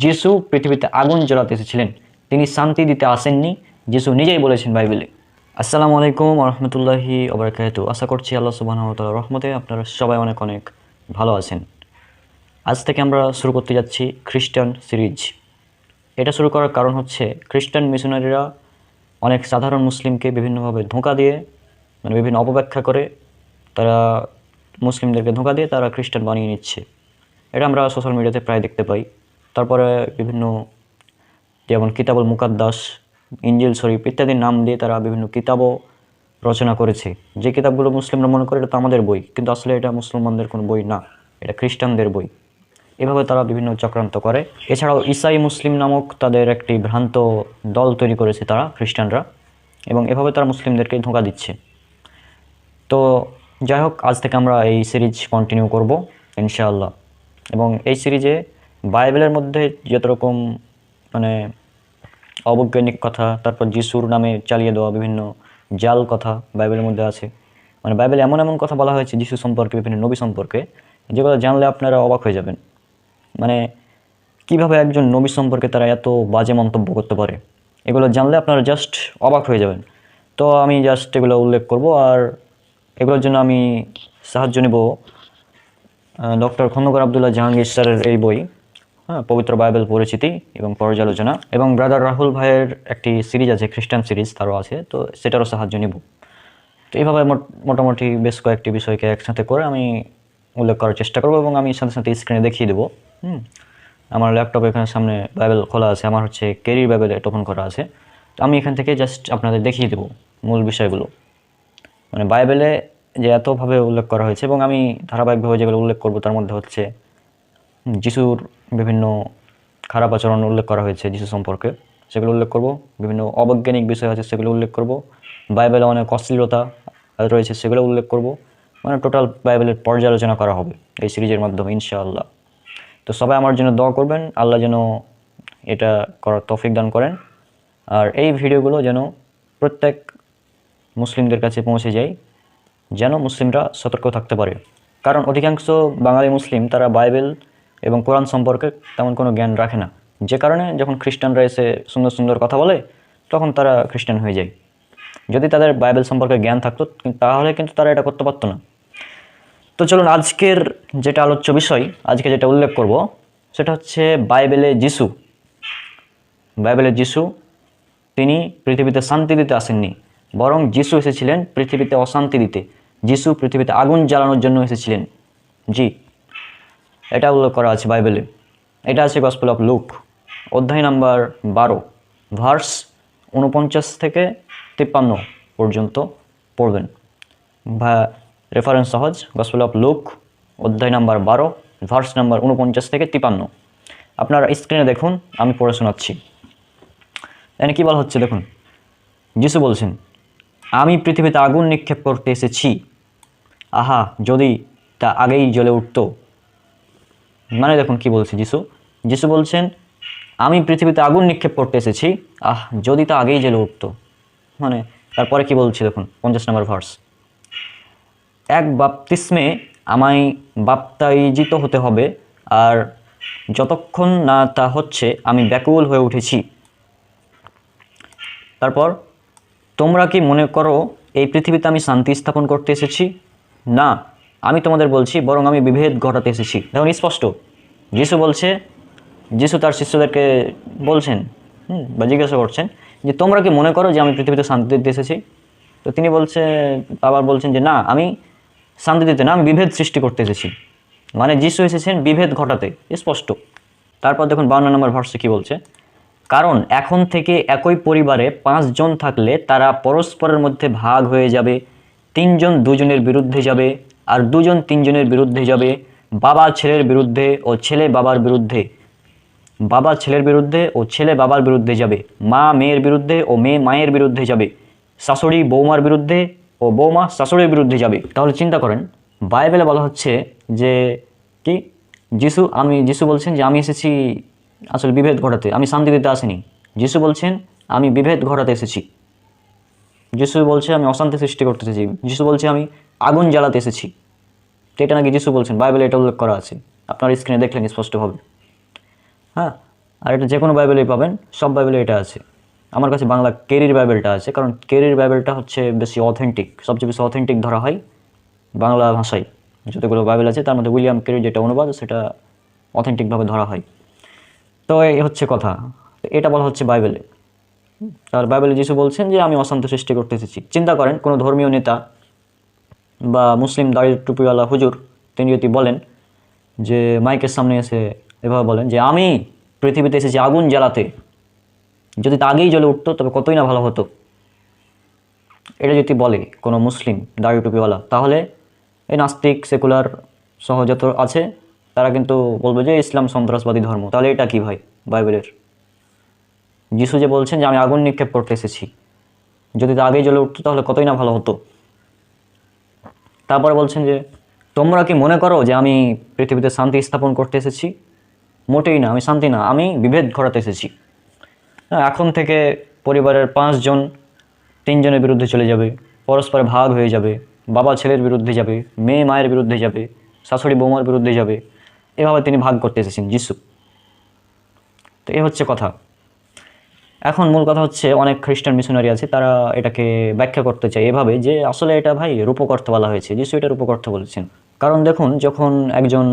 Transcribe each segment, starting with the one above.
যিশু পৃথিবীতে আগুন জ্বালাতে এসেছিলেন, তিনি শান্তি দিতে আসেননি, যিশু নিজেই বলেছেন বাইবেলে। আসসালামু আলাইকুম রহমতুল্লাহি ওবরাকাতুহু। আশা করছি আল্লাহ সুবহানাহু ওয়া তাআলার রহমতে আপনারা সবাই অনেক অনেক ভালো আছেন। আজ থেকে আমরা শুরু করতে যাচ্ছি খ্রিস্টান সিরিজ। এটা শুরু করার কারণ হচ্ছে খ্রিস্টান মিশনারিরা অনেক সাধারণ মুসলিমকে বিভিন্নভাবে ধোঁকা দিয়ে, মানে বিভিন্ন অপব্যাখ্যা করে তারা মুসলিমদেরকে ধোঁকা দিয়ে তারা খ্রিস্টান বানিয়ে নিচ্ছে। এটা আমরা সোশ্যাল মিডিয়াতে প্রায় দেখতে পাই। তারপরে বিভিন্ন যেমন কিতাবুল মুকাদ্দাস, ইনজিল শরীফ ইত্যাদি নাম দিয়ে তারা বিভিন্ন কিতাবও রচনা করেছে। যে কিতাবগুলো মুসলিমরা মনে করে এটা তো আমাদের বই, কিন্তু আসলে এটা মুসলমানদের কোনো বই না, এটা খ্রিস্টানদের বই। এভাবে তারা বিভিন্ন চক্রান্ত করে। এছাড়াও ঈসাই মুসলিম নামক তাদের একটি ভ্রান্ত দল তৈরি করেছে তারা, খ্রিস্টানরা, এবং এভাবে তারা মুসলিমদেরকে ধোঁকা দিচ্ছে। তো যাই হোক, আজ থেকে আমরা এই সিরিজ কন্টিনিউ করব ইনশাআল্লাহ। এবং এই সিরিজে বাইবেলের মধ্যে যত রকম মানে অবৈজ্ঞানিক কথা, তারপর যিশুর নামে চালিয়ে দেওয়া বিভিন্ন জাল কথা বাইবেলের মধ্যে আছে। মানে বাইবেলে এমন এমন কথা বলা হয়েছে যিশু সম্পর্কে, বিভিন্ন নবী সম্পর্কে, যেগুলো জানলে আপনারা অবাক হয়ে যাবেন। মানে কিভাবে একজন নবী সম্পর্কে তারা এত বাজে মন্তব্য করতে পারে, এগুলো জানলে আপনারা জাস্ট অবাক হয়ে যাবেন। তো আমি জাস্ট এগুলো উল্লেখ করব, আর এগুলোর জন্য আমি সাহায্য নেব ডক্টর খন্দকার আবদুল্লাহ জাহাঙ্গীর স্যারের এই বই, পবিত্র বাইবেল পরিচিতি এবং পর্যালোচনা, এবং ব্রাদার রাহুল ভাইয়ের একটি সিরিজ আছে, খ্রিস্টান সিরিজ, তারও আছে, তো সেটারও সাহায্য নেব। তো এইভাবে মোটামুটি বেশ কয়েকটি বিষয়কে একসাথে করে আমি উল্লেখ করার চেষ্টা করব, এবং আমি সাথে সাথে স্ক্রিনে দেখিয়ে দেবো। আমার ল্যাপটপে এখানে সামনে বাইবেল খোলা আছে, আমার হচ্ছে ক্যারির বাইবেল ওপেন করা আছে। তো আমি এখান থেকে জাস্ট আপনাদের দেখিয়ে দেবো মূল বিষয়গুলো, মানে বাইবেলে যে এতভাবে উল্লেখ করা হয়েছে। এবং আমি ধারাবাহিকভাবে যেগুলো উল্লেখ করব তার মধ্যে হচ্ছে যিশুর বিভিন্ন খারাপ আচরণ উল্লেখ করা হয়েছে যিশু সম্পর্কে, সেগুলো উল্লেখ করব। বিভিন্ন অবৈজ্ঞানিক বিষয় আছে, সেগুলো উল্লেখ করব। বাইবেলে অনেক অশ্লীলতা রয়েছে, সেগুলো উল্লেখ করব। মানে টোটাল বাইবেলের পর্যালোচনা করা হবে এই সিরিজের মাধ্যমে ইনশাআল্লাহ। তো সবাই আমার জন্য দোয়া করবেন, আল্লাহ যেন এটা করার তৌফিক দান করেন, আর এই ভিডিওগুলো যেন প্রত্যেক মুসলিমদের কাছে পৌঁছে যায়, যেন মুসলিমরা সতর্ক থাকতে পারে। কারণ অধিকাংশ বাঙালি মুসলিম তারা বাইবেল এবং কোরআন সম্পর্কে তেমন কোনো জ্ঞান রাখে না, যে কারণে যখন খ্রিস্টানরা এসে সুন্দর সুন্দর কথা বলে তখন তারা খ্রিস্টান হয়ে যায়। যদি তাদের বাইবেল সম্পর্কে জ্ঞান থাকতো তাহলে কিন্তু তারা এটা করতে পারতো না। তো চলুন, আজকের যেটা আলোচ্য বিষয়, আজকে যেটা উল্লেখ করব সেটা হচ্ছে বাইবেলে যিশু। বাইবেলে যিশু তিনি পৃথিবীতে শান্তি দিতে আসেননি, বরং যিশু এসেছিলেন পৃথিবীতে অশান্তি দিতে। যিশু পৃথিবীতে আগুন জ্বালানোর জন্য এসেছিলেন। জি, এটা উল্লেখ করা আছে বাইবেলে। এটা আছে গসপেল অফ লুক, অধ্যায় নাম্বার 12, ভার্স 49 থেকে 53 পর্যন্ত পড়বেন। রেফারেন্স সহজ, গসপেল অফ লুক অধ্যায় নাম্বার 12, ভার্স নাম্বার 49 থেকে 53। আপনারা স্ক্রিনে দেখুন, আমি পড়ে শোনাচ্ছি। এখানে কী বলা হচ্ছে দেখুন। যিশু বলছেন, আমি পৃথিবীতে আগুন নিক্ষেপ করতে এসেছি, আহা যদি তা আগেই জ্বলে উঠত। মানে দেখুন কি বলছে যিশু। যিশু বলছেন, আমি পৃথিবীতে আগুন নিক্ষেপ করতে এসেছি, যদি তা আগেই জ্বলে উঠত। মানে তারপরে কি বলছি দেখুন, 50 নম্বর ভার্স। এক বাপ্তিস্মে আমায় বাপ্তাইজিত হতে হবে, আর যতক্ষণ না তা হচ্ছে আমি ব্যাকুল হয়ে উঠেছি। তারপর, তোমরা কি মনে করো এই পৃথিবীতে আমি শান্তি স্থাপন করতে এসেছি? না, আমি তোমাদের বলছি বরং আমি বিভেদ ঘটাতে এসেছি। দেখুন স্পষ্ট, যিশু বলছে, যিশু তার শিষ্যদেরকে বলছেন বা জিজ্ঞাসা করছেন যে তোমরা কি মনে করো যে আমি পৃথিবীতে শান্তি দিতে এসেছি? তো তিনি আবার বলছেন যে না, আমি শান্তি দিতে না, আমি বিভেদ সৃষ্টি করতে এসেছি। মানে যিশু এসেছেন বিভেদ ঘটাতে, স্পষ্ট। তারপর দেখুন 52 নম্বর ভার্সে কি বলছে। কারণ এখন থেকে একই পরিবারে 5 জন থাকলে তারা পরস্পরের মধ্যে ভাগ হয়ে যাবে, 3 জন 2 জনের বিরুদ্ধে যাবে, আর 2 জন 3 জনের বিরুদ্ধে যাবে। বাবা ছেলের বিরুদ্ধে ও ছেলে বাবার বিরুদ্ধে, বাবা ছেলের বিরুদ্ধে ও ছেলে বাবার বিরুদ্ধে যাবে। মা মেয়ের বিরুদ্ধে ও মেয়ে মায়ের বিরুদ্ধে যাবে। শাশুড়ি বৌমার বিরুদ্ধে ও বৌমা শাশুড়ির বিরুদ্ধে যাবে। তাহলে চিন্তা করেন, বাইবেলে বলা হচ্ছে যে কি যিশু বলছেন যে আমি এসেছি আসলে বিভেদ ঘটাতে, আমি শান্তি দিতে আসিনি। যিশু বলছেন আমি বিভেদ ঘটাতে এসেছি। যিশু বলছে আমি অশান্তি সৃষ্টি করতে এসেছি। যিশু বলছে আমি আগুন জ্বালাতে এসেছি। তো এটা নাকি যিশু বলছেন, বাইবেলে এটা উল্লেখ করা আছে, আপনার স্ক্রিনে দেখলেন স্পষ্টভাবে। আর এটা যে কোনো বাইবেলেই পাবেন, সব বাইবেলে এটা আছে। আমার কাছে বাংলা কেরির বাইবেলটা আছে, কারণ কেরির বাইবেলটা হচ্ছে বেশি অথেন্টিক, সবচেয়ে বেশি অথেন্টিক ধরা হয় বাংলা ভাষায়। যতগুলো বাইবেল আছে তার মধ্যে উইলিয়াম কেরির যেটা অনুবাদ সেটা অথেন্টিকভাবে ধরা হয়। তো এই হচ্ছে কথা, এটা বলা হচ্ছে বাইবেলে। আর বাইবেলে যিশু বলছেন যে আমি অশান্ত সৃষ্টি করতে এসেছি। চিন্তা করেন কোনো ধর্মীয় নেতা বা মুসলিম দাড়ি টুপিওয়ালা হুজুর তিনি যদি বলেন যে মাইকের সামনে এসে এভাবে বলেন যে আমি পৃথিবীতে এসেছি আগুন জ্বালাতে, যদি তা আগেই জ্বলে উঠতো তবে কতই না ভালো হতো। এটা যদি বলে কোনো মুসলিম দাড়ি টুপিওয়ালা, তাহলে এই নাস্তিক সেকুলার সহ যত আছে তারা কিন্তু বলবে যে ইসলাম সন্ত্রাসবাদী ধর্ম। তাহলে এটা কি ভাই বাইবেলের? যিশু যে বলছেন যে আমি আগুন নিক্ষেপ করতে এসেছি, যদি তা আগেই জ্বলে উঠতো তাহলে কতই না ভালো হতো। তারপরে বলছেন যে তোমরা কি মনে করো যে আমি পৃথিবীতে শান্তি স্থাপন করতে এসেছি? মোটেই না, আমি শান্তি না, আমি বিভেদ ঘটাতে এসেছি। এখন থেকে পরিবারের 5 জন 3 জনের বিরুদ্ধে চলে যাবে, পরস্পরে ভাগ হয়ে যাবে, বাবা ছেলের বিরুদ্ধে যাবে, মেয়ে মায়ের বিরুদ্ধে যাবে, শাশুড়ি বৌমার বিরুদ্ধে যাবে। এভাবে তিনি ভাগ করতে এসেছেন যিশু। তো এই হচ্ছে কথা। এখন মূল কথা হচ্ছে অনেক খ্রিস্টান মিশনারি আছে, তারা এটাকে ব্যাখ্যা করতে চায় এভাবে যে আসলে এটা ভাই রূপক অর্থে বলা হয়েছে, যিশু এটা রূপক অর্থে বলেছেন। কারণ দেখুন, যখন একজন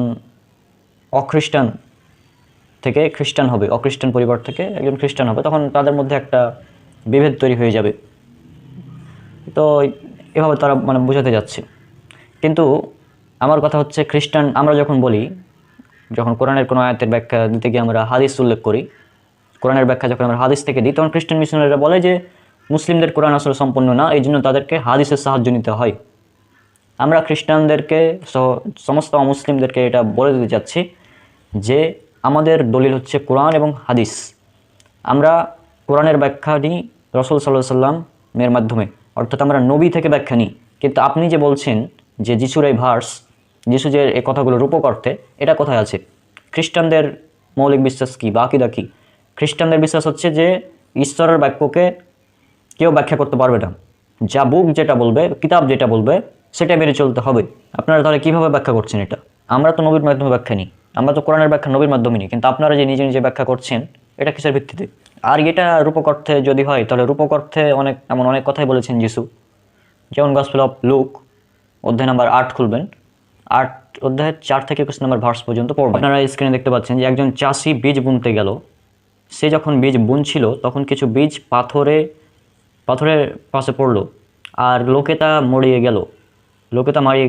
অখ্রিস্টান থেকে খ্রিস্টান হবে, অখ্রিস্টান পরিবার থেকে একজন খ্রিস্টান হবে, তখন তাদের মধ্যে একটা বিভেদ তৈরি হয়ে যাবে। তো এভাবে তারা মানে বোঝাতে যাচ্ছে। কিন্তু আমার কথা হচ্ছে, খ্রিস্টান আমরা যখন বলি, যখন কোরআনের কোনো আয়াতের ব্যাখ্যা দিতে গিয়ে আমরা হাদিস উল্লেখ করি, কোরআনের ব্যাখ্যা যখন আমরা হাদিস থেকে দিই, তখন খ্রিস্টান মিশনারিরা বলে যে মুসলিমদের কোরআন আসলে সম্পূর্ণ না, এই জন্য তাদেরকে হাদিসের সাহায্য নিতে হয়। আমরা খ্রিস্টানদেরকে সমস্ত অমুসলিমদেরকে এটা বলে দিতে চাচ্ছি যে আমাদের দলিল হচ্ছে কোরআন এবং হাদিস। আমরা কোরআনের ব্যাখ্যা নিই রাসূল সাল্লাল্লাহু আলাইহি ওয়াসাল্লামের মাধ্যমে, অর্থাৎ আমরা নবী থেকে ব্যাখ্যা নিই। কিন্তু আপনি যে বলছেন যে যিশুর এই ভার্স, যিশু যে এই কথাগুলো রূপক অর্থে, এটা কোথায় আছে? খ্রিস্টানদের মৌলিক বিশ্বাস কি বা আকীদা কি? খ্রিস্টানদের বিশ্বাস হচ্ছে যে ঈশ্বরের বাক্যকে কেউ ব্যাখ্যা করতে পারবে না, যা বুক যেটা বলবে, কিতাব যেটা বলবে সেটা মেনে চলতে হবে। আপনারা তাহলে কীভাবে ব্যাখ্যা করছেন এটা? আমরা তো নবীর মাধ্যমে ব্যাখ্যা নিই, আমরা তো কোরআনের ব্যাখ্যা নবীর মাধ্যমে নিই, কিন্তু আপনারা যে নিজে নিজে ব্যাখ্যা করছেন এটা কিসের ভিত্তিতে? আর এটা রূপক অর্থে যদি হয়, তাহলে রূপক অর্থে এমন অনেক কথাই বলেছেন যিশু। যেমন গসপেল অফ লুক অধ্যায় নাম্বার 8 খুলবেন, 8 অধ্যায়ের 4 থেকে 21 নম্বর ভার্স পর্যন্ত পড়বেন। আপনারা স্ক্রিনে দেখতে পাচ্ছেন যে একজন চাষি বীজ বুনতে গেল। সে যখন বীজ বুনছিল তখন কিছু বীজ পাথরের পাশে পড়লো, আর লোকে তা মারিয়ে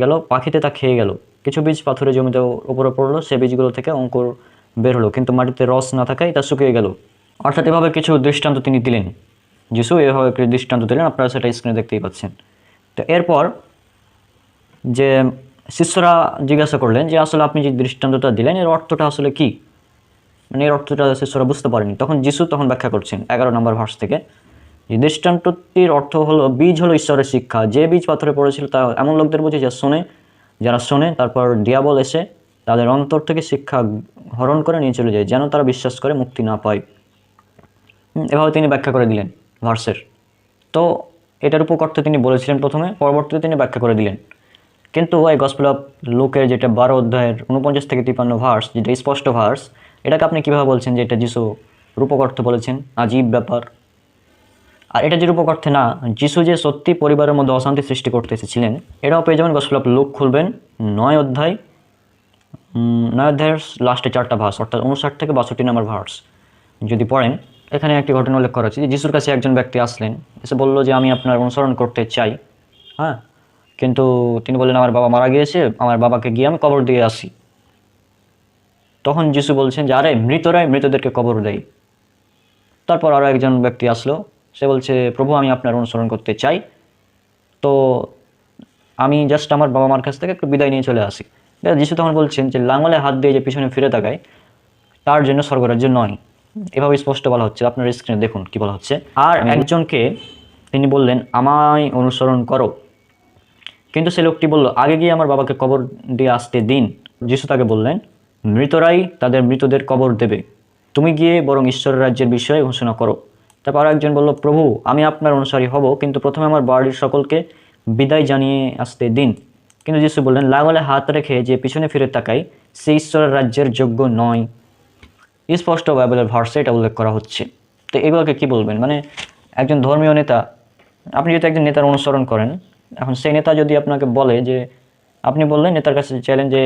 গেল, পাখিতে তা খেয়ে গেল। কিছু বীজ পাথরের জমিতে উপরে পড়লো, সে বীজগুলো থেকে অঙ্কুর বের হলো, কিন্তু মাটিতে রস না থাকায় তা শুকিয়ে গেল। অর্থাৎ এভাবে কিছু দৃষ্টান্ত তিনি দিলেন, যিশু এভাবে কিছু দৃষ্টান্ত দিলেন, আপনারা সেটা স্ক্রিনে দেখতেই পাচ্ছেন। তো এরপর যে শিষ্যরা জিজ্ঞাসা করলেন যে আসলে আপনি যে দৃষ্টান্তটা দিলেন এর অর্থটা আসলে কি, মানে এর অর্থটা শিষ্যরা বুঝতে পারেনি। তখন যিশু ব্যাখ্যা করছেন 11 নম্বর ভার্স থেকে, যে দৃষ্টান্তটির অর্থ হলো বীজ হলো ঈশ্বরের শিক্ষা। যে বীজ পাথরে পড়েছিল তা এমন লোকদের বোঝে যারা শোনে, তারপর ডিয়াবল এসে তাদের অন্তর থেকে শিক্ষা হরণ করে নিয়ে চলে যায়, যেন তারা বিশ্বাস করে মুক্তি না পায়। এভাবে তিনি ব্যাখ্যা করে দিলেন ভার্সের। তো এটার উপর অর্থে তিনি বলেছিলেন প্রথমে, পরবর্তীতে তিনি ব্যাখ্যা করে দিলেন। কিন্তু এই গসপেল অফ লুকের যেটা 12 অধ্যায়ের 49 থেকে 53 ভার্স, যেটা স্পষ্ট ভার্স, এটাকে আপনি কীভাবে বলছেন যে এটা যিশু রূপক অর্থে বলেছেন? আজীব ব্যাপার। আর এটা যে রূপক অর্থে না, যিশু যে সত্যি পরিবারের মধ্যে অশান্তি সৃষ্টি করতে এসেছিলেন, এটাও পেয়ে যাবেন গসপেল অফ লুক খুলবেন 9 অধ্যায়ের লাস্টে 4টা ভার্স, অর্থাৎ 59 থেকে 62 নম্বর ভার্স যদি পড়েন, এখানে একটি ঘটনা উল্লেখ করা হচ্ছে যে যিশুর কাছে একজন ব্যক্তি আসলেন, এসে বলল যে আমি আপনার অনুসরণ করতে চাই, হ্যাঁ, কিন্তু তিনি বললেন আমার বাবা মারা গিয়েছে, আমার বাবাকে গিয়ে আমি কবর দিয়ে আসি। তখন যিশু বলছেন যে আরে মৃতরাই মৃতদেরকে কবর দেয়। তারপর আরও একজন ব্যক্তি আসলো, সে বলছে প্রভু আমি আপনার অনুসরণ করতে চাই, তো আমি জাস্ট আমার বাবা মার কাছ থেকে একটু বিদায় নিয়ে চলে আসি। যিশু তখন বলছেন যে লাঙলে হাত দিয়ে যে পিছনে ফিরে তাকায় তার জন্য স্বর্গরাজ্য নয়। এভাবে স্পষ্ট বলা হচ্ছে, আপনার স্ক্রিনে দেখুন কি বলা হচ্ছে। আর একজনকে তিনি বললেন আমায় অনুসরণ করো, কিন্তু সে লোকটি বলল আগে গিয়ে আমার বাবাকে কবর দিয়ে আসতে দিন। যিশু তাকে বললেন মৃতরাই তাদের মৃতদের কবর দেবে, তুমি গিয়ে বরং ঈশ্বরের রাজ্যের বিষয়ে ঘোষণা করো। তারপর একজন বলল প্রভু আমি আপনার অনুসারী হব, কিন্তু প্রথমে আমার বাড়ির সকলকে বিদায় জানিয়ে আসতে দিন। কিন্তু যিশু বললেন লাঙলে হাত রেখে যে পিছনে ফিরে তাকায় সে ঈশ্বরের রাজ্যের যোগ্য নয়। স্পষ্ট বাইবেলের ভার্সে এটা উল্লেখ করা হচ্ছে। তো এগুলোকে কি বলবেন? মানে একজন ধর্মীয় নেতা, আপনি যদি একজন নেতার অনুসরণ করেন, এখন সেই নেতা যদি আপনাকে বলে যে, আপনি বললেন নেতার কাছে চাইলেন যে,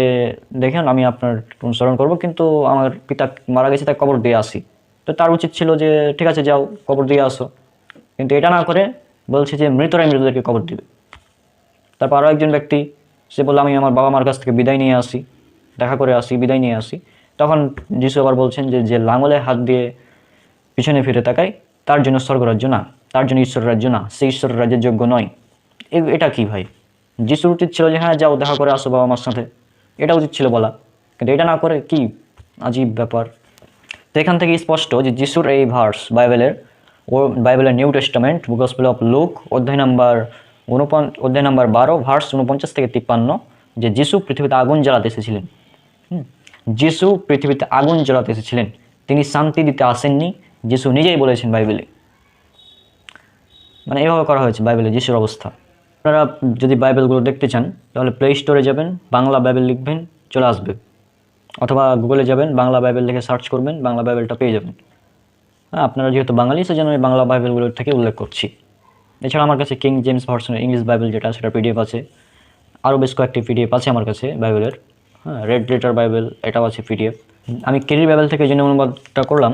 দেখেন আমি আপনার অনুসরণ করব, কিন্তু আমার পিতা মারা গেছে, তাই কবর দিয়ে আসি। তো তার উচিত ছিল যে ঠিক আছে যাও কবর দিয়ে আসো, কিন্তু এটা না করে বলছে যে মৃতরাই মৃতদেরকে কবর দিবে। তারপর আরও একজন ব্যক্তি, সে বলল আমি আমার বাবা মার কাছ থেকে বিদায় নিয়ে আসি, দেখা করে আসি, বিদায় নিয়ে আসি। তখন যিশু আবার বলছেন যে, যে লাঙলে হাত দিয়ে পিছনে ফিরে তাকায় তার জন্য স্বর্গরাজ্য না, তার জন্য ঈশ্বর রাজ্য না, সে ঈশ্বরের রাজ্যের যোগ্য নয়। এটা কি ভাই? যিশুর উচিত ছিল যে হ্যাঁ যাও দেখা করে আসো বাবা মার সাথে, এটা উচিত ছিল বলা, কিন্তু এটা না করে কি আজীব ব্যাপার। তো এখান থেকে স্পষ্ট যে যিশুর এই ভার্স বাইবেলের new testament gospel of look অধ্যায় নাম্বার 12 ভার্স 49 থেকে 53, যে যিশু পৃথিবীতে আগুন জ্বালাতে এসেছিলেন। যিশু পৃথিবীতে আগুন জ্বালাতে এসেছিলেন, তিনি শান্তি দিতে আসেননি, যিশু নিজেই বলেছেন বাইবেলে। মানে এভাবে করা হয়েছে বাইবেলে যিশুর অবস্থা। আপনারা যদি বাইবেলগুলো দেখতে চান তাহলে প্লে স্টোরে যাবেন, বাংলা বাইবেল লিখবেন, চলে আসবে। অথবা গুগলে যাবেন, বাংলা বাইবেল লিখে সার্চ করবেন, বাংলা বাইবেলটা পেয়ে যাবেন। হ্যাঁ, আপনারা যেহেতু বাঙালি সেজন্য আমি বাংলা বাইবেলগুলোর থেকে উল্লেখ করছি। এছাড়া আমার কাছে কিং জেমস ভার্সনের ইংলিশ বাইবেল যেটা, সেটা পিডিএফ আছে। আরও বেশ কয়েকটি পিডিএফ আছে আমার কাছে বাইবেলের। হ্যাঁ, রেড লেটার বাইবেল এটাও আছে পিডিএফ। আমি কেরির বাইবেল থেকে যে অনুবাদটা করলাম,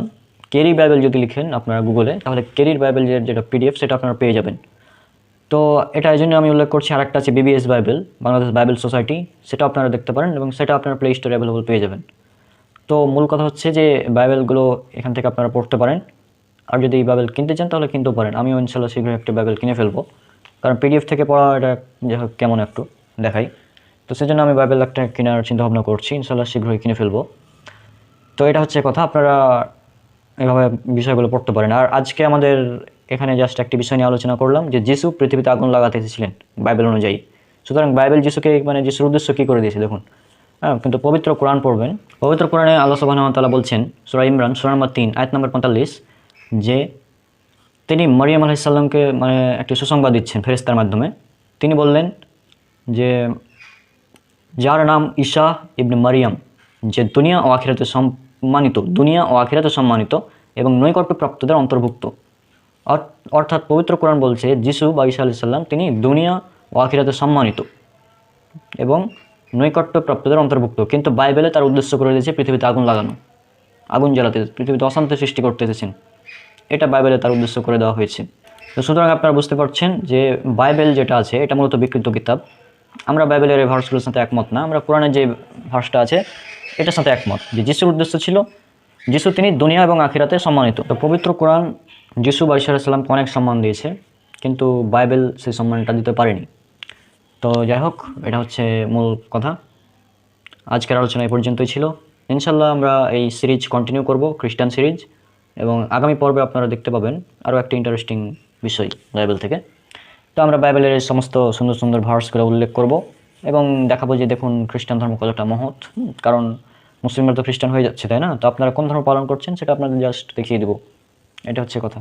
কেরি বাইবেল যদি লিখেন আপনারা গুগলে, তাহলে কেরির বাইবেল যেটা পিডিএফ সেটা আপনারা পেয়ে যাবেন। তো এটা এই জন্য আমি উল্লেখ করছি। আর একটা আছে BBS Bible, Bangladesh Bible society, সেটা আপনারা দেখতে পারেন এবং সেটা আপনারা প্লে স্টোরে অ্যাভেলেবল পেয়ে যাবেন। তো মূল কথা হচ্ছে যে বাইবেলগুলো এখান থেকে আপনারা পড়তে পারেন। আর যদি এই বাইবেল কিনতে চান তাহলে কিনতেও পারেন। আমিও ইনশাল্লাহ শীঘ্রই একটা বাইবেল কিনে ফেলবো, কারণ পিডিএফ থেকে পড়া এটা যাই হোক কেমন একটু দেখাই। তো সেজন্য আমি বাইবেল একটা কেনার চিন্তাভাবনা করছি, ইনশাল্লাহ শীঘ্রই কিনে ফেলবো। তো এটা হচ্ছে কথা, আপনারা এভাবে বিষয়গুলো পড়তে পারেন। আর আজকে আমাদের এখানে জাস্ট একটি বিষয় নিয়ে আলোচনা করলাম যে যিশু পৃথিবীতে আগুন লাগাতে এসেছিলেন বাইবেল অনুযায়ী। সুতরাং বাইবেল যিশুকে মানে যিশুর উদ্দেশ্য কী করে দিয়েছে দেখুন। হ্যাঁ, কিন্তু পবিত্র কোরআন পড়বেন। পবিত্র কোরআনে আল্লাহ সুবহানাহু ওয়া তাআলা বলছেন সূরা ইমরান সূরা নম্বর 3 আয়াত নম্বর 45, যে তিনি মরিয়ম আলাইহিস সালামকে মানে একটি সুসংবাদ দিচ্ছেন ফেরেশতার মাধ্যমে। তিনি বললেন যে যার নাম ঈসা ইবনে মারিয়াম, যে দুনিয়া ও আখিরাতে সম্মানিত এবং নৈকট্যপ্রাপ্তদের অন্তর্ভুক্ত। অর্থাৎ পবিত্র কোরআন বলছে যিশু বা ঈসা আলাইহিস সালাম তিনি দুনিয়া ও আখিরাতে সম্মানিত এবং নৈকট্যপ্রাপ্তদের অন্তর্ভুক্ত, কিন্তু বাইবেলে তার উদ্দেশ্য করে দিয়েছে পৃথিবীতে আগুন লাগানো, আগুন জ্বালাতে, পৃথিবীতে অশান্তি সৃষ্টি করতে এসেছেন, এটা বাইবেলে তার উদ্দেশ্য করে দেওয়া হয়েছে। তো সুতরাং আপনারা বুঝতে পারছেন যে বাইবেল যেটা আছে এটা মূলত বিকৃত কিতাব। আমরা বাইবেলের এই ভার্সগুলোর সাথে একমত না, আমরা কোরআনের যে ভার্সটা আছে এটার সাথে একমত, যে যিশুর উদ্দেশ্য ছিল যিশু তিনি দুনিয়া এবং আখিরাতে সম্মানিত। তো পবিত্র কোরআন যিশু বা ঈসা আলাইহিস সালামকে অনেক সম্মান দিয়েছে, কিন্তু বাইবেল সেই সম্মানটা দিতে পারেনি। তো যাই হোক, এটা হচ্ছে মূল কথা। আজকের আলোচনা এই পর্যন্তই ছিল। ইনশাল্লাহ আমরা এই সিরিজ কন্টিনিউ করব, খ্রিস্টান সিরিজ, এবং আগামী পর্বে আপনারা দেখতে পাবেন আরও একটা ইন্টারেস্টিং বিষয় বাইবেল থেকে। তো আমরা বাইবেলের এই সমস্ত সুন্দর সুন্দর ভার্সগুলো উল্লেখ করব এবং দেখাবো যে দেখুন খ্রিস্টান ধর্ম কতটা মহৎ। কারণ মুসলিমরা তো খ্রিস্টান হয়ে যাচ্ছে, তাই না? তো আপনারা কোন ধর্ম পালন করছেন সেটা আপনাদের জাস্ট দেখিয়ে দেবো, এটা হচ্ছে কথা।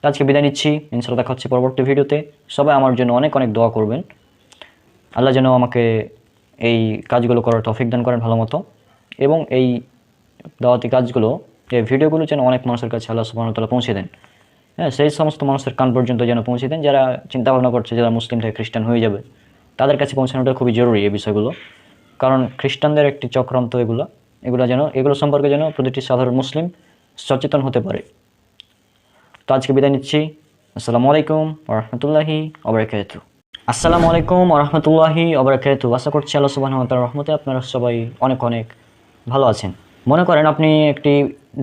তো আজকে বিদায় নিচ্ছি, ইনশাল্লাহ দেখা হচ্ছে পরবর্তী ভিডিওতে। সবাই আমার জন্য অনেক অনেক দোয়া করবেন, আল্লাহ যেন আমাকে এই কাজগুলো করার তৌফিক দান করেন ভালো মতো, এবং এই দাওয়াতি কাজগুলো, এই ভিডিওগুলো যেন অনেক মানুষের কাছে আল্লাহ সুবহানাহু ওয়া তাআলা পৌঁছে দেন। হ্যাঁ, সেই সমস্ত মানুষের কান পর্যন্ত যেন পৌঁছে দেন যারা চিন্তা ভাবনা করছে যারা মুসলিম থেকে খ্রিস্টান হয়ে যাবে, তাদের কাছে পৌঁছানোটা খুবই জরুরি এই বিষয়গুলো। কারণ খ্রিস্টানদের একটি চক্রান্ত এগুলো সম্পর্কে যেন প্রতিটি সাধারণ মুসলিম সচেতন হতে পারে। তো আজকে বিদায় নিচ্ছি। আসসালামু আলাইকুম ওয়া রাহমাতুল্লাহি ওয়া বারাকাতুহু। আসসালামু আলাইকুম ওয়া রাহমাতুল্লাহি ওয়া বারাকাতুহু। আশা করছি আল্লাহ সুবহানাহু ওয়া তাআলার রহমতে আপনারা সবাই অনেক অনেক ভালো আছেন। মনে করেন আপনি একটি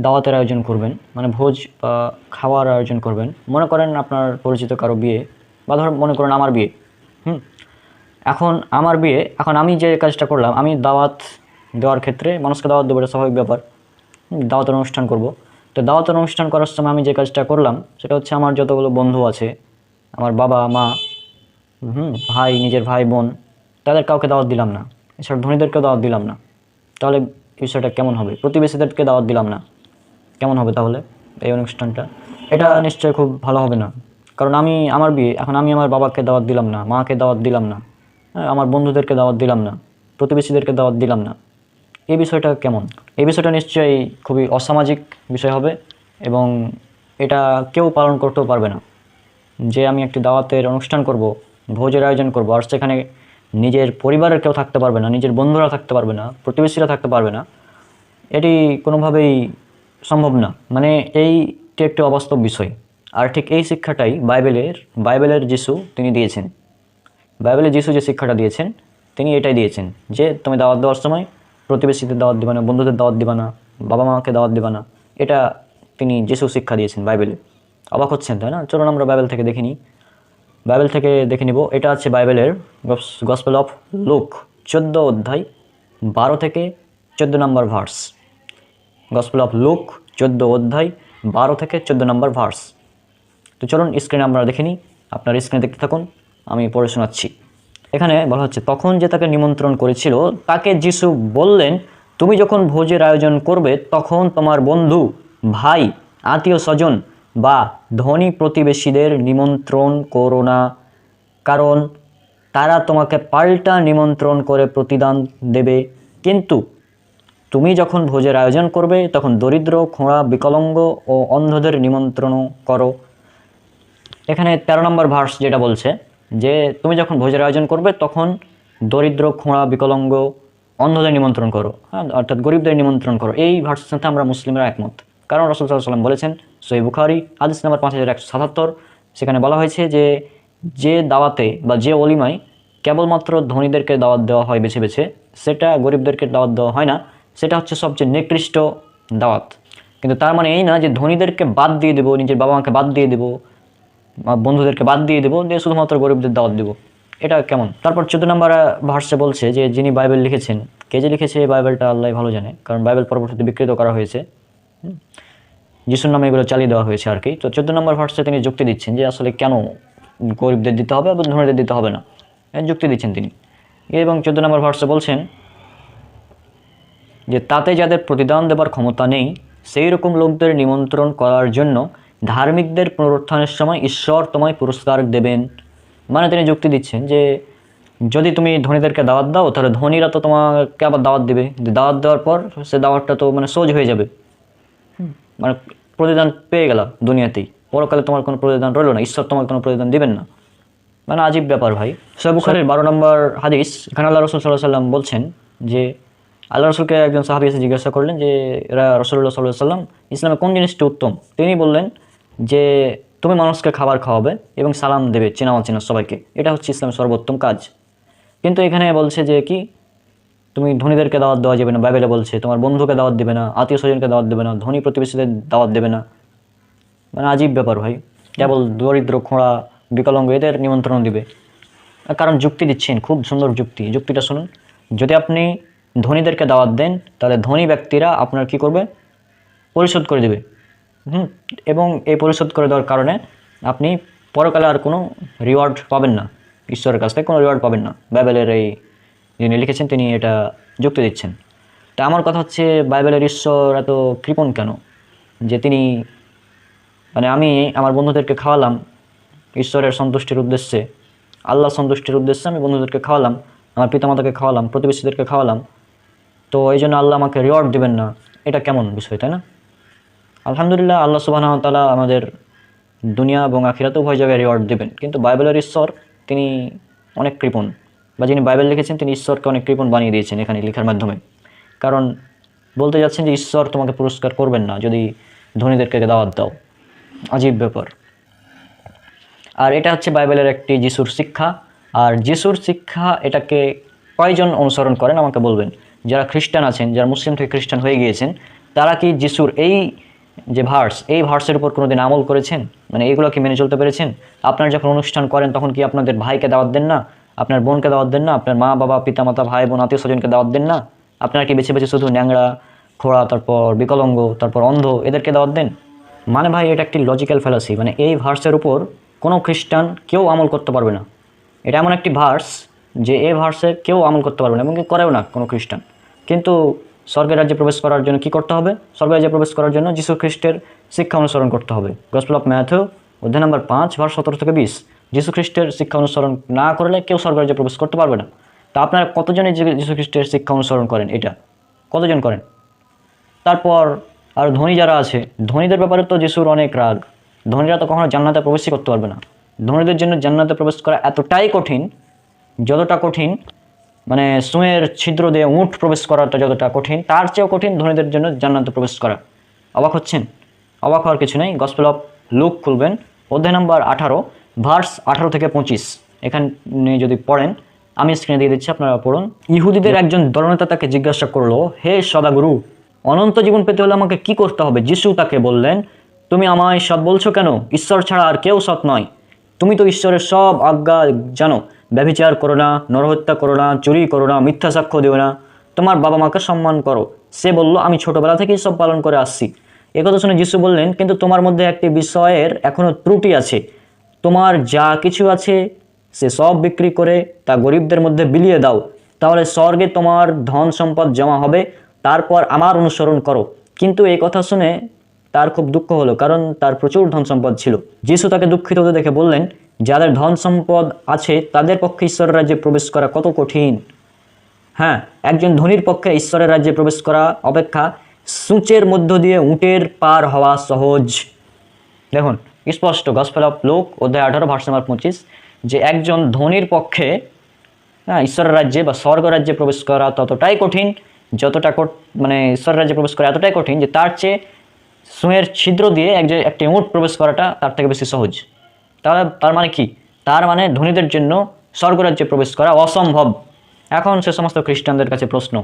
দাওয়াতের আয়োজন করবেন, মানে ভোজ বা খাওয়ার আয়োজন করবেন। মনে করেন আপনার পরিচিত কারো বিয়ে, বা মনে করেন আমার বিয়ে। এখন আমার বিয়ে, এখন আমি যে কাজটা করলাম, আমি দাওয়াত দেওয়ার ক্ষেত্রে মানুষকে দাওয়াত দেবো, এটা স্বাভাবিক ব্যাপার। দাওয়াতের অনুষ্ঠান করব। তো দাওয়াতের অনুষ্ঠান করার সময় আমি যে কাজটা করলাম সেটা হচ্ছে আমার যতগুলো বন্ধু আছে, আমার বাবা মা, ভাই, নিজের ভাই বোন, তাদের কাউকে দাওয়াত দিলাম না। এছাড়া ধনীদেরকেও দাওয়াত দিলাম না। তাহলে বিষয়টা কেমন হবে? প্রতিবেশীদেরকে দাওয়াত দিলাম না, কেমন হবে তাহলে এই অনুষ্ঠানটা? এটা নিশ্চয়ই খুব ভালো হবে না। কারণ আমার বিয়ে, এখন আমি আমার বাবাকে দাওয়াত দিলাম না, মাকে দাওয়াত দিলাম না, আমার বন্ধুদেরকে দাওয়াত দিলাম না, প্রতিবেশীদেরকে দাওয়াত দিলাম না। এই বিষয়টা কেমন? এই বিষয়টা নিশ্চয়ই খুবই অসামাজিক বিষয় হবে এবং এটা কেউ পালন করতেও পারবে না। যে আমি একটি দাওয়াতের অনুষ্ঠান করব, ভোজের আয়োজন করব, আর সেখানে নিজের পরিবারের কেউ থাকতে পারবে না, নিজের বন্ধুরা থাকতে পারবে না, প্রতিবেশীরা থাকতে পারবে না, এটি কোনোভাবেই সম্ভব না। মানে এইটি একটি অবাস্তব বিষয়। আর ঠিক এই শিক্ষাটাই বাইবেলের যিশু তিনি দিয়েছেন। বাইবেলে যিশু যে শিক্ষাটা দিয়েছেন তিনি এটাই দিয়েছেন যে তুমি দাওয়াত দেওয়ার সময় প্রতিবেশীদের দাওয়াত দিবা না, বন্ধুদের দাওয়াত দিবা না, বাবা মাকে দাওয়াত দিবা না। এটা তিনি যিশু শিক্ষা দিয়েছেন বাইবেলে। অবাক হচ্ছেন তাই না? চলুন আমরা বাইবেল থেকে দেখে নিব। এটা আছে বাইবেলের গসপেল অফ লুক 14 অধ্যায় 12 থেকে 14 নম্বর ভার্স। গসপেল অফ লুক 14 অধ্যায় 12 থেকে 14 নম্বর ভার্স। তো চলুন স্ক্রিনে আমরা দেখে নিই। আপনার স্ক্রিনে দেখতে থাকুন, আমি পড়ে শোনাচ্ছি। এখানে বলা হচ্ছে, তখন যে তাকে নিমন্ত্রণ করেছিল তাকে যিশু বললেন, তুমি যখন ভোজের আয়োজন করবে তখন তোমার বন্ধু, ভাই, আত্মীয় স্বজন বা ধনী প্রতিবেশীদের নিমন্ত্রণ করো না, কারণ তারা তোমাকে পাল্টা নিমন্ত্রণ করে প্রতিদান দেবে। কিন্তু তুমি যখন ভোজের আয়োজন করবে তখন দরিদ্র, খোঁড়া, বিকলাঙ্গ ও অন্ধদের নিমন্ত্রণ করো। এখানে 13 নম্বর ভার্স যেটা বলছে যে তুমি যখন ভোজের আয়োজন করবে তখন দরিদ্র, খোঁড়া, বিকলাঙ্গ, অন্ধদের নিমন্ত্রণ করো, হ্যাঁ, অর্থাৎ গরিবদের নিমন্ত্রণ করো। এই ভার্সের সাথে আমরা মুসলিমরা একমত, কারণ রাসূল সাল্লাল্লাহু আলাইহি ওয়াসাল্লাম বলেছেন, সহিহ বুখারী হাদিস নাম্বার 5177, সেখানে বলা হয়েছে যে দাওয়াতে বা যে অলিমায় কেবলমাত্র ধনীদেরকে দাওয়াত দেওয়া হয় বেছে বেছে, সেটা গরিবদেরকে দাওয়াত দেওয়া হয় না, সেটা হচ্ছে সবচেয়ে নিকৃষ্ট দাওয়াত। কিন্তু তার মানে এই না যে ধনীদেরকে বাদ দিয়ে দেবো, নিজের বাবা মাকে বাদ দিয়ে দেবো, বন্ধুদেরকে বাদ দিয়ে দেবো, দিয়ে শুধুমাত্র গরিবদের দাওয়াত দেবো। এটা কেমন? তারপর 14 নম্বর ভার্সে বলছে যে যিনি বাইবেল লিখেছেন, কে যে লিখেছে এই বাইবেলটা আল্লাহ ভালো জানে, কারণ বাইবেল পরবর্তীতে বিকৃত করা হয়েছে, যিশুর নামে এগুলো চালিয়ে দেওয়া হয়েছে আর কি। তো 14 নম্বর ভার্সে তিনি যুক্তি দিচ্ছেন যে আসলে কেন গরিবদের দিতে হবে এবং ধনীদের দিতে হবে না, যুক্তি দিচ্ছেন তিনি। এবং 14 নম্বর ভার্সে বলছেন যে তাতে যাদের প্রতিদান দেবার ক্ষমতা নেই সেই রকম লোকদের নিমন্ত্রণ করার জন্য ধার্মিকদের পুনরুত্থানের সময় ঈশ্বর তোমায় পুরস্কার দেবেন। মানে তিনি যুক্তি দিচ্ছেন যে যদি তুমি ধনীদেরকে দাওয়াত দাও তাহলে ধনীরা তো তোমাকে আবার দাওয়াত দেবে, দাওয়াত দেওয়ার পর সে দাওয়াতটা তো মানে সোজ হয়ে যাবে, মানে প্রতিদান পেয়ে গেলা দুনিয়াতেই, পরকালে তোমার কোনো প্রতিদান রইল না, ঈশ্বর তোমার কোনো প্রতিদান দিবেন না। মানে আজীব ব্যাপার ভাই। সহিহ বুখারীর 12 নম্বর হাদিস, এখানে আল্লাহ রাসূল সাল্লাল্লাহু আলাইহি ওয়াসাল্লাম বলছেন যে আল্লাহ রাসূলকে একজন সাহাবী এসে জিজ্ঞাসা করলেন যে রাসূলুল্লাহ সাল্লাল্লাহু আলাইহি ওয়াসাল্লাম, ইসলামে কোন জিনিসটি উত্তম? তিনি বললেন যে তুমি মানুষকে খাবার খাওয়াবে এবং সালাম দেবে চেনা অচেনা সবাইকে, এটা হচ্ছে ইসলামের সর্বোত্তম কাজ। কিন্তু এখানে বলছে যে কি তুমি ধনীদেরকে দাওয়াত দেওয়া যাবে না, বাইবেলে বলছে তোমার বন্ধুকে দাওয়াত দেবে না, আত্মীয় স্বজনকে দাওয়াত দেবে না, ধনী প্রতিবেশীদের দাওয়াত দেবে না। মানে আজীব ব্যাপার ভাই, কেবল দরিদ্র, খোঁড়া, বিকলাঙ্গ এদের নিমন্ত্রণ দিবে। কারণ যুক্তি দিচ্ছেন, খুব সুন্দর যুক্তিটা শুনুন। যদি আপনি ধনীদেরকে দাওয়াত দেন তাহলে ধনী ব্যক্তিরা আপনার কি করবে? পরিশোধ করে দেবে। এবং এই পরিশোধ করে দেওয়ার কারণে আপনি পরকালে আর কোনো রিওয়ার্ড পাবেন না, ঈশ্বরের কাছ থেকে কোনো রিওয়ার্ড পাবেন না। বাইবেলের এই যিনি লিখেছেন তিনি এটা যুক্তি দিচ্ছেন। তা আমার কথা হচ্ছে, বাইবেলের ঈশ্বর এত কৃপণ কেন যে তিনি, মানে আমি আমার বন্ধুদেরকে খাওয়ালাম ঈশ্বরের সন্তুষ্টির উদ্দেশ্যে, আল্লাহ সন্তুষ্টির উদ্দেশ্যে আমি বন্ধুদেরকে খাওয়ালাম, আমার পিতামাতাকে খাওয়ালাম, প্রতিবেশীদেরকে খাওয়ালাম, তো এই জন্য আল্লাহ আমাকে রিওয়ার্ড দেবেন না? এটা কেমন বিষয়, তাই না? আলহামদুলিল্লাহ, আল্লাহ সুবহানাহু ওয়া তাআলা আমাদের দুনিয়া এবং আখিরাতে উভয় জায়গায় রিওয়ার্ড দেবেন, কিন্তু বাইবেলের ঈশ্বর তিনি অনেক কৃপণ, বা যিনি বাইবেল লিখেছেন তিনি ঈশ্বরকে অনেক কৃপণ বানিয়ে দিয়েছেন এখানে লেখার মাধ্যমে। কারণ বলতে যাচ্ছেন যে ঈশ্বর তোমাকে পুরস্কার করবেন না যদি ধনীদেরকে দাওয়াত দাও। আজীব ব্যাপার। আর এটা হচ্ছে বাইবেলের একটি যিশুর শিক্ষা। আর যিশুর শিক্ষা এটাকে কয়জন অনুসরণ করেন আমাকে বলবেন? যারা খ্রিস্টান আছেন, যারা মুসলিম থেকে খ্রিস্টান হয়ে গিয়েছেন, তারা কি যিশুর এই যে এই ভার্সের উপর কোনোদিন আমল করেছেন? মানে এইগুলো কি মেনে চলতে পেরেছেন? আপনারা যখন অনুষ্ঠান করেন তখন কি আপনাদের ভাইকে দাওয়াত দেন না, আপনার বোনকে দাওয়াত দেন না, আপনার মা বাবা পিতামাতা ভাই বোন আত্মীয় স্বজনকে দাওয়াত দেন না? আপনারা কি বেছে বেছে শুধু ন্যাংরা, খোড়া, তারপর বিকলাঙ্গ, তারপর অন্ধ এদেরকে দাওয়াত দেন? মানে ভাই এটা একটি লজিক্যাল ফ্যালাসি। মানে এই ভার্সের উপর কোনো খ্রিস্টান কেউ আমল করতে পারবে না। এটা এমন একটি ভার্স যে এই ভার্সে কেউ আমল করতে পারবে না এবং করেও না কোনো খ্রিস্টান। কিন্তু স্বর্গের রাজ্যে প্রবেশ করার জন্য কি করতে হবে? স্বর্গের রাজ্যে প্রবেশ করার জন্য যীশু খ্রিস্টের শিক্ষা অনুসরণ করতে হবে। গসপেল অফ ম্যাথিউ অধ্যায় নম্বর 5 ভার্স 17 থেকে 20। যীশু খ্রিস্টের শিক্ষা অনুসরণ না করলে কেউ স্বর্গের রাজ্যে প্রবেশ করতে পারবে না। তা আপনারা কতজনই যীশু খ্রিস্টের শিক্ষা অনুসরণ করেন? এটা কতজন করেন? তারপর আর ধনী যারা আছে, ধনীদের ব্যাপারে তো যিশুর অনেক রাগ। ধনীরা তো কখনো জান্নাতে প্রবেশই করতে পারবে না। ধনীদের জন্য জান্নাতে প্রবেশ করা এতটাই কঠিন, যতটা কঠিন মানে সুঁয়ের ছিদ্র দিয়ে উট প্রবেশ করাটা যতটা কঠিন, তার চেয়েও কঠিন ধনীদের জন্য জান্নাতে প্রবেশ করা। অবাক হচ্ছেন? অবাক হওয়ার কিছু নেই। গসপেল অফ লুক খুলবেন, অধ্যায় নম্বর 18, ভার্স 18 থেকে 25। এখানে যদি পড়েন, আমি স্ক্রিনে দিয়ে দিচ্ছি, আপনারা পড়ুন। ইহুদিদের একজন দলনেতা তাকে জিজ্ঞাসা করলো, হে সদাগুরু, অনন্ত জীবন পেতে হলে আমাকে কি করতে হবে? যিশু তাকে বললেন, তুমি আমায় সৎ বলছো কেন? ঈশ্বর ছাড়া আর কেউ সৎ নয়। তুমি তো ঈশ্বরের সব আজ্ঞা জানো। ব্যভিচার করো না, নরহত্যা করো না, চুরি করো না, মিথ্যা সাক্ষ্য দিও না, তোমার বাবা মাকে সম্মান করো। সে বলল, আমি ছোটবেলা থেকেই সব পালন করে আসছি। একথা শুনে যিশু বললেন, কিন্তু তোমার মধ্যে একটি বিষয়ের এখনো ত্রুটি আছে। তোমার যা কিছু আছে সে সব বিক্রি করে তা গরিবদের মধ্যে বিলিয়ে দাও, তাহলে স্বর্গে তোমার ধন সম্পদ জমা হবে। তারপর আমার অনুসরণ করো। কিন্তু এই কথা শুনে তার খুব দুঃখ হলো, কারণ তার প্রচুর ধন সম্পদ ছিল। যিশু তাকে দুঃখিত হতে দেখে বললেন, যাদের ধন সম্পদ আছে তাদের পক্ষে ঈশ্বরের রাজ্যে প্রবেশ করা কত কঠিন। হ্যাঁ, একজন ধনীর পক্ষে ঈশ্বরের রাজ্যে প্রবেশ করা অপেক্ষা সূচের মধ্য দিয়ে উটের পার হওয়া সহজ। দেখুন স্পষ্ট, গসপেল অফ লুক অধ্যায় 18 ভার্স নম্বর 25, যে একজন ধনীর পক্ষে ঈশ্বরের রাজ্যে বা স্বর্গ রাজ্যে প্রবেশ করা ততটাই কঠিন, যতটা মানে ঈশ্বরের রাজ্যে প্রবেশ করা এতটাই কঠিন যে তার চেয়ে সুঁয়ের ছিদ্র দিয়ে একটি উট প্রবেশ করাটা তার থেকে বেশি সহজ। তার মানে কি? তার মানে ধনীদের জন্য স্বর্গরাজ্যে প্রবেশ করা অসম্ভব। এখন সে সমস্ত খ্রিস্টানদের কাছে প্রশ্ন,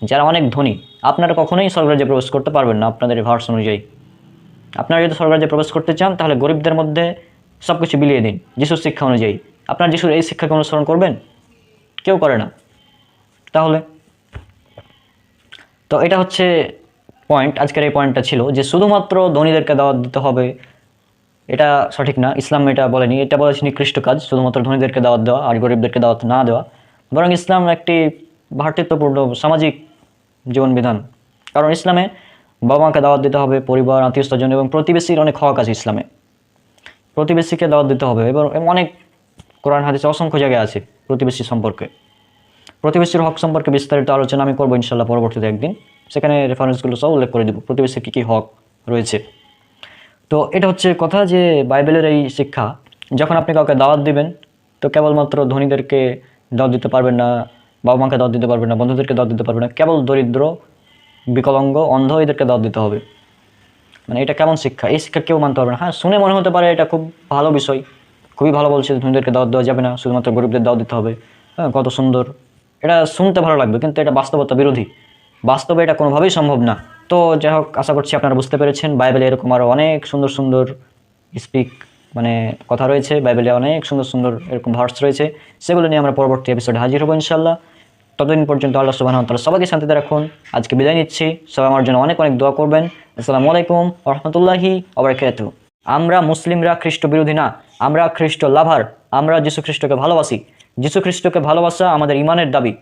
যারা অনেক ধনী, আপনারা কখনোই স্বর্গরাজ্যে প্রবেশ করতে পারবেন না আপনাদের ভার্স অনুযায়ী। আপনারা যদি স্বর্গরাজ্যে প্রবেশ করতে চান, তাহলে গরিবদের মধ্যে সব কিছু বিলিয়ে দিন যিশুর শিক্ষা অনুযায়ী। আপনারা যিশুর এই শিক্ষাকে অনুসরণ করবেন? কেউ করে না। তাহলে তো এটা হচ্ছে পয়েন্ট। আজকের এই পয়েন্টটা ছিল যে শুধুমাত্র ধনীদেরকে দাওয়াত দিতে হবে, এটা সঠিক না। ইসলাম এটা বলেনি, এটা বলেছে নিকৃষ্ট কাজ শুধুমাত্র ধনীদেরকে দাওয়াত দেওয়া আর গরিবদেরকে দাওয়াত না দেওয়া। বরং ইসলাম একটি ভ্রাতৃত্বপূর্ণ সামাজিক জীবনবিধান। কারণ ইসলামে বাবা মাকে দাওয়াত দিতে হবে, পরিবার, আত্মীয় স্বজন এবং প্রতিবেশীর অনেক হক আছে ইসলামে। প্রতিবেশীকে দাওয়াত দিতে হবে এবং অনেক কোরআন হাদিসে অসংখ্য জায়গায় আছে প্রতিবেশী সম্পর্কে। প্রতিবেশীর হক সম্পর্কে বিস্তারিত আলোচনা আমি করবো ইনশাল্লাহ পরবর্তীতে একদিন। সেখানে রেফারেন্সগুলো সব উল্লেখ করে দেবো প্রতিবেশীর কী কী হক রয়েছে। তো এটা হচ্ছে কথা যে বাইবেলের এই শিক্ষা, যখন আপনি কাউকে দাওয়াত দিবেন তো কেবলমাত্র ধনীদেরকে দাওয়াত দিতে পারবেন না, বাবা মাকে দাওয়াত দিতে পারবেন না, বন্ধুদেরকে দাওয়াত দিতে পারবেন না, কেবল দরিদ্র, বিকলাঙ্গ, অন্ধ এদেরকে দাওয়াত দিতে হবে। মানে এটা কেমন শিক্ষা? এই শিক্ষা কেউ মানতে পারবে না। হ্যাঁ, শুনে মনে হতে পারে এটা খুব ভালো বিষয়, খুবই ভালো বলছে, ধনীদেরকে দাওয়াত দেওয়া যাবে না, শুধুমাত্র গরিবদের দাওয়াত দিতে হবে। হ্যাঁ, কত সুন্দর, এটা শুনতে ভালো লাগবে, কিন্তু এটা বাস্তবতা বিরোধী। বাস্তবে এটা কোনোভাবেই সম্ভব না। তো যাই হোক, আশা করছি আপনারা বুঝতে পেরেছেন। বাইবেলে এরকম আরও অনেক সুন্দর সুন্দর মানে কথা রয়েছে, বাইবেলে অনেক সুন্দর সুন্দর এরকম ভার্স রয়েছে, সেগুলো নিয়ে আমরা পরবর্তী এপিসোডে হাজির হবো ইনশাল্লাহ। ততদিন পর্যন্ত আল্লাহ সুবহানাহু ওয়া তাআলা সবাইকে শান্তিতে রাখুন। আজকে বিদায় নিচ্ছি, সবাই আমার জন্য অনেক অনেক দোয়া করবেন। আসসালামু আলাইকুম ওয়া রাহমাতুল্লাহি ওয়া বারাকাতুহু। আমরা মুসলিমরা খ্রিস্ট বিরোধী না, আমরা খ্রিস্ট লাভার। আমরা যীশু খ্রিস্টকে ভালোবাসি। যীশু খ্রিস্টকে ভালোবাসা আমাদের ইমানের দাবি।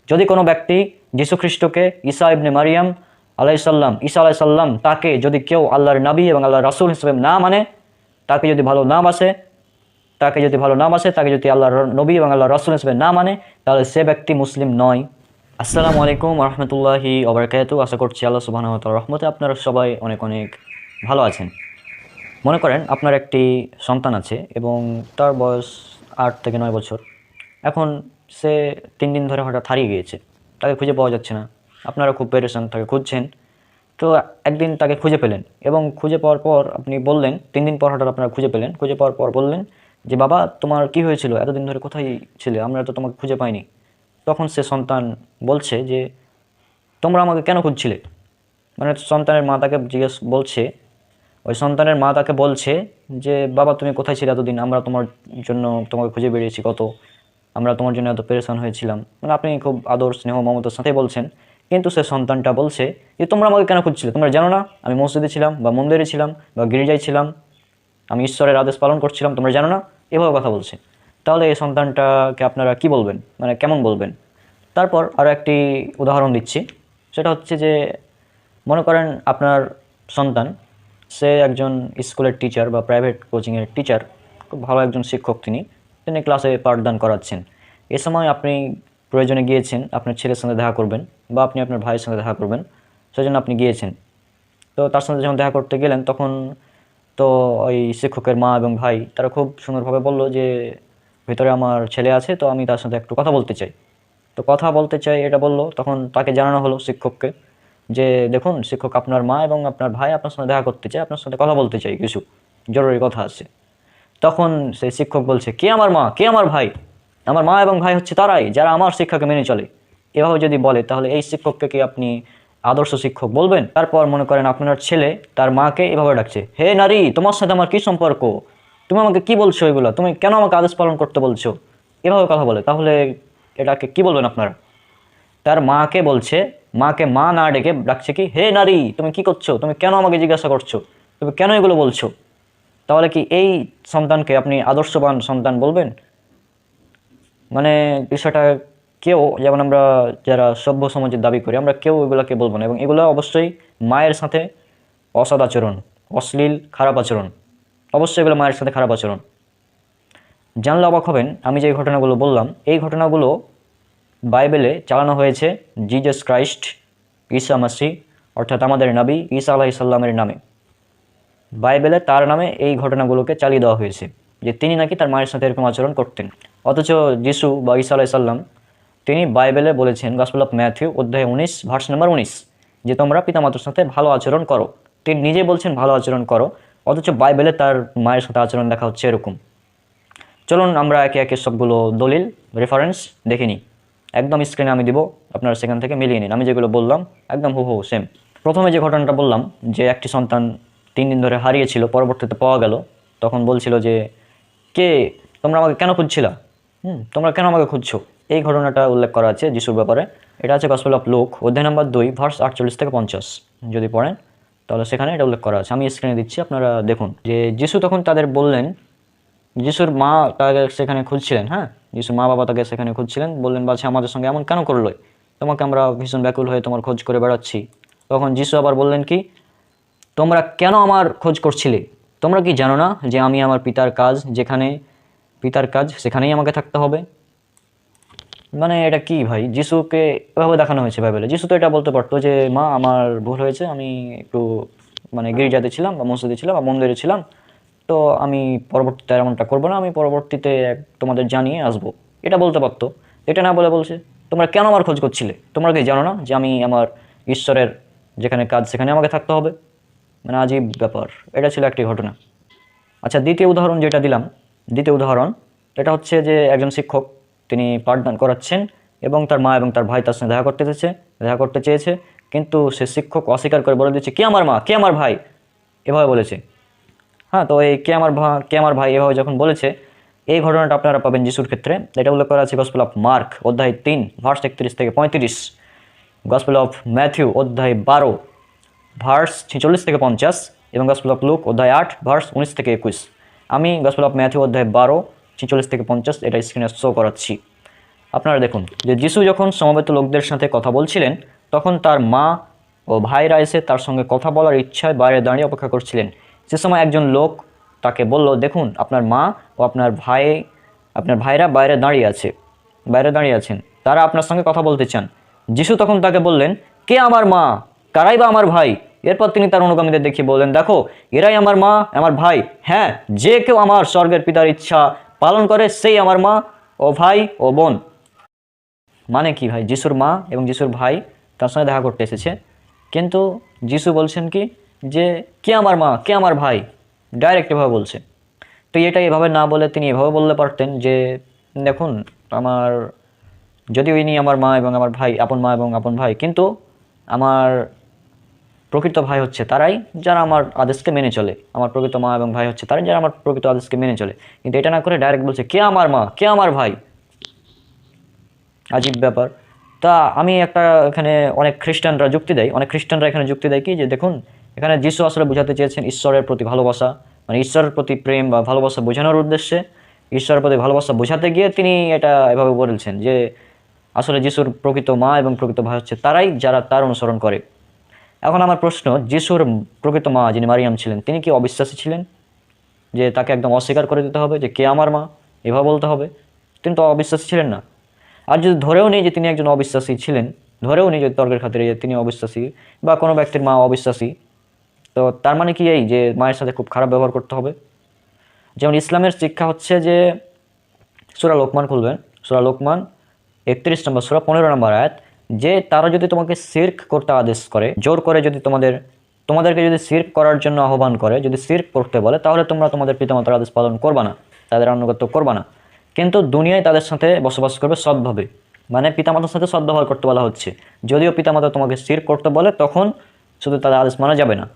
যদি কোনো ব্যক্তি যীশু খ্রিস্টকে ঈসা ইবনে মারিয়াম ঈসা আলাইসাল্লাম তাকে যদি কেউ আল্লাহর নবী এবং আল্লাহর রাসূল হিসেবে না মানে, তাকে যদি ভালো না বাসে, তাকে যদি আল্লাহর নবী এবং আল্লাহর রাসূল হিসেবে না মানে, তাহলে সে ব্যক্তি মুসলিম নয়। আসসালামু আলাইকুম ওয়া রাহমাতুল্লাহি ওয়া বারাকাতুহু। আশা করছি আল্লাহ সুবহানাহু ওয়া তাআলার রহমতে আপনারা সবাই অনেক অনেক ভালো আছেন। মনে করেন আপনার একটি সন্তান আছে এবং তার বয়স 8 থেকে 9 বছর। এখন সে 3 দিন ধরে হঠাৎ হারিয়ে গিয়েছে, তাকে খুঁজে পাওয়া যাচ্ছে না। আপনারা খুব পেরেশান, তাকে খুঁজছেন। তো একদিন তাকে খুঁজে পেলেন এবং খুঁজে পাওয়ার পর আপনি বললেন, 3 দিন পর হঠাৎ আপনারা খুঁজে পেলেন, খুঁজে পাওয়ার পর বললেন যে, বাবা তোমার কি হয়েছিল, এতদিন ধরে কোথায় ছিলে, আমরা তো তোমাকে খুঁজে পাইনি। তখন সে সন্তান বলছে যে, তোমরা আমাকে কেন খুঁজছিলে? মানে সন্তানের মা তাকে ওই সন্তানের মা তাকে বলছে যে, বাবা তুমি কোথায় ছিলে এতদিন, আমরা তোমার জন্য তোমাকে খুঁজে বেরিয়েছি আমরা তোমার জন্য এত পেরেশান হয়েছিলাম। মানে আপনি খুব আদর, স্নেহ, মমতার সাথে বলছেন, কিন্তু সে সন্তানটা বলছে যে, তোমরা আমাকে কেন খুঁজছিলে? তোমরা জানো না আমি মসজিদে ছিলাম বা মন্দিরে ছিলাম বা গির্জায় ছিলাম, আমি ঈশ্বরের আদেশ পালন করছিলাম, তোমরা জানো না? এভাবে কথা বলছে। তাহলে এই সন্তানটাকে আপনারা কি বলবেন, মানে কেমন বলবেন? তারপর আরও একটি উদাহরণ দিচ্ছি। সেটা হচ্ছে যে, মনে করেন আপনার সন্তান, সে একজন স্কুলের টিচার বা প্রাইভেট কোচিংয়ের টিচার, খুব ভালো একজন শিক্ষক। তিনি ক্লাসে পাঠদান করাচ্ছেন। এ সময় আপনি প্রয়োজনে গিয়েছেন আপনার ছেলের সঙ্গে দেখা করবেন। বা আপনি আপনার ভাইয়ের সঙ্গে দেখা করবেন, সেজন্য আপনি গিয়েছেন। তো তার সঙ্গে যখন দেখা করতে গেলেন তখন তো ওই শিক্ষকের মা এবং ভাই তারা খুব সুন্দরভাবে বলল যে ভিতরে আমার ছেলে আছে, তো আমি তার সাথে একটু কথা বলতে চাই। তো কথা বলতে চাই এটা বলল, তখন তাকে জানানো হলো শিক্ষককে যে দেখুন শিক্ষক, আপনার মা এবং আপনার ভাই আপনার সঙ্গে দেখা করতে চাই, আপনার সাথে কথা বলতে চাই, কিছু জরুরি কথা আছে। তখন সেই শিক্ষক বলছে, কে আমার মা, কে আমার ভাই? আমার মা এবং ভাই হচ্ছে তারাই যারা আমার শিক্ষাকে মেনে চলে। এভাবে যদি বলে তাহলে এই শিক্ষককে কি আপনি আদর্শ শিক্ষক বলবেন? তারপর মনে করেন আপনার ছেলে তার মাকে এভাবে ডাকছে, হে নারী, তোমার সাথে আমার কি সম্পর্ক? তুমি আমাকে কি বলছো এগুলো? তুমি কেন আমাকে আদেশ পালন করতে বলছো? এভাবে কথা বলে, তাহলে এটাকে কি বলবেন আপনারা? তার মাকে বলছে, মাকে মা না ডেকে ডাকছে কি, হে নারী, তুমি কি করছো? তুমি কেন আমাকে জিজ্ঞাসা করছো? তুমি কেন এগুলো বলছো? তাহলে কি এই সন্তানকে আপনি আদর্শবান সন্তান বলবেন? মানে বিষয়টা কেউ, যেমন আমরা যারা সভ্য সমাজের দাবি করি, আমরা কেউ এগুলোকে বলবো না, এবং এগুলো অবশ্যই মায়ের সাথে অসৎ আচরণ, অশ্লীল খারাপ আচরণ, অবশ্যই এগুলো মায়ের সাথে খারাপ আচরণ। জানলে অবাক হবেন, আমি যে ঘটনাগুলো বললাম এই ঘটনাগুলো বাইবেলে চালানো হয়েছে জিজাস ক্রাইস্ট, ঈসা মাসি, অর্থাৎ আমাদের নবী ঈসা আলাইসাল্লামের নামে। বাইবেলে তার নামে এই ঘটনাগুলোকে চালিয়ে দেওয়া হয়েছে যে তিনি নাকি তার মায়ের সাথে এরকম আচরণ করতেন। অথচ যিশু বা ঈসা আলাইসাল্লাম তিনি বাইবেলে বলেছেন, গসপেল অফ ম্যাথিউ অধ্যায় 19 ভার্স নাম্বার 19, যে তোমরা পিতামাতার সাথে ভালো আচরণ করো। তিনি নিজে বলছেন ভালো আচরণ করো, অথচ বাইবেলে তার মায়ের সাথে আচরণ দেখা হচ্ছে এরকম। চলুন আমরা একে একে সবগুলো দলিল রেফারেন্স দেখে নিই। একদম স্ক্রিনে আমি দিব, আপনারা সেখান থেকে মিলিয়ে নিন। আমি যেগুলো বললাম একদম হুবহু সেম। প্রথমে যে ঘটনাটা বললাম যে একটি সন্তান 3 দিন ধরে হারিয়েছিল, পরবর্তীতে পাওয়া গেল, তখন বলছিল যে কে, তোমরা আমাকে কেন খুঁজছিলা? তোমরা কেন আমাকে খুঁজছো? এই ঘটনাটা উল্লেখ করা আছে যিশুর ব্যাপারে। এটা আছে গসপেল অফ লুক অধ্যায় নাম্বার 2 ভার্স 48 থেকে 50, যদি পড়েন তাহলে সেখানে এটা উল্লেখ করা আছে। আমি স্ক্রিনে দিচ্ছি, আপনারা দেখুন। যে যিশু তখন তাদের বললেন, যিশুর মা তাকে সেখানে খুঁজছিলেন, হ্যাঁ, যিশুর মা বাবা তাকে সেখানে খুঁজছিলেন, বললেন বাচ্চা আমাদের সঙ্গে এমন কেন করলো? তোমাকে আমরা ভীষণ ব্যাকুল হয়ে তোমার খোঁজ করে বেড়াচ্ছি। তখন যিশু আবার বললেন কি, তোমরা কেন আমার খোঁজ করছিলে? তোমরা কি জানো না যে আমি আমার পিতার কাজ, যেখানে পিতার কাজ সেখানেই আমাকে থাকতে হবে? মানে এটা কি ভাই, যিশুকে এভাবে দেখানো হয়েছে বাইবেলে। যিশু তো এটা বলতে পারতো যে মা আমার ভুল হয়েছে, আমি একটু মানে গির্জাতে ছিলাম বা মসজিদে ছিলাম বা মন্দিরে ছিলাম, তো আমি পরবর্তীতে এমনটা করবো না, আমি পরবর্তীতে তোমাদের জানিয়ে আসবো, এটা বলতে পারতো। এটা না বলে বলছে তোমরা কেন আমার খোঁজ করছিলে? তোমরা কি জানো না যে আমি আমার ঈশ্বরের যেখানে কাজ সেখানে আমাকে থাকতে হবে? মানে আজীব ব্যাপার। এটা ছিল একটি ঘটনা। আচ্ছা, দ্বিতীয় উদাহরণ যেটা দিলাম, দ্বিতীয় উদাহরণ এটা হচ্ছে যে একজন শিক্ষক তিনি পাঠদান করাচ্ছেন এবং তার মা এবং তার ভাই তার সঙ্গে দেখা করতে চেয়েছে, কিন্তু সে শিক্ষক অস্বীকার করে বলে দিচ্ছে কে আমার মা, কে আমার ভাই, এভাবে বলেছে। হ্যাঁ, তো এই কে আমার ভাই এভাবে যখন বলেছে, এই ঘটনাটা আপনারা পাবেন যিশুর ক্ষেত্রে। এটা উল্লেখ করা আছে গসপেল অফ মার্ক অধ্যায় 3 ভার্স 31 থেকে 35, গসপেল অফ ম্যাথিউ অধ্যায় 12 ভার্স 46 থেকে 50, এবং গসপেল অফ লুক অধ্যায় 8 ভার্স 19 থেকে 21। আমি গসপেল অফ ম্যাথিউ অধ্যায় 12 46 থেকে 50 এটা স্ক্রিনে শো করাচ্ছি। আপনারা দেখুন যে যিশু যখন সমবেত লোকদের সাথে কথা বলছিলেন, তখন তার মা ও ভাইরা এসে তার সঙ্গে কথা বলার ইচ্ছায় বাইরে দাঁড়িয়ে অপেক্ষা করছিলেন। সে সময় একজন লোক তাকে বলল, দেখুন আপনার মা ও আপনার ভাইরা বাইরে দাঁড়িয়ে আছেন, তারা আপনার সঙ্গে কথা বলতে চান। যিশু তখন তাকে বললেন, কে আমার মা, কারাই বা আমার ভাই? এরপর তিনি তার অনুগামীদের দেখিয়ে বললেন, দেখো এরাই আমার মা, আমার ভাই। হ্যাঁ, যে কেউ আমার স্বর্গের পিতার ইচ্ছা পালন করে সেই আমার মা ও ভাই ও বোন। মানে কি ভাই, যিশুর মা এবং যিশুর ভাই তার সঙ্গে দেখা করতে এসেছে, কিন্তু যিশু বলছেন কি যে কে আমার মা, কে আমার ভাই, ডাইরেক্ট এভাবে বলছে। তো এটা এভাবে না বলে তিনি এভাবে বলতে পারতেন যে দেখুন আমার, যদিও ইনি আমার মা এবং আমার ভাই, আপন মা এবং আপন ভাই, কিন্তু আমার প্রকৃত ভাই হচ্ছে তারাই যারা আমার আদেশকে মেনে চলে। আমার প্রকৃত মা এবং ভাই হচ্ছে তারাই যারা আমার প্রকৃত আদেশকে মেনে চলে। কিন্তু এটা না করে ডাইরেক্ট বলছে কে আমার মা, কে আমার ভাই। আজীব ব্যাপার। তা আমি একটা এখানে অনেক খ্রিস্টানরা এখানে যুক্তি দেয় কি যে দেখুন এখানে যিশু আসলে বোঝাতে চেয়েছেন ঈশ্বরের প্রতি ভালোবাসা, মানে ঈশ্বরের প্রতি প্রেম বা ভালোবাসা বোঝানোর উদ্দেশ্যে, ঈশ্বরের প্রতি ভালোবাসা বোঝাতে গিয়ে তিনি এটা এভাবে বলেছেন যে আসলে যিশুর প্রকৃত মা এবং প্রকৃত ভাই হচ্ছে তারাই যারা তার অনুসরণ করে। এখন আমার প্রশ্ন, যিশুর প্রকৃত মা যিনি মারিয়াম ছিলেন, তিনি কি অবিশ্বাসী ছিলেন যে তাকে একদম অস্বীকার করে দিতে হবে যে কে আমার মা, এভাবে বলতে হবে? তিনি তো অবিশ্বাসী ছিলেন না। আর যদি ধরেও নেই যে তিনি একজন অবিশ্বাসী ছিলেন, ধরেও নি যদি তর্কের খাতিরে যে তিনি অবিশ্বাসী বা কোনো ব্যক্তির মা অবিশ্বাসী, তো তার মানে কি এই যে মায়ের সাথে খুব খারাপ ব্যবহার করতে হবে? যেমন ইসলামের শিক্ষা হচ্ছে যে সূরা লোকমান খুলবেন, সূরা লোকমান 31 নম্বর সূরা 15 নম্বর আয়াত, যে তারা যদি তোমাকে শিরক করতে আদেশ করে, জোর করে যদি তোমাদেরকে যদি শিরক করার জন্য আহ্বান করে, যদি শিরক করতে বলে, তাহলে তোমরা তোমাদের পিতামাতার আদেশ পালন করবা না, তাদের আনুগত্য করবা না, কিন্তু দুনিয়ায় তাদের সাথে বসবাস করবে সৎভাবে। মানে পিতামাতার সাথে সদ্ব্যবহার করতে বলা হচ্ছে। যদিও পিতামাতা তোমাকে শিরক করতে বলে, তখন শুধু তাদের আদেশ মানা যাবে না।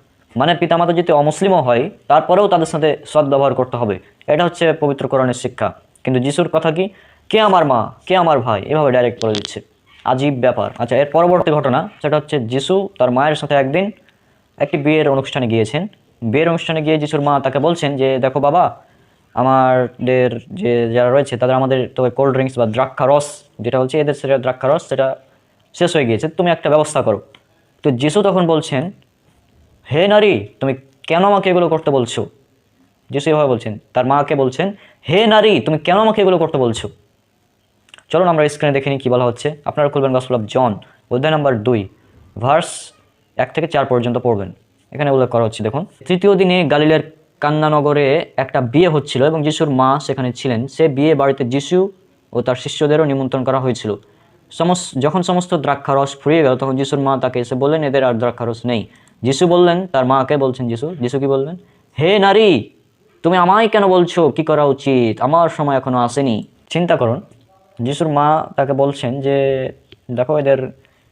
মানে পিতামাতা যদি অমুসলিমও হয়, তারপরেও তাদের সাথে সদ্ব্যবহার করতে হবে। এটা হচ্ছে পবিত্র কোরআনের শিক্ষা। কিন্তু যিশুর কথা কি, কে আমার মা, কে আমার ভাই, এভাবে ডাইরেক্ট বলে দিচ্ছে। আজীব ব্যাপার। আচ্ছা, এর পরবর্তী ঘটনা সেটা হচ্ছে যিশু তার মায়ের সাথে একদিন একটি বিয়ের অনুষ্ঠানে গিয়েছেন। বিয়ের অনুষ্ঠানে গিয়ে যিশুর মা তাকে বলছেন যে, দেখো বাবা, আমাদের যে যারা রয়েছে তাদের আমাদের তো কোল্ড ড্রিঙ্কস বা দ্রাক্ষা রস, যেটা হচ্ছে এদের সেটা দ্রাক্ষা রস, সেটা শেষ হয়ে গিয়েছে, তুমি একটা ব্যবস্থা করো। তো যিশু তখন বলছেন, হে নারী, তুমি কেন আমাকে এগুলো করতে বলছো? যিশু এভাবে বলছেন, তার মাকে বলছেন, হে নারী, তুমি কেন আমাকে এগুলো করতে বলছো? চলুন আমরা স্ক্রিনে দেখে নিই কী বলা হচ্ছে। আপনারা খুলবেন গসপেল অফ জন, অধ্যায় নম্বর 2, ভার্স 1 থেকে 4 পর্যন্ত পড়বেন। এখানে উল্লেখ করা হচ্ছে, দেখুন, তৃতীয় দিনে গালিলের কান্নানগরে একটা বিয়ে হচ্ছিল এবং যিশুর মা সেখানে ছিলেন। সে বিয়ে বাড়িতে যিশু ও তার শিষ্যদেরও নিমন্ত্রণ করা হয়েছিল। যখন সমস্ত দ্রাক্ষারস ফুরিয়ে গেল, তখন যিশুর মা তাকে এসে বললেন, এদের আর দ্রাক্ষারস নেই। যিশু বললেন, তার মাকে বলছেন যিশু কি বললেন, হে নারী, তুমি আমায় কেন বলছো কি করা উচিত? আমার সময় এখনো আসেনি। চিন্তা করুন, যিশুর মা তাকে বলছেন যে, দেখো, এদের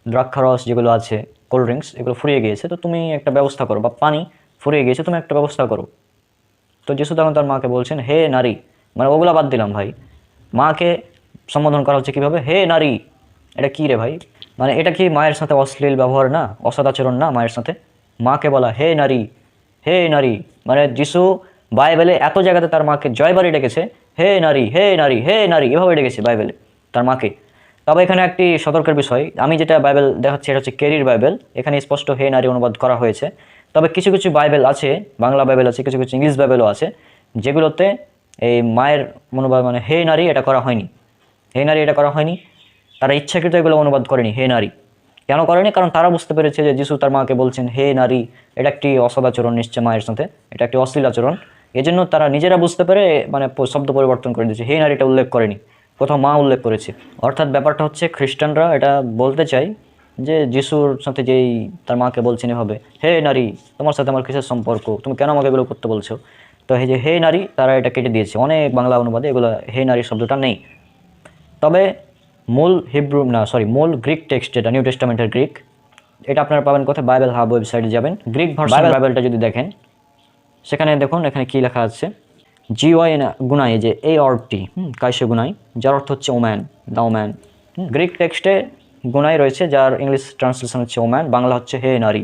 দ্রাক্ষারস যেগুলো আছে, কোল্ড ড্রিঙ্কস, এগুলো ফুরিয়ে গিয়েছে, তো তুমি একটা ব্যবস্থা করো, বা পানি ফুরিয়ে গিয়েছে, তুমি একটা ব্যবস্থা করো। তো যিশু তখন তার মাকে বলছেন, হে নারী, মানে ওগুলা বাদ দিলাম ভাই, মাকে সম্বোধন করা হচ্ছে কীভাবে, হে নারী। এটা কী রে ভাই? মানে এটা কি মায়ের সাথে অশ্লীল ব্যবহার না, অসদাচরণ না মায়ের সাথে? মাকে বলা হে নারী, হে নারী। মানে যিশু বাইবেলে এত জায়গাতে তার মাকে জয়বারই ডেকেছে, হে নারী, হে নারী, হে নারী, এভাবে ডেকেছে বাইবেলে তার মাকে। তবে এখানে একটি সতর্কের বিষয়, আমি যেটা বাইবেল দেখাচ্ছি এটা হচ্ছে কেরির বাইবেল, এখানে স্পষ্ট হে নারী অনুবাদ করা হয়েছে। তবে কিছু কিছু বাইবেল আছে, বাংলা বাইবেল আছে, কিছু কিছু ইংলিশ বাইবেলও আছে, যেগুলোতে এই মায়ের অনুবাদ মানে হে নারী এটা করা হয়নি। হে নারী এটা করা হয়নি, তারা ইচ্ছাকৃত এগুলো অনুবাদ করেনি হে নারী। কেন করেনি? কারণ তারা বুঝতে পেরেছে যে যিশু তার মাকে বলছেন হে নারী, এটা একটি অসদাচরণ নিশ্চয় মায়ের সাথে, এটা একটি অশ্লীল আচরণ। এজন্য তারা নিজেরা বুঝতে পেরে মানে শব্দ পরিবর্তন করে দিয়েছে, হে নারীটা উল্লেখ করেনি, কোথাও মা উল্লেখ করেছে। অর্থাৎ ব্যাপারটা হচ্ছে খ্রিস্টানরা এটা বলতে চায় যে যিশুর সাথে যেই তার মাকে বলছেন এভাবে, হে নারী, তোমার সাথে আমার কিসের সম্পর্ক, তুমি কেন আমাকে এগুলো করতে বলছো? তো এই যে হে নারী, তারা এটা কেটে দিয়েছে। অনেক বাংলা অনুবাদে এগুলো হে নারী শব্দটা নেই। তবে মূল গ্রিক টেক্সট, যেটা নিউ টেস্টামেন্টের গ্রিক, এটা আপনারা পাবেন কোথায়? বাইবেল হাব ওয়েবসাইটে যাবেন, গ্রিক ভার্সন বাইবেলটা যদি দেখেন, সেখানে দেখুন এখানে কি লেখা আছে, জিওয়াই গুনাই, যে এই অর্থটি কাইসে গুনাই, যার অর্থ হচ্ছে ওম্যান, দ্য ওম্যান। গ্রিক টেক্সটে গুনাই রয়েছে, যার ইংলিশ ট্রান্সলেশন হচ্ছে ওম্যান, বাংলা হচ্ছে হে নারী।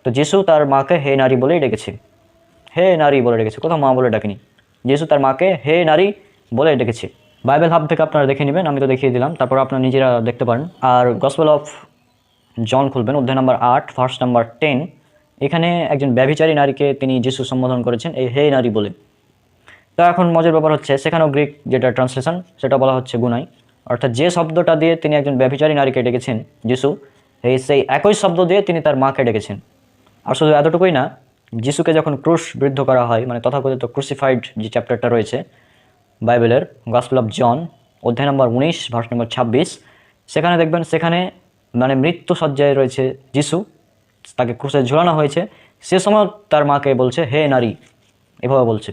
তো যিশু তার মাকে হে নারী বলেই ডেকেছে, হে নারী বলে ডেকেছে, কোথাও মা বলে ডাকেনি। যিশু তার মাকে হে নারী বলে ডেকেছে। বাইবেল হাব থেকে আপনারা দেখে নেবেন, আমি তো দেখিয়ে দিলাম, তারপর আপনারা নিজেরা দেখতে পারেন। আর গসপেল অফ জন খুলবেন, অধ্যায় নম্বর 8, ভার্স নম্বর 10। এখানে একজন ব্যভিচারী নারীকে তিনি যিশু সম্বোধন করেছেন এই হে নারী বলে। তো এখন মজার ব্যাপার হচ্ছে, সেখানেও গ্রিক যেটা ট্রান্সলেশন সেটা বলা হচ্ছে গুনাই, অর্থাৎ যে শব্দটা দিয়ে তিনি একজন ব্যভিচারী নারীকে ডেকেছেন যিশু, সেই একই শব্দ দিয়ে তিনি তার মাকে ডেকেছেন। আর শুধু এতটুকুই না, যিশুকে যখন ক্রুশবিদ্ধ করা হয়, মানে তথাকথিত ক্রুসিফাইড যে চ্যাপ্টারটা রয়েছে বাইবেলের, গসপেল অফ জন, অধ্যায় নম্বর 19, ভার্স নম্বর 26, সেখানে দেখবেন, সেখানে মানে মৃত্যু সজ্জায় রয়েছে যিশু, তাকে ক্রুশে ঝোলানো হয়েছে, সে সময় তার মাকে বলছে হে নারী, এভাবে বলছে।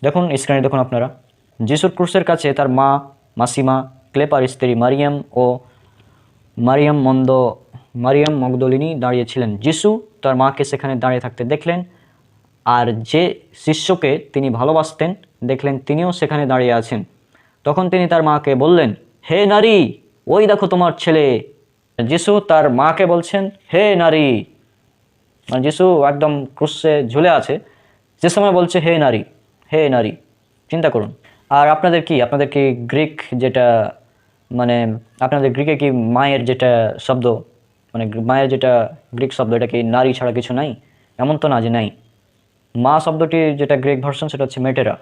দেখুন স্ক্রিনে দেখুন আপনারা, যিশুর ক্রুশের কাছে তার মা, মাসিমা, ক্লেপার স্ত্রী মারিয়াম ও মারিয়াম মগদলিনী দাঁড়িয়েছিলেন। যিশু তার মাকে সেখানে দাঁড়িয়ে থাকতে দেখলেন, আর যে শিষ্যকে তিনি ভালোবাসতেন দেখলেন তিনিও সেখানে দাঁড়িয়ে আছেন। তখন তিনি তার মাকে বললেন, হে নারী, ওই দেখো তোমার ছেলে। যিশু তার মাকে বলছেন হে নারী, মানে যিশু একদম ক্রুশে ঝুলে আছে, যে সময় বলছে হে নারী, হে নারী। চিন্তা করুন। আর আপনাদের কি গ্রিক যেটা, মানে আপনাদের গ্রিকে কি মায়ের যেটা শব্দ, মানে মায়ের যেটা গ্রিক শব্দ, এটা কি নারী ছাড়া কিছু নাই? এমন তো না যে নাই। মা শব্দটি যেটা গ্রিক ভার্সন সেটা হচ্ছে মেটেরা,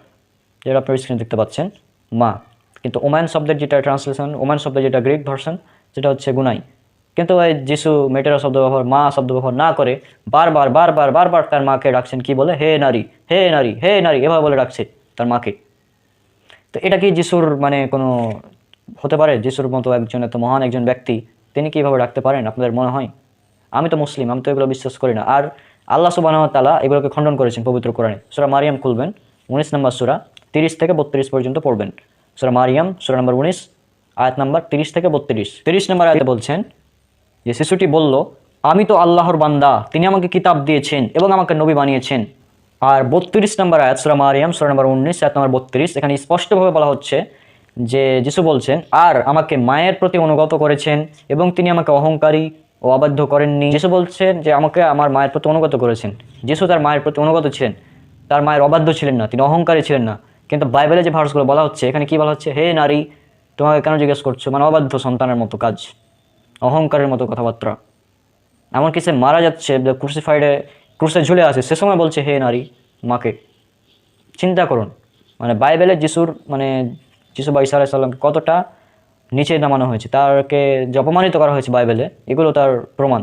যেটা আপনার স্ক্রিনে দেখতে পাচ্ছেন, মা। কিন্তু ওম্যান শব্দের যেটা ট্রান্সলেশন, ওম্যান শব্দের যেটা গ্রিক ভার্সন, সেটা হচ্ছে গুনাই। কিন্তু এই যিশু মেটেরা শব্দ ব্যবহার, মা শব্দ ব্যবহার না করে বারবার বারবার বারবার তার মাকে ডাকছেন, কি বলে? হে নারী, হে নারী, হে নারী, এভাবে বলে ডাকছে তার মাকে। তো এটা কি যিশুর মানে কোনো হতে পারে? যিশুর মতো একজন এত মহান একজন ব্যক্তি, তিনি কিভাবে ডাকতে পারেন আপনাদের মনে হয়? আমি তো মুসলিম, আমি তো এগুলো বিশ্বাস করি না। আর আল্লাহ সুবহানাহু ওয়া তাআলা এগুলোকে খণ্ডন করেছেন পবিত্র কোরআনে। সূরা মারিয়াম খুলবেন, 19 নম্বর সূরা, 30 থেকে 32 পর্যন্ত পড়বেন। সূরা মারিয়াম সূরা নম্বর 19 আয়াত নাম্বার 30 থেকে 32। 30 নম্বর আয়াতে বলছেন যে শিশুটি বলল, আমি তো আল্লাহর বান্দা, তিনি আমাকে কিতাব দিয়েছেন এবং আমাকে নবী বানিয়েছেন। আর 32 নম্বর আয়াত সূরা মারিয়াম সূরা নম্বর 19 আয়াত নম্বর 32, এখানে স্পষ্টভাবে বলা হচ্ছে যে যিশু বলছেন, আর আমাকে মায়ের প্রতি অনুগত করেছেন এবং তিনি আমাকে অহংকারী ও অবাধ্য করেননি। যিশু বলছেন যে আমাকে আমার মায়ের প্রতি অনুগত করেছেন। যিশু তার মায়ের প্রতি অনুগত ছিলেন, তার মায়ের অবাধ্য ছিলেন না, তিনি অহংকারী ছিলেন না। কিন্তু বাইবেলে যে ভার্সগুলো বলা হচ্ছে, এখানে কি বলা হচ্ছে? হে নারী, তোমাকে কেন জিজ্ঞেস করছো? মানে অবাধ্য সন্তানের মতো কাজ, অহংকারের মতো কথাবার্তা। এমনকি সে মারা যাচ্ছে, ক্রুসে ঝুলে আছে, সে সময় বলছে হে নারী মাকে। চিন্তা করুন, মানে বাইবেলে যিশুর মানে যিশু বা ঈসা আলাইহিস সালামকে কতটা নিচে নামানো হয়েছে, তাকে যে অপমানিত করা হয়েছে বাইবেলে, এগুলো তার প্রমাণ।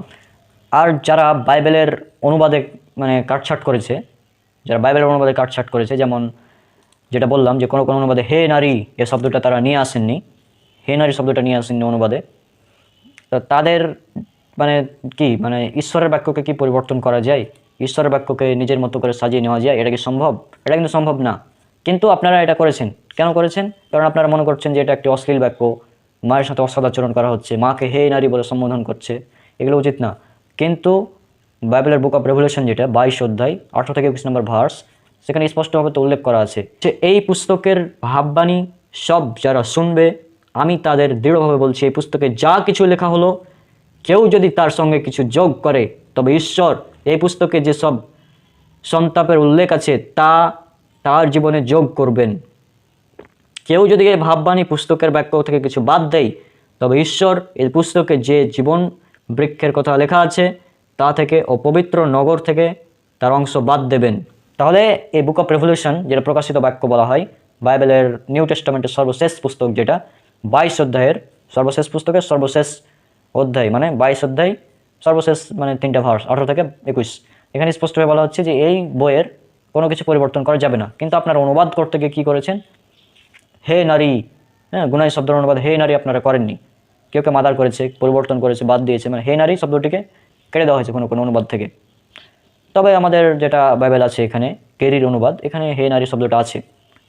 আর যারা বাইবেলের অনুবাদে মানে কাটছাট করেছে, যারা বাইবেলের অনুবাদে কাটছাট করেছে, যেমন যেটা বললাম যে কোনো কোনো অনুবাদে হে নারী এ শব্দটা তারা নিয়ে আসেননি, হে নারী শব্দটা নিয়ে আসেননি অনুবাদে। তো তাদের মানে কি মানে ঈশ্বরের বাক্যকে কি পরিবর্তন করা যায়? ঈশ্বরের বাক্যকে নিজের মতো করে সাজিয়ে নেওয়া যায়? এটা কি সম্ভব? এটা কিন্তু সম্ভব না। কিন্তু আপনারা এটা করেছেন। কেন করেছেন? কারণ আপনারা মনে করছেন যে এটা একটি অশ্লীল বাক্য, মায়ের সাথে অসদাচরণ করা হচ্ছে, মাকে হে নারী বলে সম্বোধন করছে, এগুলো উচিত না। কিন্তু বাইবেলের বুক অফ রেভুলেশন যেটা 22 অধ্যায় 18 থেকে 21 নম্বর ভার্স, সেখানে স্পষ্টভাবে তো উল্লেখ করা আছে যে এই পুস্তকের ভাববাণী সব যারা শুনবে, আমি তাদের দৃঢ়ভাবে বলছি, এই পুস্তকে যা কিছু লেখা হলো কেউ যদি তার সঙ্গে কিছু যোগ করে, তবে ঈশ্বর এই পুস্তকে যেসব সন্তাপের উল্লেখ আছে তা তার জীবনে যোগ করবেন। কেউ যদি এই ভাববাণী পুস্তকের বাক্য থেকে কিছু বাদ দেয়, তবে ঈশ্বর এই পুস্তকে যে জীবন বৃক্ষের কথা লেখা আছে তা থেকে ও পবিত্র নগর থেকে তার অংশ বাদ দেবেন। তাহলে এই বুক অফ রেভলিউশন, যেটা প্রকাশিত বাক্য বলা হয়, বাইবেলের নিউ টেস্টামেন্টের সর্বশেষ পুস্তক, যেটা 22 অধ্যায়ের সর্বশেষ পুস্তকের সর্বশেষ অধ্যায়, মানে 22 অধ্যায় সর্বশেষ মানে 3টা ভার্স 18 থেকে 21, এখানে স্পষ্টভাবে বলা হচ্ছে যে এই বইয়ের কোনো কিছু পরিবর্তন করা যাবে না। কিন্তু আপনারা অনুবাদ করতে গিয়ে কী করেছেন? হে নারী, হ্যাঁ, গুনাই শব্দের অনুবাদ হে নারী আপনারা করেননি। কেউ কেউ মাদার করেছে, পরিবর্তন করেছে, বাদ দিয়েছে, মানে হে নারী শব্দটিকে কেটে দেওয়া হয়েছে কোনো কোনো অনুবাদ থেকে। তবে আমাদের যেটা বাইবেল আছে এখানে কেরির অনুবাদ, এখানে হে নারী শব্দটা আছে,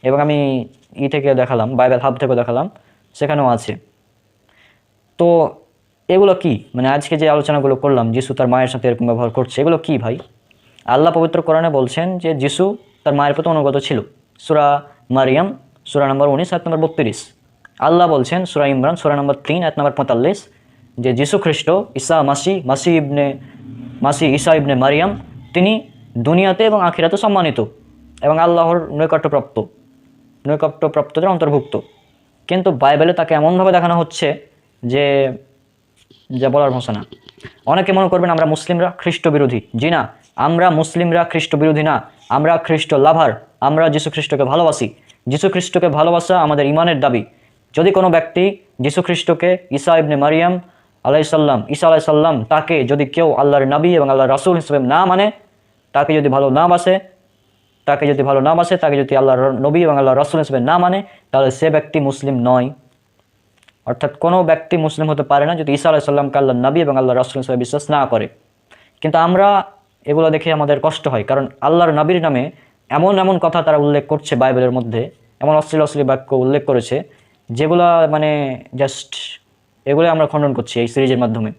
এবং আমি থেকে দেখালাম, বাইবেল হাব থেকেও দেখালাম, সেখানেও আছে। তো এগুলো কি মানে আজকে যে আলোচনাগুলো করলাম, যিশু তার মায়ের সাথে এরকম ব্যবহার করছে, এগুলো কি ভাই? আল্লাহ পবিত্র কোরআনে বলছেন যে যিশু তার মায়ের প্রতি অনুগত ছিল। সূরা মারিয়াম সূরা নম্বর 19 আয়াত নম্বর 32। আল্লাহ বলছেন সূরা ইমরান সূরা নম্বর 3 আয়াত নম্বর 45 যে যিশু খ্রিস্ট মাসি ঈসা ইবনে মারিয়াম, তিনি দুনিয়াতে এবং আখিরাতে সম্মানিত এবং আল্লাহর নৈকট্যপ্রাপ্তদের অন্তর্ভুক্ত। কিন্তু বাইবেলে তাকে এমনভাবে দেখানো হচ্ছে যে যা বলার ভাষা না। অনেকে মনে করবেন আমরা মুসলিমরা খ্রিস্ট বিরোধী। জি না, আমরা মুসলিমরা খ্রিস্ট বিরোধী না, আমরা খ্রিস্ট লাভার। আমরা যীশু খ্রিস্টকে ভালোবাসি। যীশু খ্রিস্টকে ভালোবাসা আমাদের ইমানের দাবি। যদি কোনো ব্যক্তি যীশু খ্রিস্টকে ঈসা ইবনে মারিয়াম ঈসা আলাইসাল্লাম, তাকে যদি কেউ আল্লাহর নবী এবং আল্লাহর রাসূল হিসেবে না মানে, তাকে যদি ভালো না বাসে, তাকে যদি আল্লাহর নবী এবং আল্লাহর রাসূল হিসেবে না মানে, তাহলে সে ব্যক্তি মুসলিম নয়। অর্থাৎ কোনো ব্যক্তি মুসলিম হতে পারে না যদি ঈসা আলাইসাল্লামকে আল্লাহর নবী এবং আল্লাহর রাসূল হিসেবে বিশ্বাস না করে। কিন্তু আমরা এগুলো দেখে আমাদের কষ্ট হয়, কারণ আল্লাহর নবীর নামে এমন এমন কথা তারা উল্লেখ করছে বাইবেলের মধ্যে, এমন অশ্লীল বাক্য উল্লেখ করেছে যেগুলা মানে জাস্ট এগুলো আমরা খণ্ডন করছি এই সিরিজের মাধ্যমে।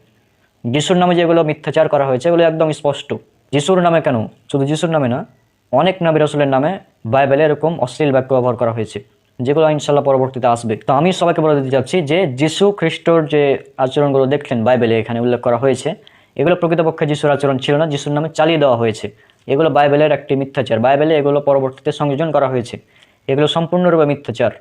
যিশুর নামে যেগুলো মিথ্যাচার করা হয়েছে এগুলো একদম স্পষ্ট। যিশুর নামে কেন, শুধু যিশুর নামে না, অনেক নবী রাসূলের নামে বাইবেলে এরকম অশ্লীল বাক্য ব্যবহার করা হয়েছে, যেগুলো ইনশাল্লাহ পরবর্তীতে আসবে। তো আমি সবাইকে বলে দিতে চাচ্ছি যে যিশু খ্রিস্টর যে আচরণগুলো দেখলেন বাইবেলে এখানে উল্লেখ করা হয়েছে, এগুলো প্রকৃতপক্ষে যিশুর আচরণ ছিল না, যিশুর নামে চালিয়ে দেওয়া হয়েছে। এগুলো বাইবেলের একটি মিথ্যাচার। বাইবেলে এগুলো পরবর্তীতে সংযোজন করা হয়েছে। এগুলো সম্পূর্ণরূপে মিথ্যাচার।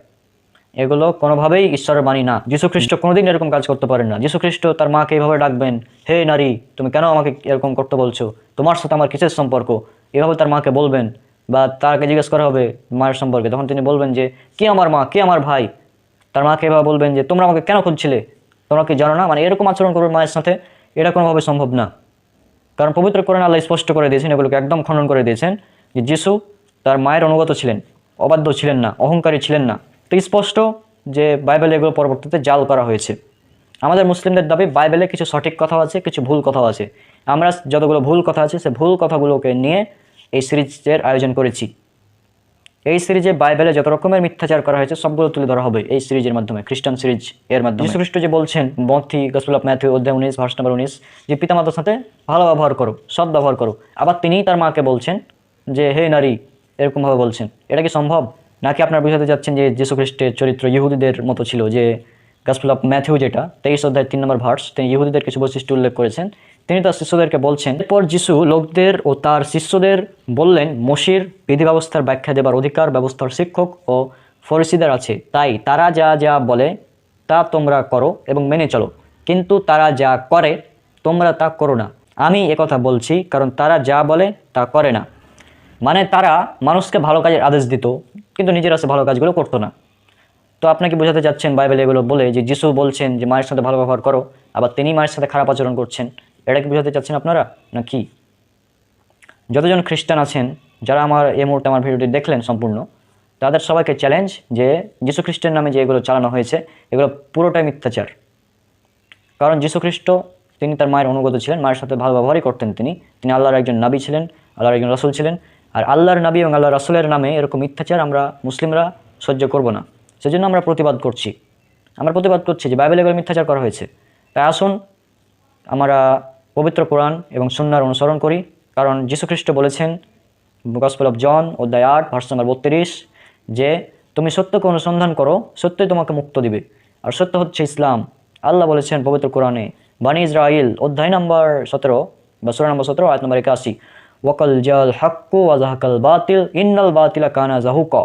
এগুলো কোনোভাবেই ঈশ্বরের বাণী না। যীশু খ্রিস্ট কোনোদিন এরকম কাজ করতে পারেন না। যীশু খ্রিস্ট তার মাকে এইভাবে ডাকবেন, হে নারী, তুমি কেন আমাকে এরকম করতে বলছো? তোমার সাথে আমার কিসের সম্পর্ক? এভাবে তার মাকে বলবেন, বা তাকে জিজ্ঞেস করা হবে মায়ের সম্পর্কে, তখন তিনি বলবেন যে কে আমার মা, কে আমার ভাই। তার মাকে এভাবে বলবেন যে তোমরা আমাকে কেন খুঁজছিলে? তোমরা কি জানো না? মানে এরকম আচরণ করবে মায়ের সাথে, এটা কোনোভাবে সম্ভব না। কারণ পবিত্র কোরআন আল্লাহ স্পষ্ট করে দিয়েছেন, এগুলোকে একদম খণ্ডন করে দিয়েছেন যে যিশু তার মায়ের অনুগত ছিলেন, অবাধ্য ছিলেন না, অহংকারী ছিলেন না। তো স্পষ্ট যে বাইবেলে এগুলো পরবর্তীতে জাল করা হয়েছে। আমাদের মুসলিমদের দাবি বাইবেলে কিছু সঠিক কথাও আছে, কিছু ভুল কথাও আছে। আমরা যতগুলো ভুল কথা আছে সে ভুল কথাগুলোকে নিয়ে এই সিরিজের আয়োজন করেছি। এই সিরিজে বাইবেলে যত রকমের মিথ্যাচার করা হয়েছে সবগুলো তুলে ধরা হবে এই সিরিজের মাধ্যমে, খ্রিস্টান সিরিজ এর মাধ্যমে। যীশু খ্রিস্ট যে বলছেন মথি গসপেল অফ ম্যাথিউ অধ্যায় 19 ভার্স নাম্বার 19 যে পিতামাতার সাথে ভালো ব্যবহার করো, সৎ ব্যবহার করো। আবার তিনিই তার মাকে বলছেন যে হে নারী, এরকমভাবে বলছেন। এটা কি সম্ভব? নাকি আপনারা বুঝাতে যাচ্ছেন যে যীশু খ্রিস্টের চরিত্র ইহুদিদের মতো ছিল, যে গসপেল অফ ম্যাথিউ যেটা 23 অধ্যায় 3 নম্বর ভার্স, তিনি ইহুদিদের কিছু বৈশিষ্ট্য উল্লেখ করেছেন। তিনি তার শিষ্যদেরকে বলছেন, এরপর যিশু লোকদের ও তার শিষ্যদের বললেন, মসির বিধি ব্যবস্থার ব্যাখ্যা দেবার অধিকার ব্যবস্থার শিক্ষক ও ফরিসিদের আছে, তাই তারা যা যা বলে তা তোমরা করো এবং মেনে চলো, কিন্তু তারা যা করে তোমরা তা করো না। আমি একথা বলছি কারণ তারা যা বলে তা করে না। মানে তারা মানুষকে ভালো কাজের আদেশ দিত, কিন্তু নিজেরা সে ভালো কাজগুলো করতো না। তো আপনাকে বোঝাতে যাচ্ছেন বাইবেল এগুলো বলে যে যিশু বলছেন যে মায়ের সাথে ভালো ব্যবহার করো, আবার তিনি মায়ের সাথে খারাপ আচরণ করছেন। এটা কি বোঝাতে চাচ্ছেন আপনারা না কি? যতজন খ্রিস্টান আছেন যারা এই মুহূর্তে আমার ভিডিওটি দেখলেন সম্পূর্ণ, তাদের সবাইকে চ্যালেঞ্জ যে যীশু খ্রিস্টের নামে যে এগুলো চালানো হয়েছে এগুলো পুরোটাই মিথ্যাচার। কারণ যীশু খ্রিস্ট তিনি তার মায়ের অনুগত ছিলেন, মায়ের সাথে ভালো ব্যবহারই করতেন। তিনি আল্লাহর একজন নবী ছিলেন, আল্লাহর একজন রাসূল ছিলেন। আর আল্লাহর নবী এবং আল্লাহর রাসূলের নামে এরকম মিথ্যাচার আমরা মুসলিমরা সহ্য করব না। সেজন্য আমরা প্রতিবাদ করছি যে বাইবেলে এগুলো মিথ্যাচার করা হয়েছে। তাই আসুন আমরা পবিত্র কোরআন এবং সুন্নাহর অনুসরণ করি। কারণ যীশু খ্রিস্ট বলেছেন গসপেল অফ জন অধ্যায় 8 ভার্স নাম্বার 32 যে তুমি সত্যকে অনুসন্ধান করো, সত্যই তোমাকে মুক্ত দিবে, আর সত্য হচ্ছে ইসলাম। আল্লাহ বলেছেন পবিত্র কোরআনে বানি ইসরাইল অধ্যায় নাম্বার 17 বা সূরা নাম্বার 17 আয়াত নাম্বার 81, ওয়াকাল জাল হাক্কু ওয়া যাহাকাল বাতিল ইন্নাল বাতিলা কানা যাহুকা।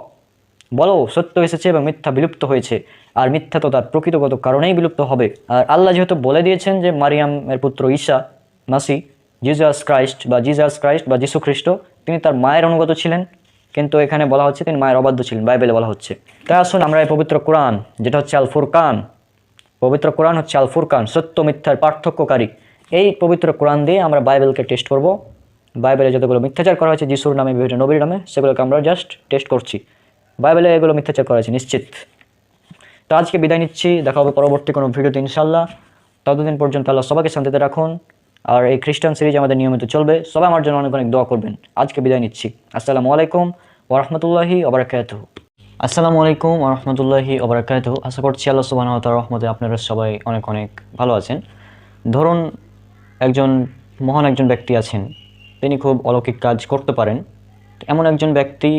বলো সত্য এসেছে এবং মিথ্যা বিলুপ্ত হয়েছে, আর মিথ্যা তো তার প্রকৃতগত কারণেই বিলুপ্ত হবে। আর আল্লাহ যেহেতু বলে দিয়েছেন যে মারিয়ামের পুত্র ঈসা মাসি জিসাস ক্রাইস্ট বা যীশু খ্রিস্ট তিনি তার মায়ের অনুগত ছিলেন, কিন্তু এখানে বলা হচ্ছে তিনি মায়ের অবাধ্য ছিলেন, বাইবেলে বলা হচ্ছে। তাই আসুন আমরা এই পবিত্র কোরআন যেটা হচ্ছে আল ফুরকান, পবিত্র কোরআন হচ্ছে আল ফুরকান, সত্য মিথ্যার পার্থক্যকারী। এই পবিত্র কোরআন দিয়ে আমরা বাইবেলকে টেস্ট করব। বাইবেলে যতগুলো মিথ্যাচার করা হয়েছে যিশুর নামে, বিভিন্ন নবীর নামে, সেগুলোকে আমরা জাস্ট টেস্ট করছি। বাইবেলে এগুলো মিথ্যাচার করা হয়েছে নিশ্চিত। তো আজকে বিদায় নিচ্ছি, দেখা হবে পরবর্তী কোনো ভিডিওতে ইনশাল্লাহ। ততদিন পর্যন্ত আল্লাহ সবাইকে শান্তিতে রাখুন। আর এই খ্রিস্টান সিরিজ আমাদের নিয়মিত চলবে, সবাই আমার জন্য অনেক অনেক দোয়া করবেন। আজকে বিদায় নিচ্ছি। আসসালামু আলাইকুম ওয়া রাহমাতুল্লাহি ওয়া বারাকাতুহু। আসসালামু আলাইকুম ওয়া রাহমাতুল্লাহি ওয়া বারাকাতুহু। আশা করছি আল্লাহ সুবহানাহু ওয়া তাআলার রহমতে আপনারা সবাই অনেক অনেক ভালো আছেন। ধরুন মহান একজন ব্যক্তি আছেন, তিনি খুব অলৌকিক কাজ করতে পারেন। এমন একজন ব্যক্তি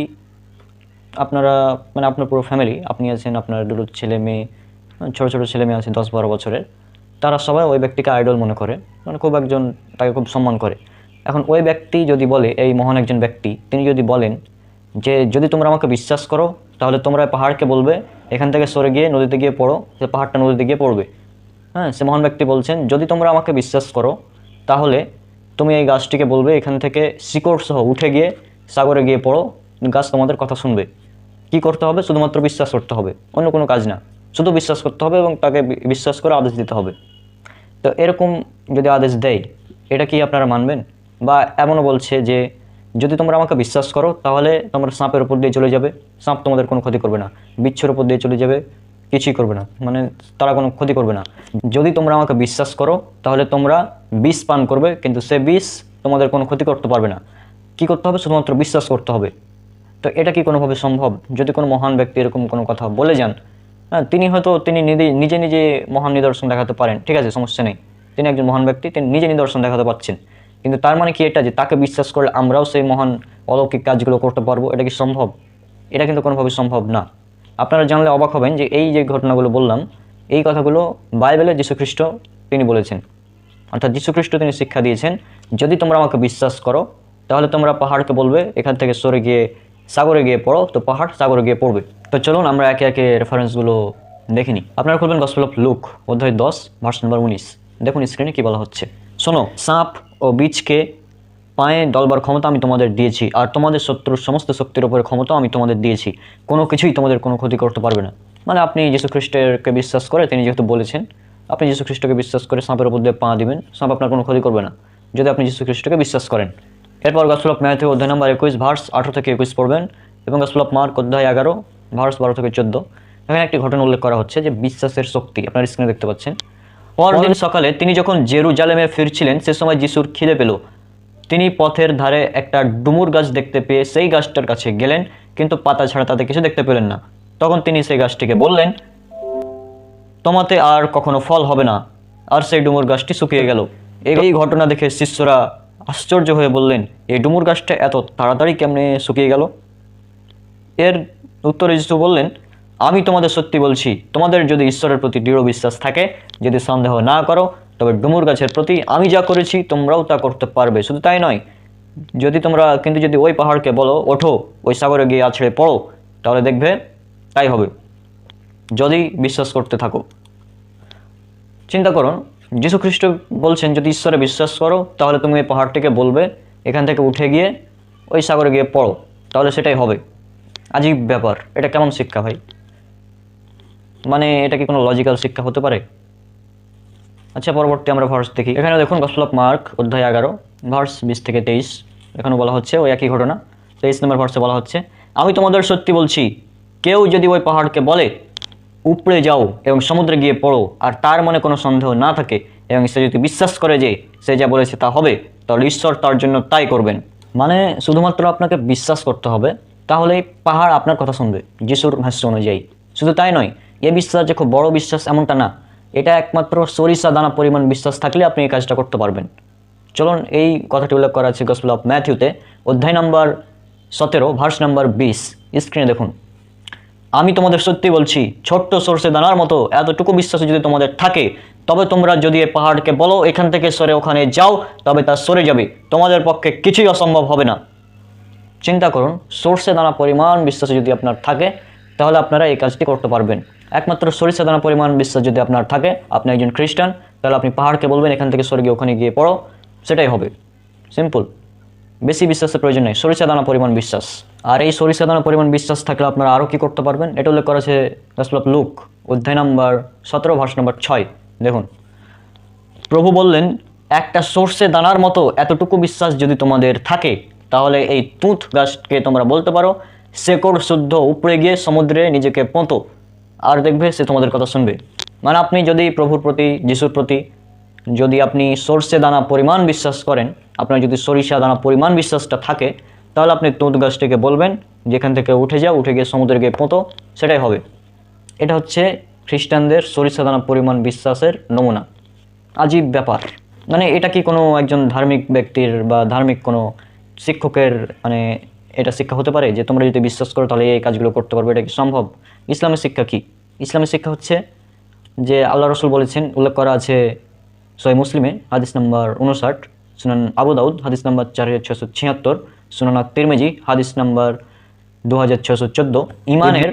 আপনার পুরো ফ্যামিলি, আপনি আছেন, আপনার দুটো ছেলে মেয়ে, ছোটো ছোটো ছেলে মেয়ে আছে 10-12 বছরের, তারা সবাই ওই ব্যক্তিকে আইডল মনে করে, তাকে খুব সম্মান করে। এখন ওই ব্যক্তি যদি বলে, এই মহান একজন ব্যক্তি তিনি যদি বলেন যে যদি তোমরা আমাকে বিশ্বাস করো তাহলে তোমরা পাহাড়কে বলবে এখান থেকে সরে গিয়ে নদীতে গিয়ে পড়ো, সে পাহাড়টা নদীতে গিয়ে পড়বে। হ্যাঁ, সে মহান ব্যক্তি বলছেন যদি তোমরা আমাকে বিশ্বাস করো তাহলে তুমি এই গাছটিকে বলবে এখান থেকে শিকড় সহ উঠে গিয়ে সাগরে গিয়ে পড়ো, গাছ তোমাদের কথা শুনবে। কি করতে হবে? শুধুমাত্র বিশ্বাস করতে হবে, অন্য কোনো কাজ না, শুধু বিশ্বাস করতে হবে এবং তাকে বিশ্বাস করে আদেশ দিতে হবে। তো এরকম যদি আদেশ দেয়, এটা কি আপনারা মানবেন? বা এমনও বলছে যে যদি তোমরা আমাকে বিশ্বাস করো তাহলে তোমরা সাপের উপর দিয়ে চলে যাবে, সাপ তোমাদের কোনো ক্ষতি করবে না, বিচ্ছুর উপর দিয়ে চলে যাবে, কিছুই করবে না, মানে তারা কোনো ক্ষতি করবে না। যদি তোমরা আমাকে বিশ্বাস করো তাহলে তোমরা বিষ পান করবে, কিন্তু সে বিষ তোমাদের কোনো ক্ষতি করতে পারবে না। কি করতে হবে? শুধুমাত্র বিশ্বাস করতে হবে। তো এটা কি কোনোভাবে সম্ভব? যদি কোনো মহান ব্যক্তি এরকম কোনো কথা বলে যান, হ্যাঁ, তিনি নিজে নিজে মহান নিদর্শন দেখাতে পারেন, ঠিক আছে, সমস্যা নেই, তিনি একজন মহান ব্যক্তি, তিনি নিজে নিদর্শন দেখাতে পারছেন, কিন্তু তার মানে কি এটা যে তাকে বিশ্বাস করলে আমরাও সেই মহান অলৌকিক কাজগুলো করতে পারবো? এটা কি সম্ভব? এটা কিন্তু কোনোভাবে সম্ভব না। আপনারা জানলে অবাক হবেন যে এই যে ঘটনাগুলো বললাম, এই কথাগুলো বাইবেলে যীশুখ্রিস্ট তিনি বলেছেন। অর্থাৎ যীশুখ্রিস্ট তিনি শিক্ষা দিয়েছেন যদি তোমরা আমাকে বিশ্বাস করো তাহলে তোমরা পাহাড়কে বলবে এখান থেকে সরে গিয়ে সাগরে গিয়ে পড়ো, তো পাহাড় সাগরে গিয়ে পড়বে। তো চলুন আমরা একে একে রেফারেন্সগুলো দেখে নিই। আপনারা খুলবেন গসপেল অফ লুক অধ্যায় 10 ভার্স নাম্বার 19। দেখুন স্ক্রিনে কি বলা হচ্ছে। শোনো, সাপ ও বীজকে পায়ে দলবার ক্ষমতা আমি তোমাদের দিয়েছি, আর তোমাদের শত্রুর সমস্ত শক্তির উপরে ক্ষমতা আমি তোমাদের দিয়েছি, কোনো কিছুই তোমাদের কোনো ক্ষতি করতে পারবে না। মানে আপনি যীশু খ্রিস্টকে বিশ্বাস করে তিনি যেহেতু বলেছেন আপনি যীশু খ্রিস্টকে বিশ্বাস করে সাপের উপর দিয়ে পা দিবেন, সাপ আপনার কোনো ক্ষতি করবে না যদি আপনি যীশু খ্রিস্টকে বিশ্বাস করেন। এরপর গসপেল অফ ম্যাথিউ অধ্যায় নম্বর 21 ভার্স 18 থেকে 21 পড়বেন এবং গসপেল অফ মার্ক অধ্যায় 11 ভার্স 12 থেকে 14। এখানে একটি ঘটনা উল্লেখ করা হচ্ছে যে বিশ্বাসের শক্তি, আপনার স্ক্রিনে দেখতে পাচ্ছেন। পরদিন সকালে তিনি যখন জেরুজালেমে ফিরছিলেন সে সময় যিশুর খিদে পেল। তিনি পথের ধারে একটা ডুমুর গাছ দেখতে পেয়ে সেই গাছটার কাছে গেলেন, কিন্তু পাতা ছাড়া তাতে কিছু দেখতে পেলেন না। তখন তিনি সেই গাছটিকে বললেন, তোমাতে আর কখনো ফল হবে না। আর সেই ডুমুর গাছটি শুকিয়ে গেল। এই ঘটনা দেখে শিষ্যরা আশ্চর্য হয়ে বললেন, এই ডুমুর গাছটা এত তাড়াতাড়ি কেমনে শুকিয়ে গেল? এর উত্তরে যিশু বললেন, আমি তোমাদের সত্যি বলছি, তোমাদের যদি ঈশ্বরের প্রতি দৃঢ় বিশ্বাস থাকে, যদি সন্দেহ না করো, তবে ডুমুর গাছের প্রতি আমি যা করেছি তোমরাও তা করতে পারবে। শুধু তাই নয়, যদি ওই পাহাড়কে বলো ওঠো, ওই সাগরে গিয়ে আছড়ে পড়ো, তাহলে দেখবে তাই হবে, যদি বিশ্বাস করতে থাকো। চিন্তা করুন, যীশু খ্রিস্ট বলছেন যদি ঈশ্বরে বিশ্বাস করো তাহলে তুমি এই পাহাড়টিকে বলবে এখান থেকে উঠে গিয়ে ওই সাগরে গিয়ে পড়ো, তাহলে সেটাই হবে। আজীব ব্যাপার, এটা কেমন শিক্ষা ভাই? মানে এটা কি কোনো লজিক্যাল শিক্ষা হতে পারে? আচ্ছা, পরবর্তী আমরা ভার্স দেখি। এখানে দেখুন গসপেল অফ মার্ক অধ্যায় 11 ভার্স 20 থেকে 23। এখানে বলা হচ্ছে ওই একই ঘটনা। 23 নম্বর ভার্সে বলা হচ্ছে, আমি তোমাদের সত্যি বলছি, কেউ যদি ওই পাহাড়কে বলে উপড়ে যাও এবং সমুদ্রে গিয়ে পড়ো, আর তার মনে কোনো সন্দেহ না থাকে এবং সে যদি বিশ্বাস করে যে সে যা বলেছে তা হবে, তাহলে ঈশ্বর তার জন্য তাই করবেন। মানে শুধুমাত্র আপনাকে বিশ্বাস করতে হবে, তাহলেই পাহাড় আপনার কথা শুনবে যিশুর ভাষ্য অনুযায়ী। শুধু তাই নয়, এ বিশ্বাস যে খুব বড় বিশ্বাস এমনটা না, এটা একমাত্র সরিষা দানা পরিমাণ বিশ্বাস থাকলে আপনি এই কাজটা করতে পারবেন। চলুন, এই কথাটি উল্লেখ করা আছে গসপেল অফ ম্যাথিউতে অধ্যায় নম্বর 17 ভার্স নম্বর 20। স্ক্রিনে দেখুন, আমি তোমাদের সত্যি বলছি, ছোট্ট সরষে দানার মতো এতটুকু বিশ্বাস যদি তোমাদের থাকে, তবে তোমরা যদি এই পাহাড়কে বলো এখান থেকে সরে ওখানে যাও, তবে তা সরে যাবে, তোমাদের পক্ষে কিছুই অসম্ভব হবে না। চিন্তা করুন, সরষে দানা পরিমাণ বিশ্বাস যদি আপনার থাকে, তাহলে আপনারা এই কাজটি করতে পারবেন। একমাত্র সরিষা দানা পরিমাণ বিশ্বাস যদি আপনার থাকে, আপনি একজন খ্রিস্টান, তাহলে আপনি পাহাড়কে বলবেন এখান থেকে সরে গিয়ে ওখানে গিয়ে পড়ো, সেটাই হবে। সিম্পল, বেশি বিশ্বাসের প্রয়োজন নেই, সরিষা দানা পরিমাণ বিশ্বাস। আর এই সরিষা দানা পরিমাণ বিশ্বাস থাকলে আপনারা আরও কী করতে পারবেন, এটা উল্লেখ করা আছে গসপেল অফ লুক অধ্যায় নম্বর 17 ভার্স নম্বর 6। দেখুন, প্রভু বললেন, একটা সরষে দানার মতো এতটুকু বিশ্বাস যদি তোমাদের থাকে, তাহলে এই তুঁত গাছকে তোমরা বলতে পারো শেকড় শুদ্ধ উপড়ে গিয়ে সমুদ্রে নিজেকে পোঁতো, আর দেখবে সে তোমাদের কথা শুনবে। মানে আপনি যদি প্রভুর প্রতি, যিশুর প্রতি যদি আপনি সরষে দানা পরিমাণ বিশ্বাস করেন, আপনার যদি সরিষা দানা পরিমাণ বিশ্বাসটা থাকে, তাহলে আপনি তুঁত গাছটিকে বলবেন যেখান থেকে উঠে যাও, উঠে গিয়ে সমুদ্রে গিয়ে পোঁতো, সেটাই হবে। এটা হচ্ছে খ্রিস্টানদের সরিষা দানা পরিমাণ বিশ্বাসের নমুনা। আজীব ব্যাপার। মানে এটা কি কোনো একজন ধার্মিক ব্যক্তির বা ধার্মিক কোনো শিক্ষকের মানে এটা শিক্ষা হতে পারে যে তোমরা যদি বিশ্বাস করো তাহলে এই কাজগুলো করতে পারবে? এটা কি সম্ভব? ইসলামের শিক্ষা কি? ইসলামের শিক্ষা হচ্ছে যে আল্লাহ রসুল বলেছেন, উল্লেখ করা আছে সহিহ মুসলিমে হাদিস নম্বর 59, সুনান আবু দাউদ হাদিস নম্বর 4676, সুনান তিরমিজি হাদিস নম্বর 2614। ইমানের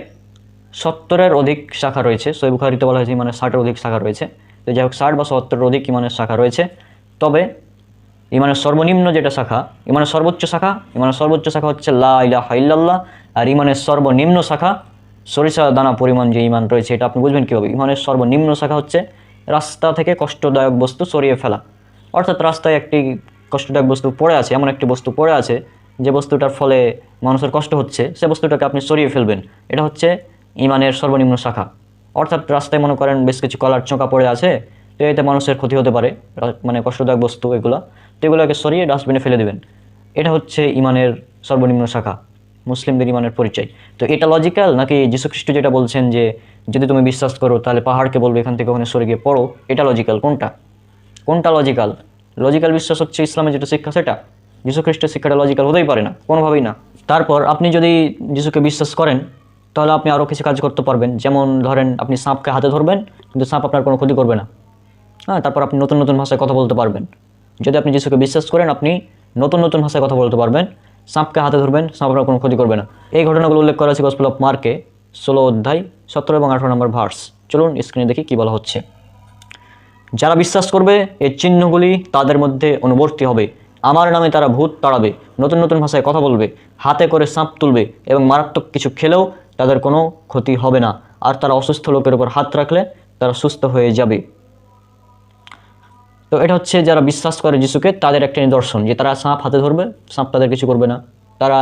70-এর অধিক শাখা রয়েছে। সহিহ বুখারীতে বলা হয়েছে ইমানের 60-এর অধিক শাখা রয়েছে। তো যাই হোক, 60 বা 70-এর অধিক ইমানের শাখা রয়েছে। তবে ইমানের সর্বনিম্ন যেটা শাখা, ইমানের সর্বোচ্চ শাখা হচ্ছে লা ইলাহা ইল্লাল্লাহ। আর ইমানের সর্বনিম্ন শাখা সরিষা দানা পরিমাণ যে ইমান রয়েছে, এটা আপনি বুঝবেন কীভাবে? ইমানের সর্বনিম্ন শাখা হচ্ছে রাস্তা থেকে কষ্টদায়ক বস্তু সরিয়ে ফেলা। অর্থাৎ রাস্তায় একটি কষ্টদায়ক বস্তু পড়ে আছে, এমন একটি বস্তু পড়ে আছে যে বস্তুটার ফলে মানুষের কষ্ট হচ্ছে, সে বস্তুটাকে আপনি সরিয়ে ফেলবেন। এটা হচ্ছে ইমানের সর্বনিম্ন শাখা। অর্থাৎ রাস্তায় মনে করেন বেশ কিছু কলার চোঁকা পড়ে আছে, তো এতে মানুষের ক্ষতি হতে পারে, মানে কষ্টদায়ক বস্তু এগুলো, তো এগুলোকে সরিয়ে ডাস্টবিনে ফেলে দেবেন। এটা হচ্ছে ইমানের সর্বনিম্ন শাখা, মুসলিমদের ইমানের পরিচয়। তো এটা লজিক্যাল নাকি যীশুখ্রিস্ট যেটা বলছেন যে যদি তুমি বিশ্বাস করো তাহলে পাহাড়কে বলবে এখান থেকে ওখানে সরে গিয়ে পড়ো, এটা লজিক্যাল? কোনটা লজিক্যাল? লজিক্যাল বিশ্বাস হচ্ছে ইসলামের যেটা শিক্ষা সেটা। যীশুখ্রিস্টের শিক্ষাটা লজিক্যাল হতেই পারে না, কোনোভাবেই না। তারপর আপনি যদি যীশুকে বিশ্বাস করেন তাহলে আপনি আরও কিছু কাজ করতে পারবেন। যেমন ধরেন আপনি সাপকে হাতে ধরবেন, কিন্তু সাপ আপনার কোনো ক্ষতি করবে না। হ্যাঁ, তারপর আপনি নতুন নতুন ভাষায় কথা বলতে পারবেন। যদি আপনি যীশুকে বিশ্বাস করেন, আপনি নতুন নতুন ভাষায় কথা বলতে পারবেন। সাপকে হাতে ধরবেন, সাপ আপনার কোনো ক্ষতি করবে না। এই ঘটনাগুলো উল্লেখ করা আছে গসপেল অফ মার্কে 16 অধ্যায় 17 এবং 18 নম্বর ভার্স। চলুন স্ক্রিনে দেখি কি বলা হচ্ছে। যারা বিশ্বাস করবে এই চিহ্নগুলি তাদের মধ্যে অনুবর্তী হবে। আমার নামে তারা ভূত তাড়াবে, নতুন নতুন ভাষায় কথা বলবে, হাতে করে সাপ তুলবে এবং মারাত্মক কিছু খেলেও তাদের কোনো ক্ষতি হবে না। আর তারা অসুস্থ লোকের উপর হাত রাখলে তারা সুস্থ হয়ে যাবে। তো এটা হচ্ছে যারা বিশ্বাস করে যিশুকে তাদের একটা নিদর্শন, যে তারা সাপ হাতে ধরবে, সাপ তাদের কিছু করবে না। তারা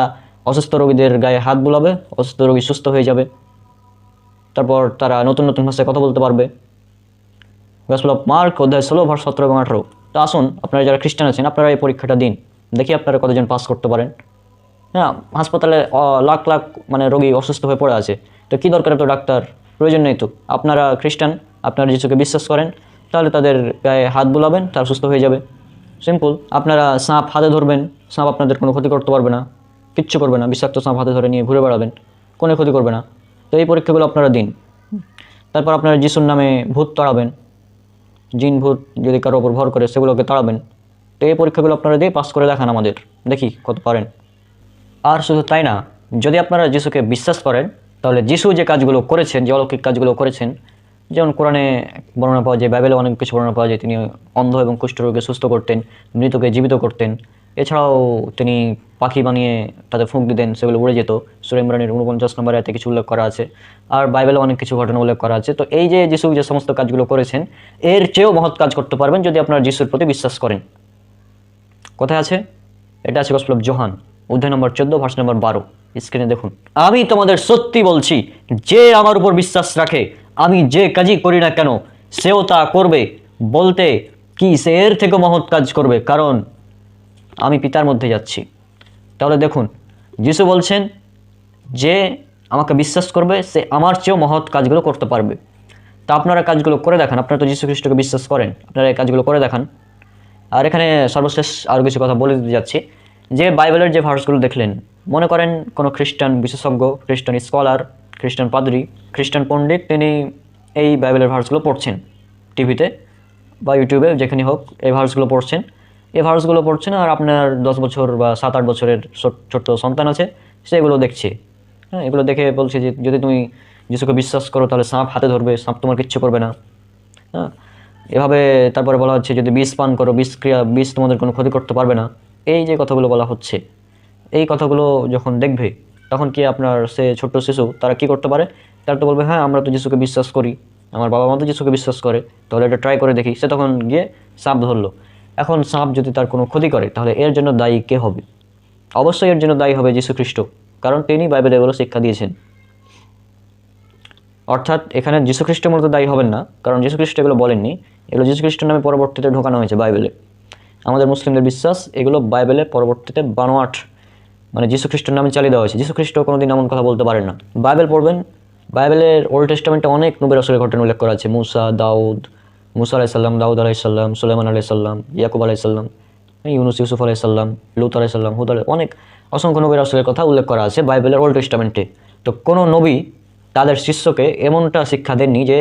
অসুস্থ রোগীদের গায়ে হাত বুলাবে, অসুস্থ রোগী সুস্থ হয়ে যাবে। তারপর তারা নতুন নতুন ভাষায় কথা বলতে পারবে। গসপেল অফ মার্ক অধ্যায় 16 ভার্স 17 এবং 18। তো আসুন, আপনারা যারা খ্রিস্টান আছেন আপনারা এই পরীক্ষাটা দিন, দেখি আপনারা কতজন পাস করতে পারেন। হ্যাঁ, হাসপাতালে লাখ লাখ মানে রোগী অসুস্থ হয়ে পড়ে আছে, তো কী দরকার তো ডাক্তার, প্রয়োজন নেই তো। আপনারা খ্রিস্টান, আপনারা যিশুকে বিশ্বাস করেন, তাহলে তাদের গায়ে হাত বুলাবেন, তারা সুস্থ হয়ে যাবে। সিম্পল। আপনারা সাপ হাতে ধরবেন, সাপ আপনাদের কোনো ক্ষতি করতে পারবে না, কিচ্ছু করবে না। বিষাক্ত সাপ হাতে ধরে নিয়ে ঘুরে বেড়াবেন, কোনো ক্ষতি করবে না। তো এই পরীক্ষাগুলো আপনারা দিন। তারপর আপনারা যিশুর নামে ভূত তাড়াবেন, জিন ভূত যদি কারো ওপর ভর করে সেগুলোকে তাড়াবেন। তো এই পরীক্ষাগুলো আপনারা দিয়ে পাস করে দেখান আমাদের, দেখি কত পারেন। আর শুধু তাই না, যদি আপনারা যিশুকে বিশ্বাস করেন, তাহলে যিশু যে কাজগুলো করেছেন, যে অলৌকিক কাজগুলো করেছেন, যেমন কোরআনে বর্ণনা পাওয়া যায়, বাইবেলে অনেক কিছু বর্ণনা পাওয়া যায়, তিনি অন্ধ এবং কুষ্ঠরোগীকে সুস্থ করতেন, মৃতকে জীবিত করতেন। এছাড়াও তিনি পাখি বানিয়ে তাদের ফুঁক দিতেন, সেগুলো উড়ে যেত। সূরা ইমরানের 49 নম্বর আয়াতে কিছু উল্লেখ করা আছে। আর বাইবেলে অনেক কিছু ঘটনা উল্লেখ করা আছে। তো এই যে যিশু যে সমস্ত কাজগুলো করেছেন, এর চেয়েও মহৎ কাজ করতে পারবেন যদি আপনারা যিশুর প্রতি বিশ্বাস করেন। কোথায় আছে? এটা আছে গসপেল অফ যোহান অধ্যায় নম্বর 14 ভার্স নম্বর 12। স্ক্রিনে দেখুন। আমি তোমাদের সত্যি বলছি, যে আমার উপর বিশ্বাস রাখে, আমি যে কাজই করি না কেন সেও তা করবে, বলতে কি সে এর থেকে মহৎ কাজ করবে, কারণ আমি পিতার মধ্যে যাচ্ছি। তাহলে দেখুন, যিশু বলছেন যে আমাকে বিশ্বাস করবে সে আমার চেয়েও মহৎ কাজগুলো করতে পারবে। তা আপনারা কাজগুলো করে দেখান, আপনারা তো যিশু খ্রিস্টকে বিশ্বাস করেন, আপনারা এই কাজগুলো করে দেখান। আর এখানে সর্বশেষ আরও কিছু কথা বলে দিতে যাচ্ছি, যে বাইবেলের যে ভার্সগুলো দেখলেন, মনে করেন কোনো খ্রিস্টান বিশেষজ্ঞ, খ্রিস্টান স্কলার, খ্রিস্টান পাদ্রী, খ্রিস্টান পণ্ডিত, তিনি এই বাইবেলের ভার্সগুলো পড়ছেন টিভিতে বা ইউটিউবে, যেখানে হোক এই ভার্সগুলো পড়ছেন। এই ভার্সগুলো পড়ছেন আর আপনার 10 বছর বা 7-8 বছরের ছোট্ট সন্তান আছে, সেগুলো দেখছে। হ্যাঁ, এগুলো দেখে বলছে যে যদি তুমি যিশুকে বিশ্বাস করো তাহলে সাপ হাতে ধরবে, সাপ তোমার কিচ্ছু করবে না। হ্যাঁ, এভাবে তারপরে বলা হচ্ছে যদি বিষ পান করো, বিষ তোমাদের কোনো ক্ষতি করতে পারবে না। এই যে কথাগুলো বলা হচ্ছে, এই কথাগুলো যখন দেখবে, তখন কি আপনার সে ছোট্ট শিশু তারা কি করতে পারে? তারা তো বলবে হ্যাঁ, আমরা তো যিশুকে বিশ্বাস করি, আমার বাবা মা তো যিশুকে বিশ্বাস করে, তাহলে এটা ট্রাই করে দেখি। সে তখন গিয়ে সাপ ধরলো। এখন সাপ যদি তার কোনো ক্ষতি করে, তাহলে এর জন্য দায়ী কে হবে? অবশ্যই এর জন্য দায়ী হবে যীশু খ্রিস্ট, কারণ তিনি বাইবেলে এগুলো শিক্ষা দিয়েছেন। অর্থাৎ এখানে যীশু খ্রিস্টের মতো দায়ী হবেন না, কারণ যীশু খ্রিস্ট এগুলো বলেননি, এগুলো যীশু খ্রিস্টের নামে পরবর্তীতে ঢোকানো হয়েছে বাইবেলে। আমাদের মুসলিমদের বিশ্বাস এগুলো বাইবেলে পরবর্তীতে বানোয়াট, মানে যীশু খ্রিস্টের নামে চালিয়ে দেওয়া হয়েছে। যীশু খ্রিস্ট কোনোদিন এমন কথা বলতে পারেন না। বাইবেল পড়বেন, বাইবেলের ওল্ড টেস্টামেন্টে অনেক নবী রাসূলের ঘটনা উল্লেখ করা আছে। মুসা আলাইসাল্লাম, দাউদ আলাইসাল্লাম, সুলাইমান আলাইসাল্লাম, ইয়াকুব আলাইসাল্লাম, ইউসুফ আলাইসাল্লাম, লুত আলাইসাল্লাম, হুদ অনেক অসংখ্য নবী রাসূলের কথা উল্লেখ করা আছে বাইবেলের ওল্ড টেস্টামেন্টে। তো কোনো নবী তাদের শিষ্যকে এমনটা শিক্ষা দেননি যে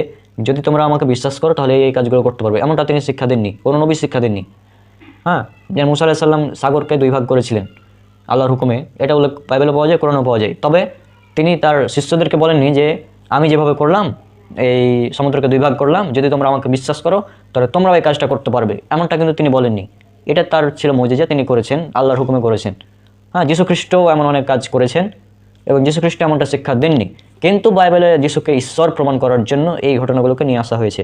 যদি তোমরা আমাকে বিশ্বাস করো তাহলে এই কাজগুলো করতে পারবে, এমনটা তিনি শিক্ষা দেননি, কোনো নবী শিক্ষা দেননি। হ্যাঁ, যেমন মুসা আলাইসাল্লাম সাগরকে 2 ভাগ করেছিলেন আল্লাহর হুকুমে, এটা উল্লেখ বাইবেলে পাওয়া যায়, কোরআনেও পাওয়া যায়। তবে তিনি তার শিষ্যদেরকে বলেননি যে আমি যেভাবে করলাম, এই সমুদ্রকে 2 ভাগ করলাম, যদি তোমরা আমাকে বিশ্বাস করো তাহলে তোমরাও এই কাজটা করতে পারবে, এমনটা কিন্তু তিনি বলেননি। এটা তার ছিল মুজিজা, তিনি করেছেন, আল্লাহর হুকুমে করেছেন। হ্যাঁ, যীশু খ্রিস্টও এমন অনেক কাজ করেছেন এবং যীশু খ্রিস্ট এমনটা শিক্ষা দেননি, কিন্তু বাইবেলে যীশুকে ঈশ্বর প্রমাণ করার জন্য এই ঘটনাগুলোকে নিয়ে আসা হয়েছে,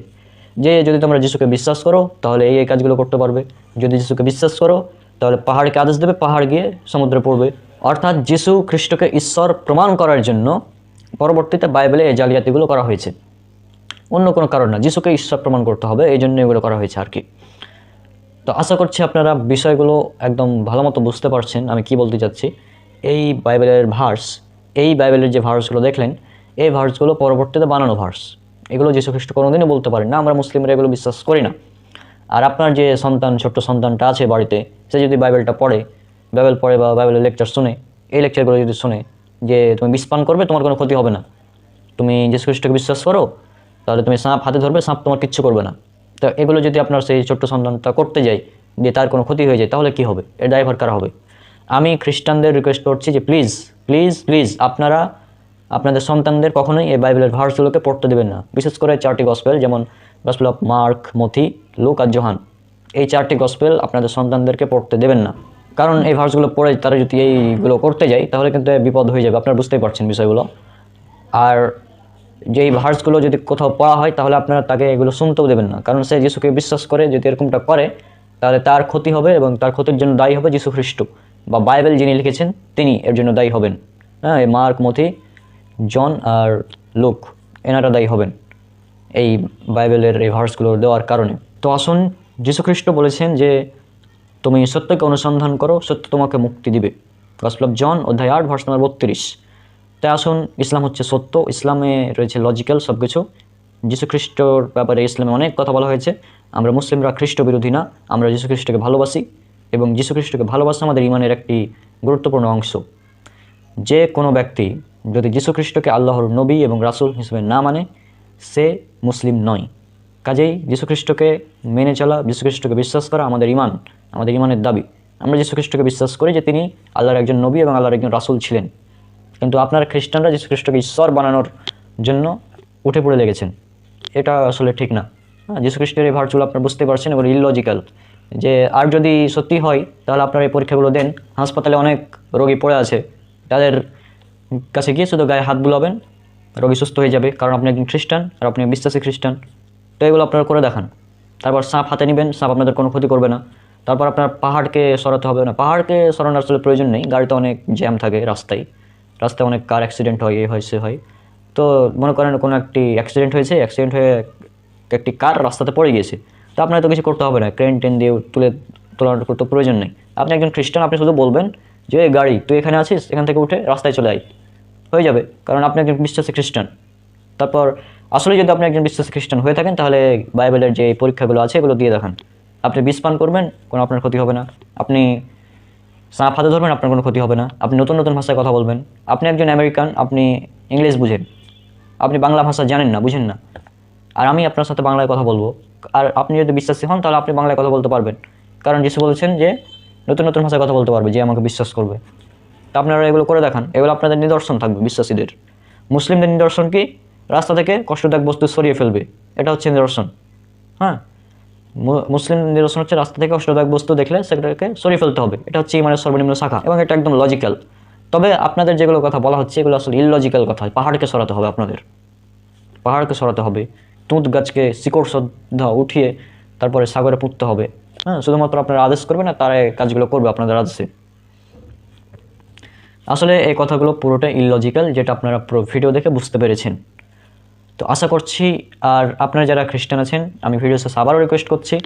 যে যদি তোমরা যীশুকে বিশ্বাস করো তাহলে এই কাজগুলো করতে পারবে। যদি যীশুকে বিশ্বাস করো তাহলে পাহাড়কে আদেশ দেবে, পাহাড় গিয়ে সমুদ্রে পড়বে। অর্থাৎ যীশু খ্রিস্টকে ঈশ্বর প্রমাণ করার জন্য পরবর্তীতে বাইবেলে এই জালিয়াতিগুলো করা হয়েছে, অন্য কোনো কারণ না। যীশুকে ঈশ্বর প্রমাণ করতে হবে, এই জন্য এগুলো করা হয়েছে আর কি। তো আশা করছি আপনারা বিষয়গুলো একদম ভালো মতো বুঝতে পারছেন আমি কি বলতে চাচ্ছি। এই বাইবেলের ভার্স, এই বাইবেলের যে ভার্সগুলো দেখলেন, এই ভার্সগুলো পরবর্তীতে বানানো ভার্স। এগুলো যীশু খ্রিস্ট কোনোদিনও বলতে পারেন না, আমরা মুসলিমরা এগুলো বিশ্বাস করি না। আর আপনার যে সন্তান, ছোট্ট সন্তানটা আছে বাড়িতে, সে যদি বাইবেলটা পড়ে, বাইবেল পড়ে বা বাইবেলের লেকচার শুনে, এই লেকচারগুলো যদি শুনে যে তুমি বিষ পান করবে, তোমার কোনো ক্ষতি হবে না, তুমি যীশু খ্রিস্টকে বিশ্বাস করো তাহলে তুমি সাপ হাতে ধরবে, সাপ তোমার কিচ্ছু করবে না। তো এগুলো যদি আপনার সেই ছোট্ট সন্তানটা করতে যায়, যে তার কোনো ক্ষতি হয়ে যায়, তাহলে কি হবে? এর ড্রাইভার কারা হবে? আমি খ্রিস্টানদের রিকোয়েস্ট করছি যে প্লিজ প্লিজ প্লিজ আপনারা আপনাদের সন্তানদের কখনোই এই বাইবেলের ভার্সগুলোকে পড়তে দেবেন না। বিশেষ করে 4টি গসপেল, যেমন গসপেল অফ মার্ক, মথি, লুক আর যোহান, এই 4টি গসপেল আপনাদের সন্তানদেরকে পড়তে দেবেন না। কারণ এই ভার্সগুলো পড়ে তারা যদি এইগুলো করতে যায় তাহলে কিন্তু বিপদ হয়ে যাবে, আপনারা বুঝতেই পারছেন বিষয়গুলো। আর যেই ভার্সগুলো যদি কোথাও পড়া হয় তাহলে আপনারা তাকে এগুলো শুনতেও দেবেন না, কারণ সে যিশুকে বিশ্বাস করে। যদি এরকমটা করে তাহলে তার ক্ষতি হবে এবং তার ক্ষতির জন্য দায়ী হবে যিশু খ্রিস্ট, বা বাইবেল যিনি লিখেছেন তিনি এর জন্য দায়ী হবেন। হ্যাঁ, এই মার্ক, মথি, জন আর লুক এনারা দায়ী হবেন এই বাইবেলের এই ভার্সগুলো দেওয়ার কারণে। তো আসুন, যিশু খ্রিস্ট বলেছেন যে তুমি সত্যকে অনুসন্ধান করো, সত্য তোমাকে মুক্তি দিবে। গসপেল অফ জন অধ্যায় 8 ভার্স নম্বর 32। তাই আসুন, ইসলাম হচ্ছে সত্য, ইসলামে রয়েছে লজিক্যাল সব কিছু। যিশু খ্রিস্টর ব্যাপারে ইসলামে অনেক কথা বলা হয়েছে। আমরা মুসলিমরা খ্রিস্ট বিরোধী না, আমরা যিশু খ্রিস্টকে ভালোবাসি এবং যিশু খ্রিস্টকে ভালোবাসা আমাদের ইমানের একটি গুরুত্বপূর্ণ অংশ। যে কোনো ব্যক্তি যদি যিশু খ্রিস্টকে আল্লাহর নবী এবং রাসূল হিসেবে না মানে সে মুসলিম নয়। কাজেই যিশু খ্রিস্টকে মেনে চলা, যিশু খ্রিস্টকে বিশ্বাস করা আমাদের ইমান, আমাদের ইমানের দাবি। আমরা যিশু খ্রিস্টকে বিশ্বাস করি যে তিনি আল্লাহর একজন নবী এবং আল্লাহর একজন রাসূল ছিলেন। কিন্তু আপনারা খ্রিস্টানরা যিশু খ্রিস্টকে ঈশ্বর বানানোর জন্য উঠে পড়ে লেগেছেন। এটা আসলে ঠিক না। যিশু খ্রিস্টের এই ভার্চুয়াল আপনারা বুঝতে পারছেন এগুলো ইললজিক্যাল। যে আর যদি সত্যি হয় তাহলে আপনারা এই পরীক্ষাগুলো দেন। হাসপাতালে অনেক রোগী পড়ে আছে, তাদের কাছে গিয়ে শুধু গায়ে হাত বুলাবেন, রোগী সুস্থ হয়ে যাবে, কারণ আপনি একজন খ্রিস্টান আর আপনি বিশ্বাসী খ্রিস্টান। তো এগুলো আপনারা করে দেখান। তারপর সাপ হাতে নেবেন, সাপ আপনাদের কোনো ক্ষতি করবে না। তারপর আপনার পাহাড়কে সরাতে হবে না, পাহাড়কে সরানোর আসলে প্রয়োজন নেই, গাড়িতে অনেক জ্যাম থাকে রাস্তায় অনেক কার অ্যাক্সিডেন্ট হয়, এ হয় সে হয়। তো মনে করেন কোনো একটি অ্যাক্সিডেন্ট হয়েছে, অ্যাক্সিডেন্ট হয়ে একটি কার রাস্তাতে পড়ে গিয়েছে, তো আপনার তো কিছু করতে হবে না, ক্রেন টেন দিয়ে তোলার তো প্রয়োজন নেই। আপনি একজন খ্রিস্টান, আপনি শুধু বলবেন যে গাড়ি তুই এখানে আছিস, এখান থেকে উঠে রাস্তায় চলে আয়, হয়ে যাবে, কারণ আপনি একজন বিশ্বাসী খ্রিস্টান। তারপর আসলে যদি আপনি একজন বিশ্বাসী খ্রিস্টান হয়ে থাকেন তাহলে বাইবেলের যে পরীক্ষাগুলো আছে এগুলো দিয়ে দেখান। আপনি বিষ পান করবেন, কোনো আপনার ক্ষতি হবে না। আপনি সাপ হাতে ধরবেন, আপনার কোনো ক্ষতি হবে না। আপনি নতুন নতুন ভাষায় কথা বলবেন। আপনি একজন আমেরিকান, আপনি ইংলিশ বুঝেন, আপনি বাংলা ভাষা জানেন না, বুঝেন না, আর আমি আপনার সাথে বাংলায় কথা বলবো, আর আপনি যদি বিশ্বাসী হন তাহলে আপনি বাংলায় কথা বলতে পারবেন, কারণ যিশু বলেছেন যে নতুন নতুন ভাষায় কথা বলতে পারবে যে আমাকে বিশ্বাস করবে। তা আপনারা এগুলো করে দেখান, এগুলো আপনাদের নিদর্শন থাকবে বিশ্বাসীদের। মুসলিমদের নিদর্শন কি? রাস্তা থেকে কষ্টদায়ক বস্তু সরিয়ে ফেলবে, এটা হচ্ছে নিদর্শন। হ্যাঁ, মুসলিম নিদর্শন হচ্ছে রাস্তা থেকে কষ্টদায়ক বস্তু দেখলে সেটাকে সরিয়ে ফেলতে হবে, এটা হচ্ছে ইমানের সর্বনিম্ন শাখা এবং এটা একদম লজিক্যাল। তবে আপনাদের যেগুলো কথা বলা হচ্ছে এগুলো আসলে ইললজিক্যাল কথা। পাহাড়কে সরাতে হবে, আপনাদের পাহাড়কে সরাতে হবে, তুঁত গাছকে শিকড় শ্রদ্ধা উঠিয়ে তারপরে সাগরে পুঁততে হবে। হ্যাঁ, শুধুমাত্র আপনারা আদেশ করবেন না, তারা কাজগুলো করবে আপনাদের আদেশে। আসলে এই কথাগুলো পুরোটাই ইললজিক্যাল, যেটা আপনারা পুরো ভিডিও দেখে বুঝতে পেরেছেন। তো আশা করছি, আর আপনারা যারা খ্রিস্টান আছেন আমি ভিডিও শেষে আবারও রিকোয়েস্ট করছি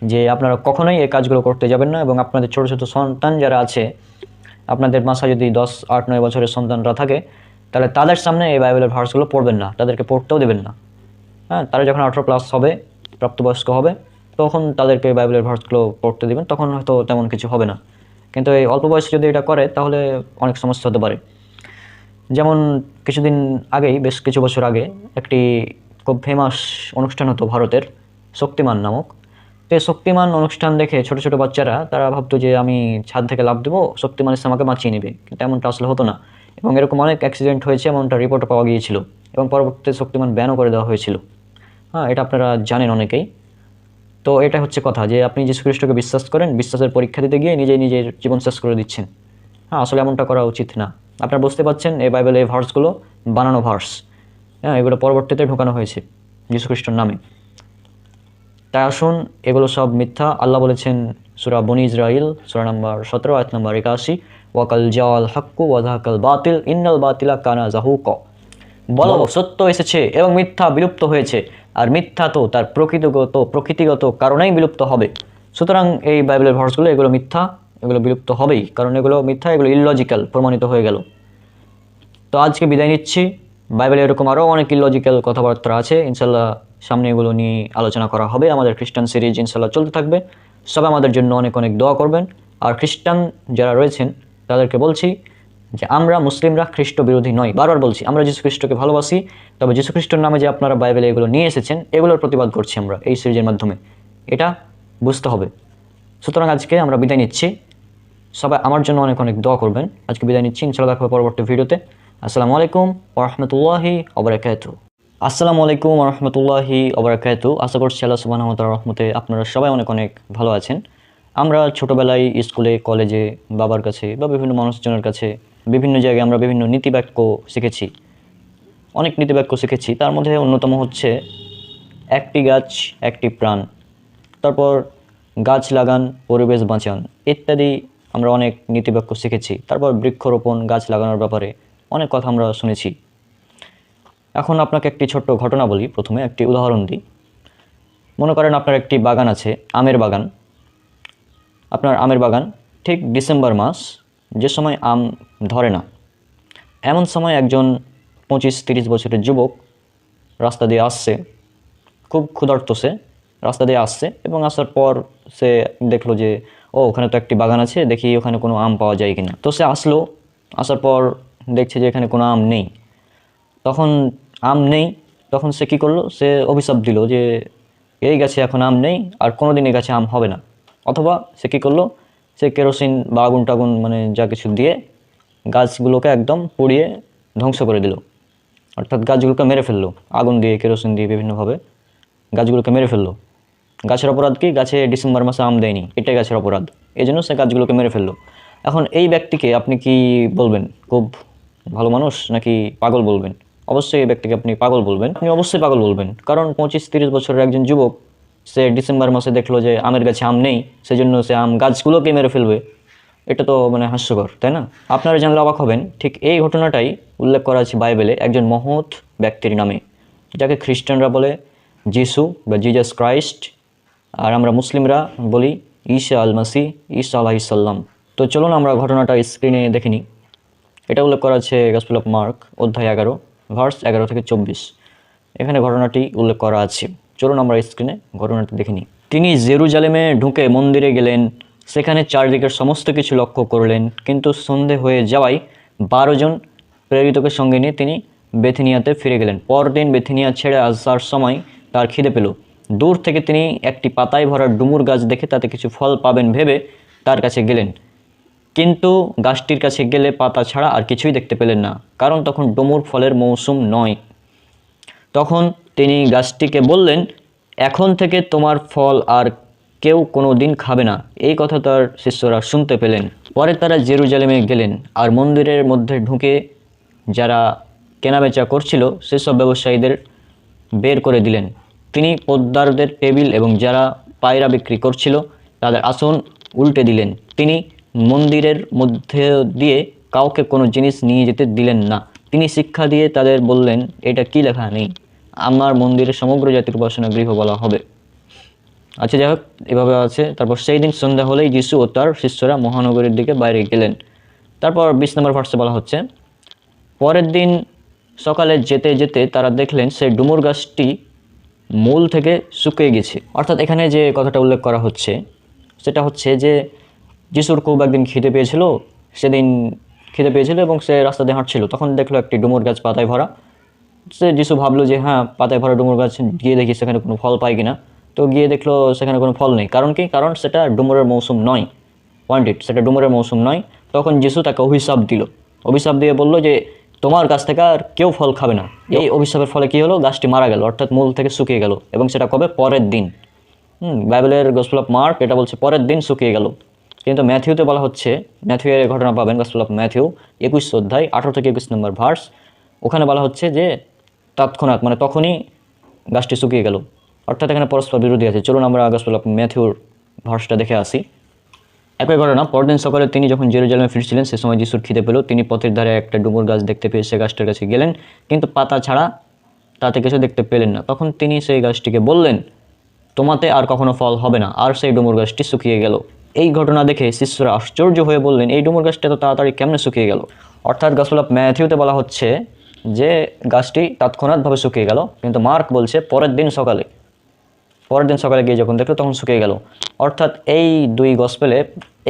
যে আপনারা কখনোই এই কাজগুলো করতে যাবেন না, এবং আপনাদের ছোটো ছোটো সন্তান যারা আছে, আপনাদের বাসায় যদি 10, 8, 9 বছরের সন্তানরা থাকে তাহলে তাদের সামনে এই বাইবেলের ভার্সগুলো পড়বেন না, তাদেরকে পড়তেও দেবেন না। হ্যাঁ, তারা যখন 18+ হবে, প্রাপ্তবয়স্ক হবে, তখন তাদেরকে বাইবেলের ভার্সগুলো পড়তে দেবেন, তখন হয়তো তেমন কিছু হবে না। কিন্তু এই অল্প বয়সে যদি এটা করে তাহলে অনেক সমস্যা হতে পারে। যেমন কিছুদিন আগেই, বেশ কিছু বছর আগে একটি খুব ফেমাস অনুষ্ঠান হতো ভারতের, শক্তিমান নামক। তো এই শক্তিমান অনুষ্ঠান দেখে ছোটো ছোটো বাচ্চারা তারা ভাবতো যে আমি ছাদ থেকে লাফ দেবো, শক্তিমান এসে আমাকে বাঁচিয়ে নেবে, কিন্তু এমনটা আসলে হতো না। এবং এরকম অনেক অ্যাক্সিডেন্ট হয়েছে, এমনটা রিপোর্টও পাওয়া গিয়েছিল, এবং পরবর্তীতে শক্তিমান ব্যানও করে দেওয়া হয়েছিল। হ্যাঁ, এটা আপনারা জানেন অনেকেই। তো এটা হচ্ছে কথা যে আপনি যিশু খ্রিস্টকে বিশ্বাস করেন, বিশ্বাসের পরীক্ষা দিতে গিয়ে নিজের জীবন শেষ করে দিচ্ছেন। হ্যাঁ, আসলে এমনটা করা উচিত না। আপনারা বুঝতে পারছেন এই বাইবেলে এই ভার্সগুলো বানানো ভার্স। হ্যাঁ, এগুলো পরবর্তীতে ঢোকানো হয়েছে যিশু খ্রিস্টর নামে। তাই আসুন, এগুলো সব মিথ্যা। আল্লাহ বলেছেন সূরা বনী ইসরাইল সূরা নম্বর 17 আয়াত নম্বর 81, ওয়াকাল জাওয়াল হাক্কু ওয়াজাহাকাল বাতিল ইন্নাল বাতিলা কানা জাহুকা। বলো সত্য এসেছে এবং মিথ্যা বিলুপ্ত হয়েছে, আর মিথ্যা তো তার প্রকৃতিগত কারণেই বিলুপ্ত হবে। সুতরাং এই বাইবেলের ভার্সগুলো এগুলো মিথ্যা, এগুলো বিলুপ্ত হবেই, কারণ এগুলো মিথ্যা, এগুলো ইললজিক্যাল প্রমাণিত হয়ে গেল। তো আজকে বিদায় নিচ্ছি। বাইবেলে এরকম আরও অনেক ইললজিক্যাল কথাবার্তা আছে, ইনশাল্লাহ সামনে এগুলো নিয়ে আলোচনা করা হবে। আমাদের খ্রিস্টান সিরিজ ইনশাল্লাহ চলতে থাকবে। সবাই আমাদের জন্য অনেক অনেক দোয়া করবেন। আর খ্রিস্টান যারা রয়েছেন তাদেরকে বলছি যে আমরা মুসলিমরা খ্রিস্ট বিরোধী নয়, বারবার বলছি, আমরা যিশু খ্রিস্টকে ভালোবাসি। তবে যিশু খ্রিস্টর নামে যে আপনারা বাইবেলে এগুলো নিয়ে এসেছেন এগুলোর প্রতিবাদ করছি আমরা এই সিরিজের মাধ্যমে, এটা বুঝতে হবে। সুতরাং আজকে আমরা বিদায় নিচ্ছি। সবাই আমার জন্য অনেক অনেক দোয়া করবেন। আজকে বিদায় নিচ্ছি, ইনশাআল্লাহ দেখা হবে পরবর্তী ভিডিওতে। আসসালামু আলাইকুম ওয়া রাহমাতুল্লাহি ওয়া বারাকাতুহু। আসসালামু আলাইকুম ওয়া রাহমাতুল্লাহি ওয়া বারাকাতুহু। আশা করছি আল্লাহ সুবহানাহু ওয়া তাআলার রহমতে আপনারা সবাই অনেক অনেক ভালো আছেন। আমরা ছোটোবেলায় স্কুলে, কলেজে, বাবার কাছে বা বিভিন্ন মানুষজনের কাছে, বিভিন্ন জায়গায় আমরা বিভিন্ন নীতিবাক্য শিখেছি। অনেক নীতিবাক্য শিখেছি। তার মধ্যে অন্যতম হচ্ছে একটি গাছ একটি প্রাণ, তারপর গাছ লাগান পরিবেশ বাঁচান ইত্যাদি আমরা অনেক নীতিবাক্য শিখেছি। তারপর বৃক্ষরোপণ, গাছ লাগানোর ব্যাপারে অনেক কথা আমরা শুনেছি। এখন আপনাকে একটি ছোট্ট ঘটনা বলি। প্রথমে একটি উদাহরণ দিই। মনে করেন আপনার একটি বাগান আছে, আমের বাগান। আপনার আমের বাগান ঠিক ডিসেম্বর মাস, যে সময় আম ধরে না। এমন সময় একজন 25-30 বছরের যুবক রাস্তা দিয়ে আসছে, খুব ক্ষুধার্ত। সে রাস্তা দিয়ে আসছে এবং আসার পর সে দেখলো যে ওখানে তো একটি বাগান আছে, দেখি ওখানে কোনো আম পাওয়া যায় কিনা। তো সে আসলো, আসার পর দেখছে যে এখানে কোনো আম নেই। তখন আম নেই, তখন সে কী করলো, সে অভিশাপ দিল যে এই গাছে এখন আম নেই, আর কোনো দিন এই গাছে আম হবে না। অথবা সে কী করলো, সে কেরোসিন বা আগুন টাগুন মানে যা কিছু দিয়ে গাছগুলোকে একদম পুড়িয়ে ধ্বংস করে দিল। অর্থাৎ গাছগুলোকে মেরে ফেললো, আগুন দিয়ে কেরোসিন দিয়ে বিভিন্নভাবে গাছগুলোকে মেরে ফেললো। গাছের অপরাধ কি? গাছে ডিসেম্বর মাসে আম দেয়নি, এটাই গাছের অপরাধ। এই জন্য সে গাছগুলোকে মেরে ফেললো। এখন এই ব্যক্তিকে আপনি কি বলবেন? খুব ভালো মানুষ নাকি পাগল বলবেন? অবশ্যই এই ব্যক্তিকে আপনি পাগল বলবেন। আপনি অবশ্যই পাগল বলবেন, কারণ 25-30 বছরের একজন যুবক সে ডিসেম্বর মাসে দেখলো যে আমের গাছে আম নেই, সেজন্য সে আম গাছগুলোকে মেরে ফেলবে। এটা তো মানে হাস্যকর, তাই না? আপনারা জানলে অবাক হবেন, ঠিক এই ঘটনাটাই উল্লেখ করা আছে বাইবেলে একজন মহৎ ব্যক্তির নামে, যাকে খ্রিস্টানরা বলে যিশু বা জিজাস ক্রাইস্ট, আর আমরা মুসলিমরা বলি ঈসা আল মাসি, ঈসা আলাইহিসসালাম। তো চলুন আমরা ঘটনাটা স্ক্রিনে দেখে নিই। এটা উল্লেখ করা আছে গসপেল অফ মার্ক অধ্যায় 11 ভার্স 11 থেকে 24। এখানে ঘটনাটি উল্লেখ করা আছে। চলুন আমরা স্ক্রিনে ঘটনাটি দেখে নিই। তিনি জেরুজালেমে ঢুকে মন্দিরে গেলেন, সেখানে চারদিকের সমস্ত কিছু লক্ষ্য করলেন, কিন্তু সন্ধে হয়ে যাওয়ায় 12 জন প্রেরিতকে সঙ্গে নিয়ে তিনি বেথিনিয়াতে ফিরে গেলেন। পরদিন বেথিনিয়া ছেড়ে আসার সময় তার খিদে পেল। দূর থেকে তিনি একটি পাতায় ভরা ডুমুর গাছ দেখে তাতে কিছু ফল পাবেন ভেবে তার কাছে গেলেন, কিন্তু গাছটির কাছে গেলে পাতা ছাড়া আর কিছুই দেখতে পেলেন না, কারণ তখন ডুমুর ফলের মৌসুম নয়। তখন তিনি গাছটিকে বললেন, এখন থেকে তোমার ফল আর কেউ কোনো দিন খাবে না। এই কথা তার শিষ্যরা শুনতে পেলেন। পরে তারা জেরুজালেমে গেলেন, আর মন্দিরের মধ্যে ঢুকে যারা কেনাবেচা করছিল সেসব ব্যবসায়ীদের বের করে দিলেন। তিনি পোদ্দারদের টেবিল এবং যারা পায়রা বিক্রি করছিল তাদের আসন উল্টে দিলেন। তিনি মন্দিরের মধ্যে দিয়ে কাউকে কোনো জিনিস নিয়ে যেতে দিলেন না। তিনি শিক্ষা দিয়ে তাদের বললেন, এটা কি লেখা নেই? আমার মন্দিরে সমগ্র জাতির উপাসনা গৃহ বলা হবে। আচ্ছা, যাই হোক, এভাবে আছে। তারপর সেই দিন সন্ধ্যা হলেই যিশু ও তার শিষ্যরা মহানগরীর দিকে বাইরে গেলেন। তারপর 20 নম্বর ভার্সে বলা হচ্ছে, পরের দিন সকালে যেতে যেতে তারা দেখলেন সেই ডুমুর গাছটি মূল থেকে শুকিয়ে গেছে। অর্থাৎ এখানে যে কথাটা উল্লেখ করা হচ্ছে সেটা হচ্ছে যে যিশুর খুব একদিন খিদে পেয়েছিল, সেদিন খিদে পেয়েছিল এবং সে রাস্তা দিয়ে হাঁটছিল, তখন দেখলো একটি ডুমুর গাছ পাতায় ভরা। সে যিশু ভাবলো যে হ্যাঁ, পাতায় ভরা ডুমুর গাছ, গিয়ে দেখি সেখানে কোনো ফল পাই কিনা। তো গিয়ে দেখলো সেখানে কোনো ফল নেই। কারণ কি? কারণ সেটা ডুমুরের মৌসুম নয়। পয়েন্টেড, সেটা ডুমুরের মৌসুম নয়। তখন যিশু তাকে অভিশাপ দিল। অভিশাপ দিয়ে বলল যে তোমার গাছ থেকে আর কেউ ফল খাবে না। এই অভিশাপের ফলে কি হলো? গাছটি মারা গেল, অর্থাৎ মূল থেকে শুকিয়ে গেল। এবং সেটা কবে? পরের দিন। বাইবেলের গসপেল অফ মার্ক এটা বলছে পরের দিন শুকিয়ে গেল। কিন্তু ম্যাথিউতে বলা হচ্ছে, ম্যাথিউয়ের ঘটনা পাবেন গসপেল অফ ম্যাথিউ 21 অধ্যায় 18 থেকে 21 নম্বর ভার্স। ওখানে বলা হচ্ছে যে তৎক্ষণাৎ, মানে তখনই গাছটি শুকিয়ে গেল। অর্থাৎ এখানে পরস্পর বিরোধী আছে। চলুন আমরা গসপেল অফ ম্যাথিউর ভার্সটা দেখে আসি। একই ঘটনা, পরদিন সকালে তিনি যখন জেরুজালেমে ফিরছিলেন সে সময় যিশুর খিদে পেল। তিনি পথের ধারে একটা ডুমুর গাছ দেখতে পেয়ে সে গাছটার কাছে গেলেন, কিন্তু পাতা ছাড়া তাতে কিছু দেখতে পেলেন না। তখন তিনি সেই গাছটিকে বললেন, তোমাতে আর কখনো ফল হবে না। আর সেই ডুমুর গাছটি শুকিয়ে গেল। এই ঘটনা দেখে শিষ্যরা আশ্চর্য হয়ে বললেন, এই ডুমুর গাছটা তো তাড়াতাড়ি কেমনে শুকিয়ে গেল? অর্থাৎ গসপেল অফ ম্যাথিউতে বলা হচ্ছে যে গাছটি তৎক্ষণাৎভাবে শুকিয়ে গেল, কিন্তু মার্ক বলছে পরের দিন সকালে গিয়ে যখন দেখলো তখন শুকিয়ে গেল। অর্থাৎ এই দুই গসপেলে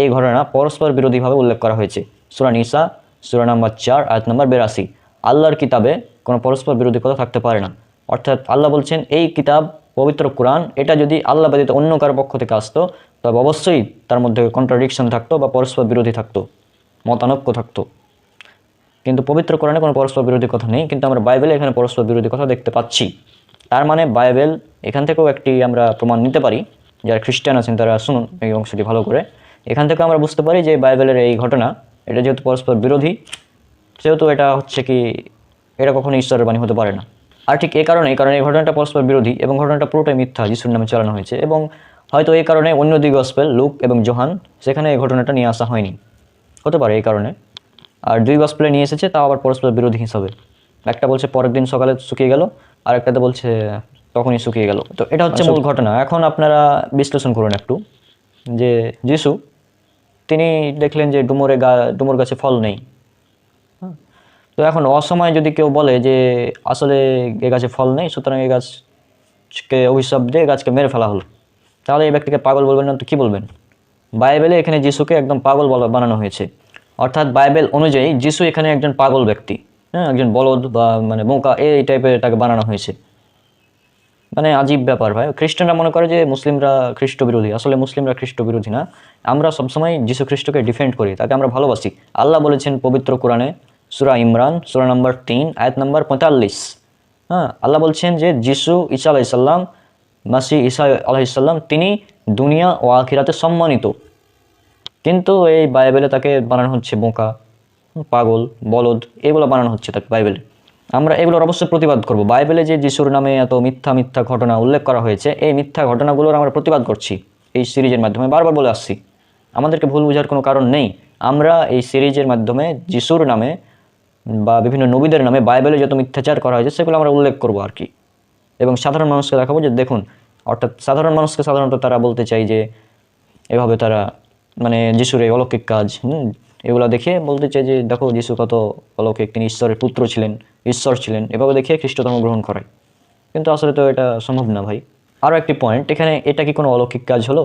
এই ঘটনা পরস্পর বিরোধীভাবে উল্লেখ করা হয়েছে। সূরা নিসা সূরা নাম্বার 4 আয়াত নাম্বার 82। আল্লাহর কিতাবে কোনো পরস্পর বিরোধী কথা থাকতে পারে না। অর্থাৎ আল্লাহ বলছেন এই কিতাব, পবিত্র কোরআন, এটা যদি আল্লাহ ব্যতীত অন্য কারো পক্ষ থেকে আসতো তবে অবশ্যই তার মধ্যে কন্ট্রাডিকশন থাকতো বা পরস্পর বিরোধী থাকতো, মতানৈক্য থাকতো। কিন্তু পবিত্র কোরআনে কোনো পরস্পর বিরোধী কথা নেই, কিন্তু আমরা বাইবেলে এখানে পরস্পর বিরোধী কথা দেখতে পাচ্ছি। তার মানে বাইবেল, এখান থেকেও একটি আমরা প্রমাণ নিতে পারি, যারা খ্রিস্টান আছেন তারা শুনুন এই অংশটি ভালো করে। এখান থেকে আমরা বুঝতে পারি যে বাইবেলের এই ঘটনা, এটা যেহেতু পরস্পর বিরোধী, সেহেতু এটা হচ্ছে কি, এটা কখনো ঈশ্বরের বাণী হতে পারে না। আর ঠিক কারণ এই ঘটনাটা পরস্পর বিরোধী এবং ঘটনাটা পুরোটাই মিথ্যা যিশুর নামে চালানো হয়েছে, এবং হয়তো এই কারণে অন্য দুই গসপেল লুক এবং জোহান সেখানে এই ঘটনাটা নিয়ে আসা হয়নি, হতে পারে এই কারণে। আর দুই গসপেলে নিয়ে এসেছে তাও আবার পরস্পর বিরোধী হিসাবে। একটা বলছে পরের দিন সকালে শুকিয়ে গেল, আর একটাতে বলছে তখনই শুকিয়ে গেল। তো এটা হচ্ছে মূল ঘটনা। এখন আপনারা বিশ্লেষণ করুন একটু, যে যিশু তিনি দেখলেন যে ডুমুর গাছে ফল নেই। তো এখন অসময়ে যদি কেউ বলে যে আসলে এ গাছে ফল নেই, সুতরাং এই গাছকে অভিশাপ দিয়ে গাছকে মেরে ফেলা হলো, তাহলে এই ব্যক্তিকে পাগল বলবেন না তো কী বলবেন? বাইবেলে এখানে যিশুকে একদম পাগল বানানো হয়েছে, অর্থাৎ বাইবেল অনুযায়ী যিশু এখানে একজন পাগল ব্যক্তি, হ্যাঁ, একজন বলদ বা মানে বোকা এই টাইপের তাকে বানানো হয়েছে। মানে আজীব ব্যাপার ভাই। খ্রিস্টানরা মনে করে যে মুসলিমরা খ্রিস্ট বিরোধী, আসলে মুসলিমরা খ্রিস্ট বিরোধী না। আমরা সবসময় যিশু খ্রিস্টকে ডিফেন্ড করি, তাকে আমরা ভালোবাসি। আল্লাহ বলেছেন পবিত্র কোরআনে সূরা ইমরান সূরা নম্বর 3 আয়াত নম্বর 45, হ্যাঁ, আল্লাহ বলছেন যে যিশু ঈসা আলাইহিসসালাম, মাসিহ ঈসা আলাইহিসসালাম তিনি দুনিয়া ও আখিরাতে সম্মানিত। কিন্তু এই বাইবেলে তাকে বানানো হচ্ছে বোকা, পাগল, বলদ, এগুলো বানানো হচ্ছে তাকে বাইবেলে। আমরা এগুলোর অবশ্যই প্রতিবাদ করব। বাইবেলে যে যিশুর নামে এত মিথ্যা মিথ্যা ঘটনা উল্লেখ করা হয়েছে, এই মিথ্যা ঘটনাগুলোর আমরা প্রতিবাদ করছি এই সিরিজের মাধ্যমে, বারবার বলে আসছি। আমাদেরকে ভুল বোঝার কোনো কারণ নেই। আমরা এই সিরিজের মাধ্যমে যিশুর নামে বা বিভিন্ন নবীদের নামে বাইবেলে যত মিথ্যাচার করা হয়েছে সেগুলো আমরা উল্লেখ করব আর কি, এবং সাধারণ মানুষকে দেখাবো যে দেখুন, অর্থাৎ সাধারণ মানুষকে সাধারণত তারা বলতে চাই যে এভাবে তারা মানে যিশুর এই অলৌকিক কাজ এগুলো দেখে বলতে চাই যে দেখো যিশু কত অলৌকিক, তিনি ঈশ্বরের পুত্র ছিলেন, ঈশ্বর ছিলেন, এভাবে দেখে খ্রিস্ট ধর্ম গ্রহণ করায়। কিন্তু আসলে তো এটা সম্ভব না ভাই। আরও একটি পয়েন্ট এখানে, এটা কি কোনো অলৌকিক কাজ হলো?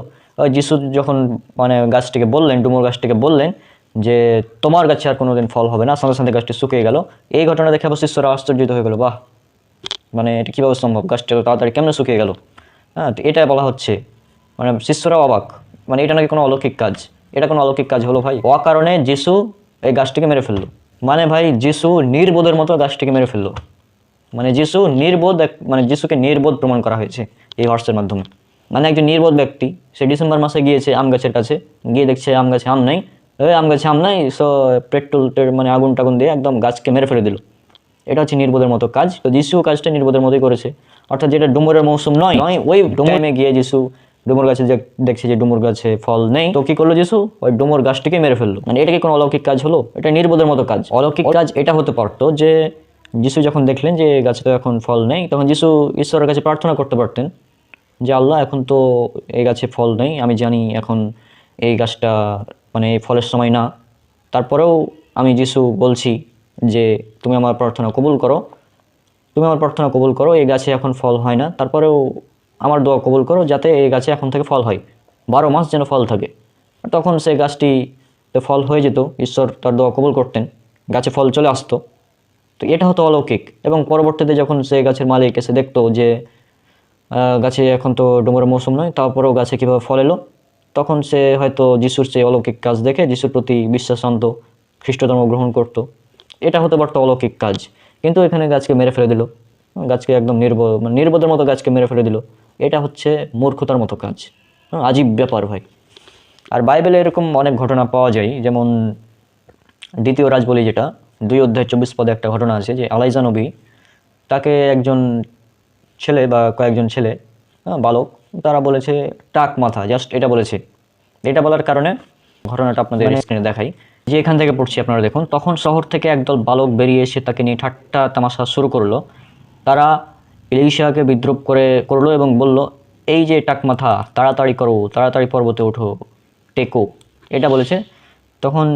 যিশু যখন মানে গাছটিকে বললেন, ডুমুর গাছটিকে বললেন যে তোমার গাছে আর কোনোদিন ফল হবে না, সাথে সাথে গাছটি শুকিয়ে গেল। এই ঘটনা দেখে অবশ্য ঈশ্বর আশ্চর্যিত হয়ে গেল, বাহ, মানে এটা কীভাবে সম্ভব, গাছটা তাড়াতাড়ি কেমনে শুকিয়ে গেল। হ্যাঁ, তো এটা বলা হচ্ছে, মানে শিষ্যরাও অবাক, মানে এটা নাকি কোনো অলৌকিক কাজ। এটা কোনো অলৌকিক কাজ হলো ভাই? কারণে যিশু এই গাছটিকে মেরে ফেললো। মানে ভাই যিশু নির্বোধের মতো গাছটিকে মেরে ফেললো। মানে যিশু নির্বোধ, মানে যিশুকে নির্বোধ প্রমাণ করা হয়েছে এই ভার্সের মাধ্যমে। মানে একজন নির্বোধ ব্যক্তি, সে ডিসেম্বর মাসে গিয়েছে আম গাছের কাছে, গিয়ে দেখছে আম গাছে আম নাই, আম গাছে আম নাই, সো পেট্রোল মানে আগুন টাগুন দিয়ে একদম গাছকে মেরে ফেলে দিল। এটা হচ্ছে নির্বোধের মতো কাজ। তো যিশু কাজটা নির্বোধের মতোই করেছে, অর্থাৎ যেটা ডুমুরের মৌসুম নয়, ওই ডুমুরে গিয়ে যিশু ডুমুর গাছে দেখছে যে ডুমুর গাছে ফল নেই, তো কি করলো যিশু? ওই ডুমুর গাছটিকে মেরে ফেললো। মানে এটা কি কোনো অলৌকিক কাজ হলো? এটা নির্বোধের মতো কাজ। অলৌকিক কাজ এটা হতে পারতো যে যিশু যখন দেখলেন যে গাছে তো এখন ফল নেই, তখন যিশু ঈশ্বরের কাছে প্রার্থনা করতে পারতেন যে আল্লাহ, এখন তো এই গাছে ফল নেই, আমি জানি এখন এই গাছটা মানে এই ফলের সময় না, তারপরেও আমি যিশু বলছি যে তুমি আমার প্রার্থনা কবুল করো, তুমি আমার প্রার্থনা কবুল করো, এই গাছে এখন ফল হয় না, তারপরেও আমার দোয়া কবুল করো যাতে এই গাছে এখন থেকে ফল হয়, 12 মাস যেন ফল থাকে। তখন সেই গাছটিতে ফল হয়ে যেত, ঈশ্বর তার দোয়া কবুল করতেন, গাছে ফল চলে আসতো। তো এটা হতো অলৌকিক। এবং পরবর্তীতে যখন সেই গাছের মালিক এসে দেখতো যে গাছে এখন তো ডুমুরের মৌসুম নয়, তারপরেও গাছে কীভাবে ফল এলো, তখন সে হয়তো যিশুর সেই অলৌকিক কাজ দেখে যিশুর প্রতি বিশ্বাস আনতো, খ্রিস্ট ধর্ম গ্রহণ করতো। এটা হতে পারতো অলৌকিক কাজ। কিন্তু এখানে গাছকে মেরে ফেলে দিল, গাছকে একদম নির্বোধের মতো গাছকে মেরে ফেলে দিল। এটা হচ্ছে মূর্খতার মতো কাজ। আজীব ব্যাপার ভাই। আর বাইবেলে এরকম অনেক ঘটনা পাওয়া যায়, যেমন দ্বিতীয় রাজবলি, যেটা 2 অধ্যায় 24 পদে একটা ঘটনা আছে যে এলাইজা নবী, তাকে একজন ছেলে বা কয়েকজন ছেলে, বালক, তারা বলেছে টাক মাথা, জাস্ট এটা বলেছে। এটা বলার কারণে ঘটনাটা আপনাদের স্ক্রিনে দেখাই, যে এখান থেকে পড়ছি আপনারা দেখুন। তখন শহর থেকে একদল বালক বেরিয়ে এসে তাকে নিয়ে ঠাট্টা তামাশা শুরু করলো। তারা এলিশাকে বিদ্রুপ করলো এবং বলল, এই যে টাক মাথা, তাড়াতাড়ি করো, তাড়াতাড়ি পর্বতে ওঠো, টেকো, এটা বলেছে। তখন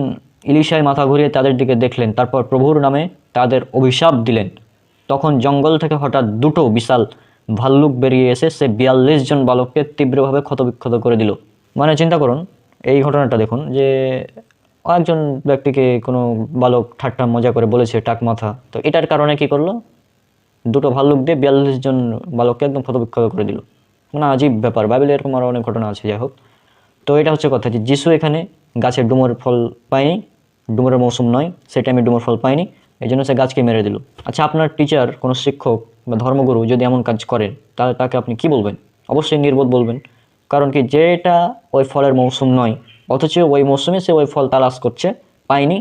এলিশায় মাথা ঘুরিয়ে তাদের দিকে দেখলেন, তারপর প্রভুর নামে তাদের অভিশাপ দিলেন। তখন জঙ্গল থেকে হঠাৎ 2টো বিশাল ভাল্লুক বেরিয়ে এসে সে 42 জন বালককে তীব্রভাবে ক্ষতবিক্ষত করে দিল। মানে চিন্তা করুন এই ঘটনাটা দেখুন, যে একজন ব্যক্তিকে কোনো বালক ঠাট্টা মজা করে বলেছে টাক মাথা, তো এটার কারণে কি করলো? 2টো ভাল্লুক দিয়ে 42 জন বালককে একদম ক্ষতবিক্ষত করে দিল। মানে আজীব ব্যাপার। বাইবেলে এরকম আরও অনেক ঘটনা আছে, যাই হোক। তো এটা হচ্ছে কথা যে যিশু এখানে গাছের ডুমুর ফল পায়নি, ডুমুরের মৌসুম নয়, সেই টাইমে ডুমুর ফল পায়নি, এই জন্য সে গাছকে মেরে দিল। আচ্ছা, আপনার টিচার, কোনো শিক্ষক বা ধর্মগুরু যদি এমন কাজ করেন, তাহলে তাকে আপনি কি বলবেন? অবশ্যই নির্বোধ বলবেন। কারণ কি, যেটা ওই ফলের মৌসুম নয়, অথচ ওই মৌসুমে সে ওই ফল তালাশ করছে, পায়নি,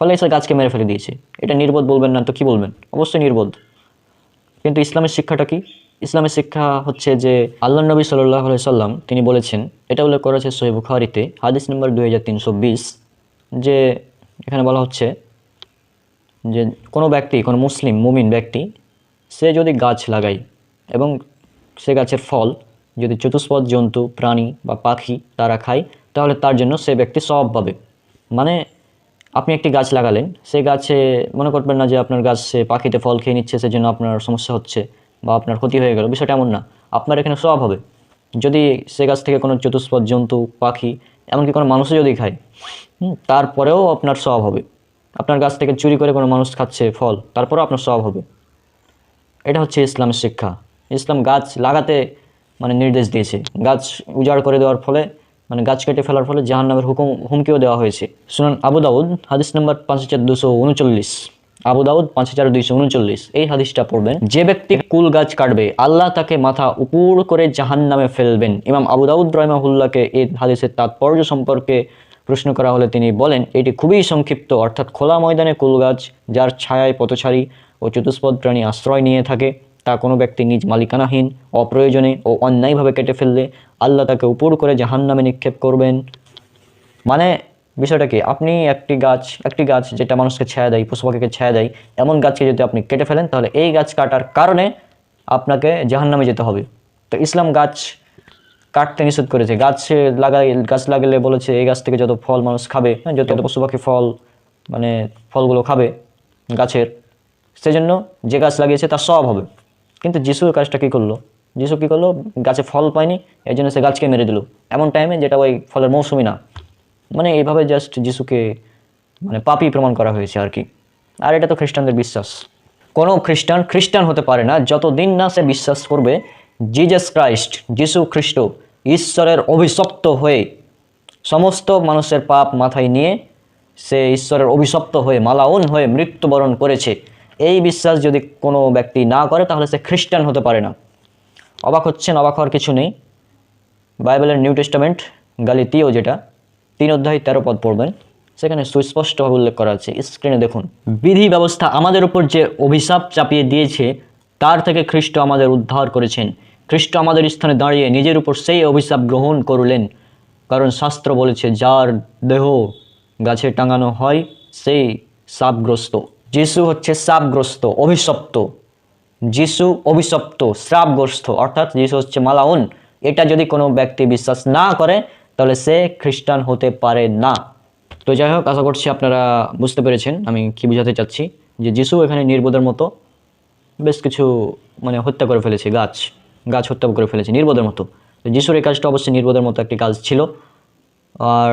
ফলে সে গাছকে মেরে ফেলে দিয়েছে। এটা নির্বোধ বলবেন না তো কি বলবেন? অবশ্যই নির্বোধ। কিন্তু ইসলামের শিক্ষাটা কি? ইসলামের শিক্ষা হচ্ছে যে আল্লাহ নবী সাল্লাল্লাহু আলাইহি সাল্লাম তিনি বলেছেন, এটা উল্লেখ করা আছে সহিহ বুখারীতে হাদিস নম্বর 2320, যে এখানে বলা হচ্ছে যে কোনো ব্যক্তি, কোনো মুসলিম মুমিন ব্যক্তি, সে যদি গাছ লাগায় এবং সে গাছের ফল যদি চতুষ্পদ জন্তু প্রাণী বা পাখি তারা খায়, তাহলে তার জন্য সে ব্যক্তি সওয়াব পাবে। মানে আপনি একটি গাছ লাগালেন, সেই গাছে মনে করবেন না যে আপনার গাছে পাখিতে ফল খেয়ে নিচ্ছে, সেজন্য আপনার সমস্যা হচ্ছে বা আপনার ক্ষতি হয়ে গেল, বিষয়টা এমন না। আপনার এখানে সওয়াব হবে। যদি সে গাছ থেকে কোনো চতুষ্পদ জন্তু পাখি এমনকি কোনো মানুষও যদি খায়, তারপরেও আপনার সওয়াব হবে। আপনার গাছ থেকে চুরি করে কোনো মানুষ খাচ্ছে ফল, তারপরেও আপনার সওয়াব হবে। এটা হচ্ছে ইসলামের শিক্ষা। ইসলাম গাছ লাগাতে নির্দেশ দিয়েছে। গাছ উজাড় করে দেওয়ার ফলে গাছ কেটে ফেলার ফলে জাহান্নামের হুমকিও দেওয়া হয়েছে। সুনান আবু দাউদ হাদিস নম্বর 5239, আবু দাউদ 5239, এই হাদিসটা পড়বেন। যে ব্যক্তি কুল গাছ কাটবে আল্লাহ তাকে মাথা উপর করে জাহান্নামে ফেলবেন। ইমাম আবু দাউদ রাহিমাহুল্লাহকে এই হাদিসের তাৎপর্য সম্পর্কে প্রশ্ন করা হলে তিনি বলেন, এটি খুবই সংক্ষিপ্ত, অর্থাৎ খোলা ময়দানে কুল গাছ যার ছায়ায় পথচারী ও চতুষ্পদ প্রাণী আশ্রয় নিয়ে থাকে, তা কোনো ব্যক্তি নিজ মালিকানাহীন অপ্রয়োজনে ও অন্যায়ভাবে কেটে ফেললে আল্লাহ তাকে উপর করে জাহান্নামে নিক্ষেপ করবেন। মানে বিষয়টা কি? আপনি একটি গাছ যেটা মানুষকে ছায়া দেয়, পশু পাখিকে ছায়া দেয়, এমন গাছকে যদি আপনি কেটে ফেলেন, তাহলে এই গাছ কাটার কারণে আপনাকে জাহান্নামে যেতে হবে। তো ইসলাম গাছ কাটতে নিষেধ করেছে। গাছ লাগালে বলেছে এই গাছ থেকে যত ফল মানুষ খাবে, যত পশু পাখি ফলগুলো খাবে গাছের, সেজন্য যে গাছ লাগিয়েছে তার সওয়াব হবে। কিন্তু যিশুর কাজটা কী করলো? যিশু কী করলো? গাছে ফল পায়নি, এই জন্য সে গাছকে মেরে দিল এমন টাইমে যেটা ওই ফলের মৌসুমি না। এইভাবে জাস্ট যিশুকে পাপী প্রমাণ করা হয়েছে আর কি। আর এটা তো খ্রিস্টানদের বিশ্বাস। কোনো খ্রিস্টান হতে পারে না যতদিন না সে বিশ্বাস করবে জিজাস ক্রাইস্ট, যিশু খ্রিস্ট ঈশ্বরের অভিশপ্ত হয়ে সমস্ত মানুষের পাপ মাথায় নিয়ে সে ঈশ্বরের অভিশপ্ত হয়ে মালাউন হয়ে মৃত্যুবরণ করেছে। এই বিশ্বাস যদি কোনো ব্যক্তি না করে তাহলে সে খ্রিস্টান হতে পারে না। অবাক হচ্ছেন? অবাক হওয়ার কিছু নেই। বাইবেলের নিউ টেস্টামেন্ট গালাতীয় যেটা 3 অধ্যায় 13 পদ পড়বেন, সেখানে সুস্পষ্টভাবে উল্লেখ করা আছে। স্ক্রিনে দেখুন। বিধি ব্যবস্থা আমাদের উপর যে অভিশাপ চাপিয়ে দিয়েছে তার থেকে খ্রিস্ট আমাদের উদ্ধার করেছেন। খ্রিস্ট আমাদের স্থানে দাঁড়িয়ে নিজের উপর সেই অভিশাপ গ্রহণ করলেন, কারণ শাস্ত্র বলেছে যার দেহ গাছে টাঙানো হয় সেই শাপগ্রস্ত। যিশু হচ্ছে শাপগ্রস্ত, অভিশপ্ত। যিশু অভিশপ্ত, শ্রাপগ্রস্ত, অর্থাৎ যিশু হচ্ছে মালাউন। এটা যদি কোনো ব্যক্তি বিশ্বাস না করে তাহলে সে খ্রিস্টান হতে পারে না। তো যাই হোক, আশা করছি আপনারা বুঝতে পেরেছেন আমি কি বোঝাতে চাচ্ছি। যে যিশু এখানে নির্বোধের মতো বেশ কিছু হত্যা করে ফেলেছে, গাছ হত্যা করে ফেলেছে নির্বোধের মতো। তো যিশুর এই কাজটা অবশ্যই নির্বোধের মতো একটি কাজ ছিল। আর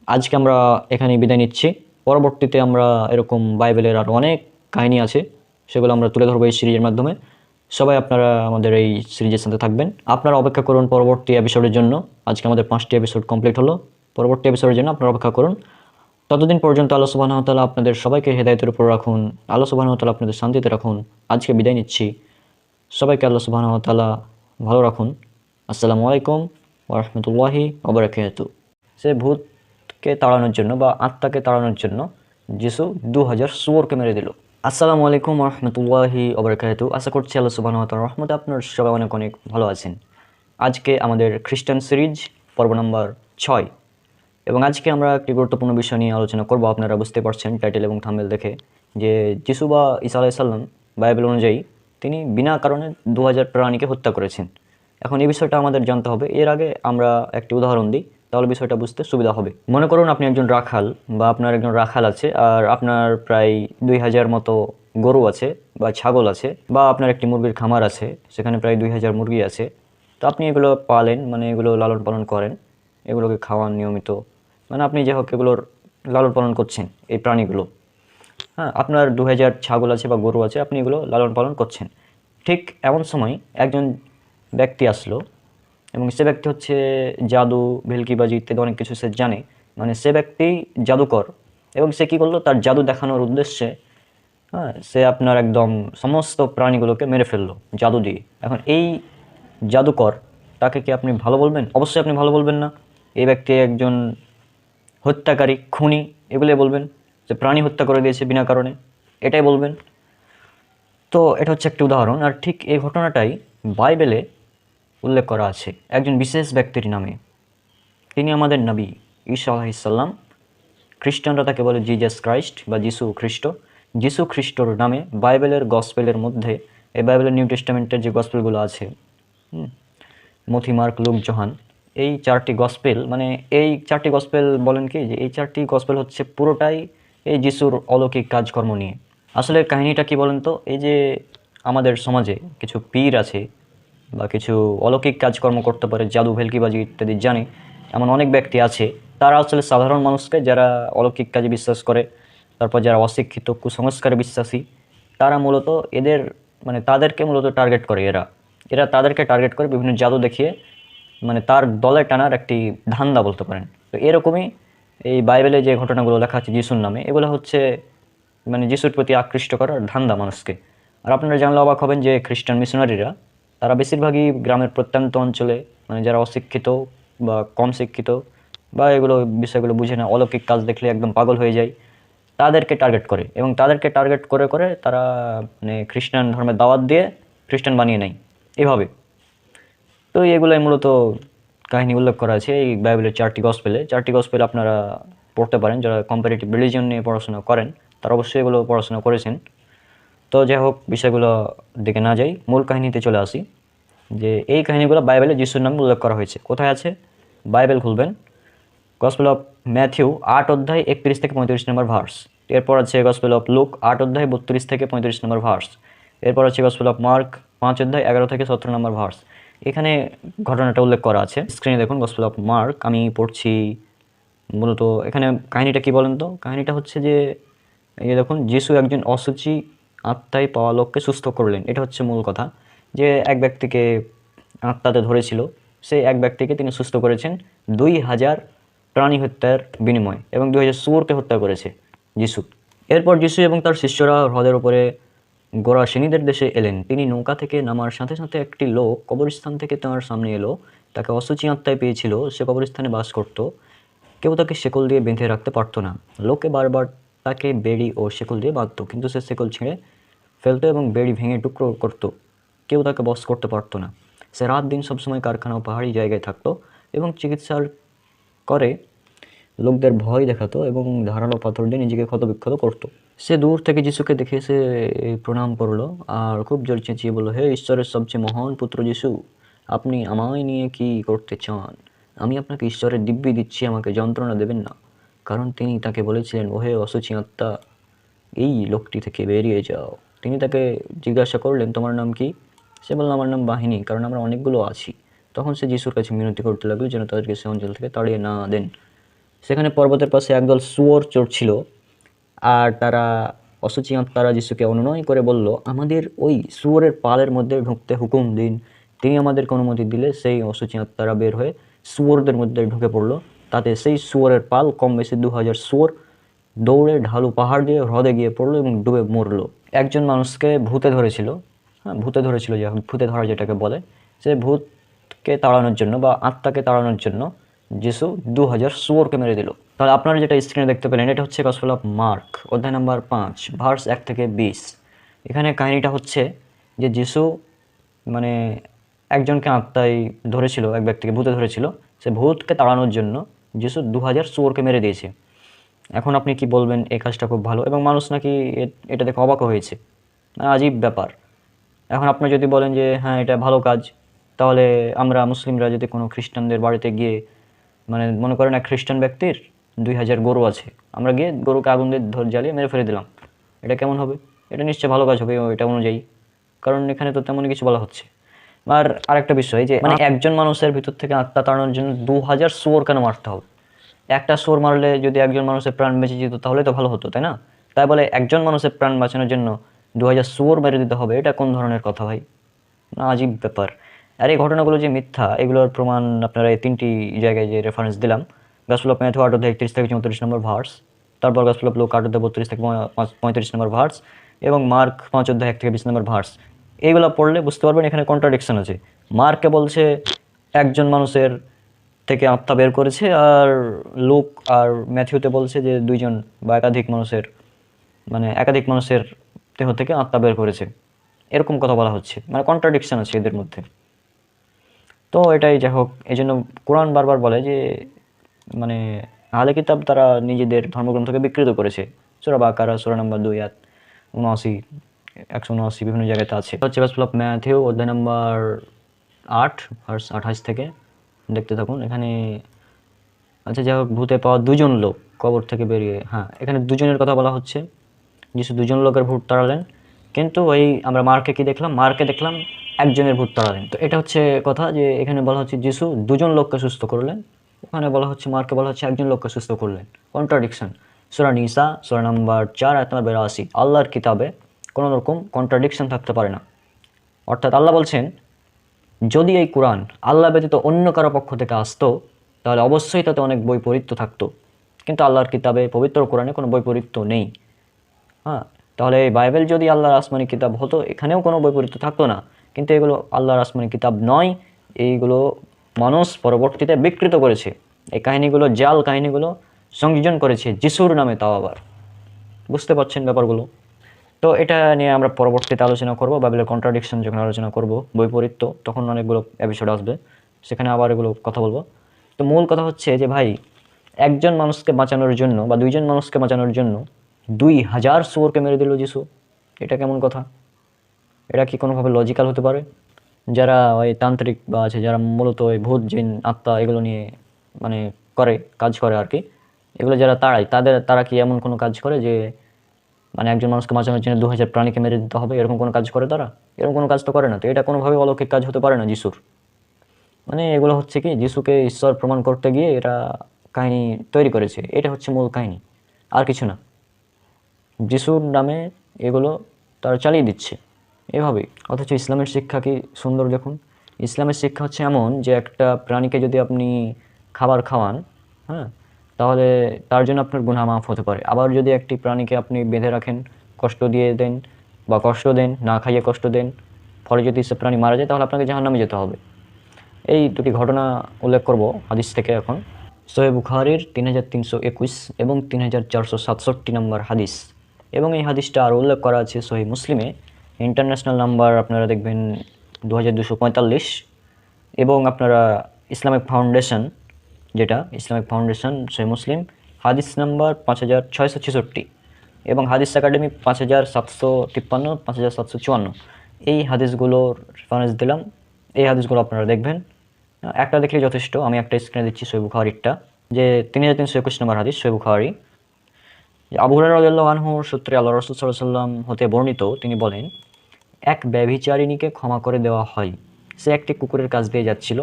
আজকে আমরা এখানেই বিদায় নিচ্ছি। পরবর্তীতে আমরা এরকম বাইবেলের আরও অনেক কাহিনী আছে, সেগুলো আমরা তুলে ধরবো এই সিরিজের মাধ্যমে। সবাই আপনারা আমাদের এই সিরিজের সাথে থাকবেন। আপনারা অপেক্ষা করুন পরবর্তী এপিসোডের জন্য। আজকে আমাদের 5টি এপিসোড কমপ্লিট হলো। পরবর্তী এপিসোডের জন্য আপনারা অপেক্ষা করুন। ততদিন পর্যন্ত আল্লাহ সুবহানাহু ওয়া তাআলা আপনাদের সবাইকে হেদায়েতের উপর রাখুন। আল্লাহ সুবহানাহু ওয়া তাআলা আপনাদের শান্তিতে রাখুন। আজকে বিদায় নিচ্ছি। সবাইকে আল্লাহ সুবহানাহু ওয়া তাআলা ভালো রাখুন। আসসালামু আলাইকুম ওয়া রাহমাতুল্লাহি ওয়া বারাকাতুহু। সে ভূতকে তাড়ানোর জন্য বা আত্মাকে তাড়ানোর জন্য যিশু 2000 শুয়োরকে মেরে দিল। আসসালামু আলাইকুম ওয়া রাহমাতুল্লাহি ওয়া বারাকাতুহু। আশা করছি আল্লাহ সুবহানাহু ওয়া তাআলার রহমতে আপনারা সবাই অনেক অনেক ভালো আছেন। আজকে আমাদের খ্রিস্টান সিরিজ পর্ব নম্বর 6, এবং আজকে আমরা একটি গুরুত্বপূর্ণ বিষয় নিয়ে আলোচনা করব। আপনারা বুঝতে পারছেন টাইটেল এবং থাম্বনেল দেখে যে যিশু বা ঈসা আলাইহিস সালাম বাইবেল অনুযায়ী তিনি বিনা কারণে 2000 প্রাণীকে হত্যা করেছেন। এখন এই বিষয়টা আমাদের জানতে হবে। এর আগে আমরা একটি উদাহরণ দিই, তাহলে বিষয়টা বুঝতে সুবিধা হবে। মনে করুন আপনি একজন রাখাল বা আপনার একজন রাখাল আছে, আর আপনার প্রায় 2000 মতো গরু আছে বা ছাগল আছে, বা আপনার একটি মুরগির খামার আছে, সেখানে প্রায় 2000 মুরগি আছে। তো আপনি এগুলো পালেন, এগুলো লালন পালন করেন, এগুলোকে খাওয়ান নিয়মিত, আপনি যে হোক এগুলোর লালন পালন করছেন এই প্রাণীগুলো। হ্যাঁ, আপনার 2000 ছাগল আছে বা গরু আছে, আপনি এগুলো লালন পালন করছেন। ঠিক এমন সময় একজন ব্যক্তি আসলো, এবং সে ব্যক্তি হচ্ছে জাদু, ভেলকিবাজি ইত্যাদি অনেক কিছু সে জানে। সে ব্যক্তি জাদুকর, এবং সে কী করলো, তার জাদু দেখানোর উদ্দেশ্যে সে আপনার একদম সমস্ত প্রাণীগুলোকে মেরে ফেললো জাদু দিয়ে। এখন এই জাদুকর, তাকে কি আপনি ভালো বলবেন? অবশ্যই আপনি ভালো বলবেন না। এই ব্যক্তি একজন হত্যাকারী, খুনি, এগুলো বলবেন। যে প্রাণী হত্যা করে দিয়েছে বিনা কারণে, এটাই বলবেন। তো এটা হচ্ছে একটি উদাহরণ। আর ঠিক এই ঘটনাটাই বাইবেলে উল্লেখ করা আছে একজন বিশেষ ব্যক্তির নামে। তিনি আমাদের নবী ঈসা আলাইহিসসালাম। খ্রিস্টানরা তাকে বলে জিজাস ক্রাইস্ট বা যিশু খ্রিস্ট। যিশু খ্রিস্টর নামে বাইবেলের গসপেলের মধ্যে, এই বাইবেলের নিউ টেস্টামেন্টের যে গসপেলগুলো আছে, মথি, মার্ক, লুক, যোহান, এই 4টি গসপেল, মানে এই 4টি গসপেল বলেন কি যে এই 4টি গসপেল হচ্ছে পুরোটাই এই যিশুর অলৌকিক কাজকর্ম নিয়ে। আসলে কাহিনীটা কি বলেন তো, এই যে আমাদের সমাজে কিছু পীর আছে বা কিছু অলৌকিক কাজকর্ম করতে পারে, জাদু, ভেলকিবাজি ইত্যাদি জানে, এমন অনেক ব্যক্তি আছে। তারা আসলে সাধারণ মানুষকে, যারা অলৌকিক কাজে বিশ্বাস করে, তারপর যারা অশিক্ষিত, কুসংস্কারে বিশ্বাসী, তারা মূলত এদের, মানে তাদেরকে মূলত টার্গেট করে। এরা এরা তাদেরকে টার্গেট করে বিভিন্ন জাদু দেখিয়ে, মানে তার দলে টানার একটি ধান্দা বলতে পারেন। তো এরকমই এই বাইবেলে যে ঘটনাগুলো লেখা আছে যিশুর নামে, এগুলো হচ্ছে মানে যিশুর প্রতি আকৃষ্ট করার ধান্দা মানুষকে। আর আপনারা জানলে অবাক হবেন যে খ্রিস্টান মিশনারিরা, তারা বেশিরভাগই গ্রামের প্রত্যন্ত অঞ্চলে, মানে যারা অশিক্ষিত বা কম শিক্ষিত বা এগুলো বিষয়গুলো বুঝে না, অলৌকিক কাজ দেখলে একদম পাগল হয়ে যায়, তাদেরকে টার্গেট করে। এবং তাদেরকে টার্গেট করে করে তারা মানে খ্রিস্টান ধর্মের দাওয়াত দিয়ে খ্রিস্টান বানিয়ে নেয় এভাবে। তো এগুলোই মূলত কাহিনী উল্লেখ করা আছে এই বাইবেলের 4টি গসপেলে। 4টি গসপেল আপনারা পড়তে পারেন, যারা কম্পারেটিভ রিলিজিয়ন নিয়ে পড়াশোনা করেন তারা অবশ্যই এগুলো পড়াশোনা করেছেন। তো যাই হোক, বিষয়গুলো দিকে না যাই, মূল কাহিনীতে চলে আসি। যে এই কাহিনীগুলো বাইবেলে যিশুর নামে উল্লেখ করা হয়েছে। কোথায় আছে? বাইবেল খুলবেন, গসপেল অফ ম্যাথিউ 8 অধ্যায় 31 থেকে 35 নম্বর ভার্স। এরপর আছে গসপেল অফ লুক 8 অধ্যায় 32 থেকে 35 নম্বর ভার্স। এরপর আছে গসপেল অফ মার্ক 5 অধ্যায় 11 থেকে 17 নম্বর ভার্স। এখানে ঘটনাটা উল্লেখ করা আছে। স্ক্রিনে দেখুন গসপেল অফ মার্ক, আমি পড়ছি। মূলত এখানে কাহিনীটা কি বলেন তো? কাহিনীটা হচ্ছে যে এই দেখুন, যিশু একজন অসুচি আত্মায় পাওয়া লোককে সুস্থ করলেন। এটা হচ্ছে মূল কথা। যে এক ব্যক্তিকে আত্মাতে ধরেছিল, সেই এক ব্যক্তিকে তিনি সুস্থ করেছেন 2000 প্রাণী হত্যার বিনিময়ে, এবং 2000 শুয়োরকে হত্যা করেছে যিশু। এরপর যিশু এবং তার শিষ্যরা হ্রদের উপরে গেরাসেনীদের দেশে এলেন। তিনি নৌকা থেকে নামার সাথে সাথে একটি লোক কবরস্থান থেকে তাঁর সামনে এলো। তাকে অসুচি আত্মায় পেয়েছিল, সে কবরস্থানে বাস করত। কেউ তাকে শেকল দিয়ে বেঁধে রাখতে পারতো না। লোকে বারবার তাকে বেড়ি ও শেকল দিয়ে বাঁধত, কিন্তু সে শেকল ছিঁড়ে ফেলতো এবং বেড়ি ভেঙে টুকরো করতো। কেউ তাকে বশ করতে পারতো না। সে রাত দিন সবসময় কারখানা ও পাহাড়ি জায়গায় থাকতো এবং চিকিৎসার করে লোকদের ভয় দেখাতো এবং ধারালো পাথর দিয়ে নিজেকে ক্ষতবিক্ষত করতো। সে দূর থেকে যিশুকে দেখে সে প্রণাম করলো আর খুব জোর চেঁচিয়ে বলল, হে ঈশ্বরের সবচেয়ে মহান পুত্র যিশু, আপনি আমায় নিয়ে কি করতে চান? আমি আপনাকে ঈশ্বরের দিব্যি দিচ্ছি, আমাকে যন্ত্রণা দেবেন না। কারণ তিনি তাকে বলেছিলেন, ওহে অসুচি আত্মা, এই লোকটি থেকে বেরিয়ে যাও। তিনি তাকে জিজ্ঞাসা করলেন, তোমার নাম কি? সে বলল, আমার নাম বাহিনী, কারণ আমরা অনেকগুলো আছি। তখন সে যিশুর কাছে মিনতি করতে লাগলো যেন তাদেরকে সে অঞ্চল থেকে তাড়িয়ে না দেন। সেখানে পর্বতের পাশে একদল শুয়োর চড়ছিল, আর তারা অসুচি আত্মারা যিশুকে অনুনয় করে বলল, আমাদের ওই শুয়োরের পালের মধ্যে ঢুকতে হুকুম দিন। তিনি আমাদেরকে অনুমতি দিলে সেই অসুচি আত্মারা বের হয়ে শুয়োরদের মধ্যে ঢুকে পড়লো। তাতে সেই শুয়োরের পাল, কম বেশি 2000 শুয়োর, দৌড়ে ঢালু পাহাড় দিয়ে হ্রদে গিয়ে পড়লো এবং ডুবে মরলো। একজন মানুষকে ভূতে ধরেছিল, ভূতে ধরেছিল, যে ভূতে ধরা যেটাকে বলে, সে ভূতকে তাড়ানোর জন্য বা আত্মাকে তাড়ানোর জন্য যিশু 2000 শুয়োরকে মেরে দিল। তাহলে আপনারা যেটা স্ক্রিনে দেখতে পেলেন, এটা হচ্ছে গসপেল অফ মার্ক অধ্যায় নাম্বার 5 ভার্স 1 থেকে 20। এখানে কাহিনীটা হচ্ছে যে যিশু মানে একজনকে আত্মায় ধরেছিল, এক ব্যক্তিকে ভূতে ধরেছিল, সে ভূতকে তাড়ানোর জন্য যিশু 2000 শুয়োরকে মেরে দিয়েছে। এখন আপনি কি বলবেন? এই কাজটা খুব ভালো, এবং মানুষ নাকি এটা দেখে অবাক হয়েছে। আজীব ব্যাপার। এখন আপনি যদি বলেন যে হ্যাঁ এটা ভালো কাজ, তাহলে আমরা মুসলিমরা যদি কোনো খ্রিস্টানদের বাড়িতে গিয়ে, মানে মনে করেন এক খ্রিস্টান ব্যক্তির 2000 গরু আছে, আমরা গিয়ে গরুকে আগুন দিয়ে জ্বালিয়ে মেরে ফেলে দিলাম, এটা কেমন হবে? এটা নিশ্চয়ই ভালো কাজ হবে এটা অনুযায়ী, কারণ এখানে তো তেমনই কিছু বলা হচ্ছে। আর আরেকটা বিষয়, যে মানে একজন মানুষের ভিতর থেকে আত্মা তাড়ানোর জন্য 2000 শুয়োর কেন মারতে হবে? একটা শুয়োর মারলে যদি একজন মানুষের প্রাণ বেঁচে যেত তাহলে তো ভালো হতো, তাই না? তাই বলে একজন মানুষের প্রাণ বাঁচানোর জন্য 2000 শুয়োর মেরে দিতে হবে, এটা কোন ধরনের কথা ভাই? না, আজীব ব্যাপার। আর এই ঘটনাগুলো যে মিথ্যা, এগুলোর প্রমাণ আপনারা এই 3টি জায়গায় যে রেফারেন্স দিলাম, গসপেল অফ ম্যাথিউ 8 অধ্যায় 31 থেকে 34 নম্বর ভার্স, তারপর গসপেল অফ লুক 8 অধ্যায় 32 থেকে 35 নম্বর ভার্স, এবং মার্ক 5 অধ্যায় 1 থেকে 20 নম্বর ভার্স। এইগুলো পড়লে বুঝতে পারবেন এখানে কন্ট্রাডিকশন আছে। মার্কে বলছে একজন মানুষের থেকে আত্মা বের করেছে, আর লুক আর ম্যাথিউতে বলছে যে দুইজন বা একাধিক মানুষের দেহ থেকে আত্মা বের করেছে, এরকম কথা বলা হচ্ছে, মানে কন্ট্রাডিকশন আছে এদের মধ্যে। তো এটাই যাই হোক, এই জন্য কোরআন বারবার বলে যে মানে আহলে কিতাব তারা নিজেদের ধর্মগ্রন্থকে বিকৃত করেছে। সূরা বাকারা সূরা নাম্বার 2 আয়াত 79, 179 বিভিন্ন জায়গাতে আছে। হচ্ছে গসপেল অফ ম্যাথিউ অধ্যায় নাম্বার 8 ভার্স 28 থেকে দেখতে থাকুন। এখানে আচ্ছা যাই হোক, ভূতে পাওয়া দুজন লোক কবর থেকে বেরিয়ে, হ্যাঁ এখানে দুজনের কথা বলা হচ্ছে। যিশু দুজন লোকের ভূত তাড়ালেন, কিন্তু ওই আমরা মার্কে কি দেখলাম, মার্কে দেখলাম একজনের ভূত তাড়ালেন। তো এটা হচ্ছে কথা যে এখানে বলা হচ্ছে যিশু দুজন লোককে সুস্থ করলেন, ওখানে বলা হচ্ছে মার্কে বলা হচ্ছে একজন লোককে সুস্থ করলেন। কন্ট্রাডিকশন। সূরা নিসা সূরা নাম্বার 4 আয়াত নাম্বার 82। আল্লাহর কিতাবে কোনো রকম কন্ট্রাডিকশন থাকতে পারে না। অর্থাৎ আল্লাহ বলছেন যদি এই কোরআন আল্লাহ ব্যতীত অন্য কারো পক্ষ থেকে আসতো তাহলে অবশ্যই তাতে অনেক বৈপরীত্য থাকতো, কিন্তু আল্লাহর কিতাবে পবিত্র কোরআনে কোনো বৈপরীত্য নেই। হ্যাঁ, তাহলে এই বাইবেল যদি আল্লাহর আসমানি কিতাব হতো এখানেও কোনো বৈপরীত্য থাকতো না, কিন্তু এগুলো আল্লাহর আসমানি কিতাব নয়, এইগুলো মানুষ পরবর্তীতে বিকৃত করেছে। এই কাহিনীগুলো, জাল কাহিনীগুলো সংযোজন করেছে যিশুর নামে, তাও আবার। বুঝতে পারছেন ব্যাপারগুলো? তো এটা নিয়ে আমরা পরবর্তীতে আলোচনা করব, বাইবেলের কন্ট্রাডিকশন যখন আলোচনা করব, বৈপরীত্য, তখন অনেকগুলো এপিসোড আসবে, সেখানে আবার এগুলো কথা বলবো। তো মূল কথা হচ্ছে যে ভাই, একজন মানুষকে বাঁচানোর জন্য বা দুইজন মানুষকে বাঁচানোর জন্য 2000 শুয়োরকে মেরে দিল যিশু। এটা কেমন কথা? এটা কি কোনোভাবে লজিক্যাল হতে পারে? যারা ওই তান্ত্রিক বা আছে, যারা মূলত ওই ভূত জিন আত্মা এগুলো নিয়ে মানে কাজ করে আর কি, এগুলো যারা তাড়ায় তারা কি এমন কোনো কাজ করে যে মানে একজন মানুষকে বাঁচানোর জন্য 2000 প্রাণীকে মেরে দিতে হবে, এরকম কোনো কাজ করে তারা? এরকম কোনো কাজ তো করে না। তো এটা কোনোভাবে অলৌকিক কাজ হতে পারে না যিশুর। মানে এগুলো হচ্ছে কি যিশুকে ঈশ্বর প্রমাণ করতে গিয়ে এরা কাহিনী তৈরি করেছে, এটা হচ্ছে মূল কাহিনী, আর কিছু না। যিশুর নামে এগুলো তারা চালিয়ে দিচ্ছে এভাবেই। অথচ ইসলামের শিক্ষা কি সুন্দর দেখুন। ইসলামের শিক্ষা হচ্ছে এমন যে একটা প্রাণীকে যদি আপনি খাবার খাওয়ান, হ্যাঁ, তাহলে তার জন্য আপনার গুনাহ মাফ হতে পারে। আবার যদি একটি প্রাণীকে আপনি বেঁধে রাখেন, কষ্ট দিয়ে দেন বা কষ্ট দেন, না খাইয়ে কষ্ট দেন, ফলে যদি সে প্রাণী মারা যায় তাহলে আপনাকে জাহান্নামে যেতে হবে। এই দুটি ঘটনা উল্লেখ করব হাদিস থেকে এখন। সহিহ বুখারীর 3321 এবং 3467 নম্বর হাদিস, এবং এই হাদিসটা আরও উল্লেখ করা আছে সহিহ মুসলিমে। ইন্টারন্যাশনাল নাম্বার আপনারা দেখবেন 2245, এবং আপনারা ইসলামিক ফাউন্ডেশন, যেটা ইসলামিক ফাউন্ডেশন সহিহ মুসলিম হাদিস নাম্বার 5666, এবং হাদিস একাডেমি 5753, 5754, এই হাদিসগুলোর রেফারেন্স দিলাম। এই হাদিসগুলো আপনারা দেখবেন, একটা দেখলেই যথেষ্ট। আমি একটা স্ক্রিনে দিচ্ছি সহিহ বুখারীরটা, যে 3321 নম্বর হাদিস সহিহ বুখারী। আবু হুরায়রা রাদিয়াল্লাহু আনহুর সূত্রে আল্লাহ রাসূল সাল্লাল্লাহু আলাইহি ওয়াসাল্লাম হতে বর্ণিত, তিনি বলেন, এক ব্যভিচারিণীকে ক্ষমা করে দেওয়া হয়। সে একটি কুকুরের কাছ দিয়ে যাচ্ছিল,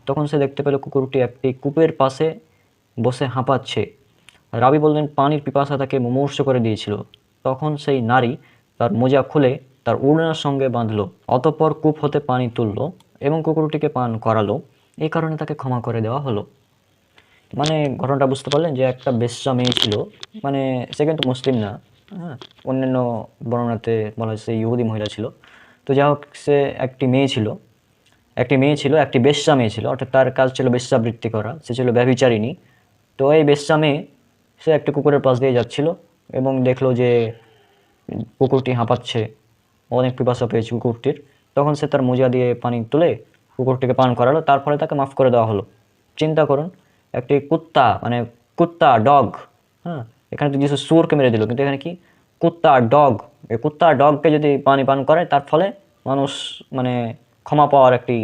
তখন সে দেখতে পেল কুকুরটি একটি কূপের পাশে বসে হাঁপাচ্ছে। রাবী বললেন, পানির পিপাসা তাকে মুমূর্ষ করে দিয়েছিল। তখন সেই নারী তার মোজা খুলে তার ওড়নার সঙ্গে বাঁধল, অতঃপর কূপ হতে পানি তুলল এবং কুকুরটিকে পান করালো। এই কারণে তাকে ক্ষমা করে দেওয়া হলো। মানে ঘটনাটা বুঝতে পারলেন যে একটা বেশ্যা মেয়ে ছিল, মানে সে কিন্তু মুসলিম না, হ্যাঁ, অন্যান্য বর্ণনাতে বলা হয়েছে ইহুদি মহিলা ছিল। তো যাই হোক, সে একটি মেয়ে ছিল, একটি বেশ্যা মেয়ে ছিল, অর্থাৎ তার কাজ ছিল বেশ্যাবৃত্তি করা, সে ছিল ব্যভিচারিণী। তো এই বেশ্যা মেয়ে, সে একটি কুকুরের পাশ দিয়ে যাচ্ছিল এবং দেখলো যে কুকুরটি হাঁপাচ্ছে, অনেক পিপাসা পেয়েছে কুকুরটির। তখন সে তার মোজা দিয়ে পানি তুলে কুকুরটিকে পান করালো, তার ফলে তাকে মাফ করে দেওয়া হলো। চিন্তা করুন, একটি কুত্তা, মানে কুত্তা, ডগ, হ্যাঁ, এখানে তো যিশু শুয়োরকে মেরে দিল, কিন্তু এখানে কি কুত্তা, ডগ, এই কুত্তা ডগকে যদি পানি পান করে তার ফলে মানুষ মানে ক্ষমা পাওয়ার একটি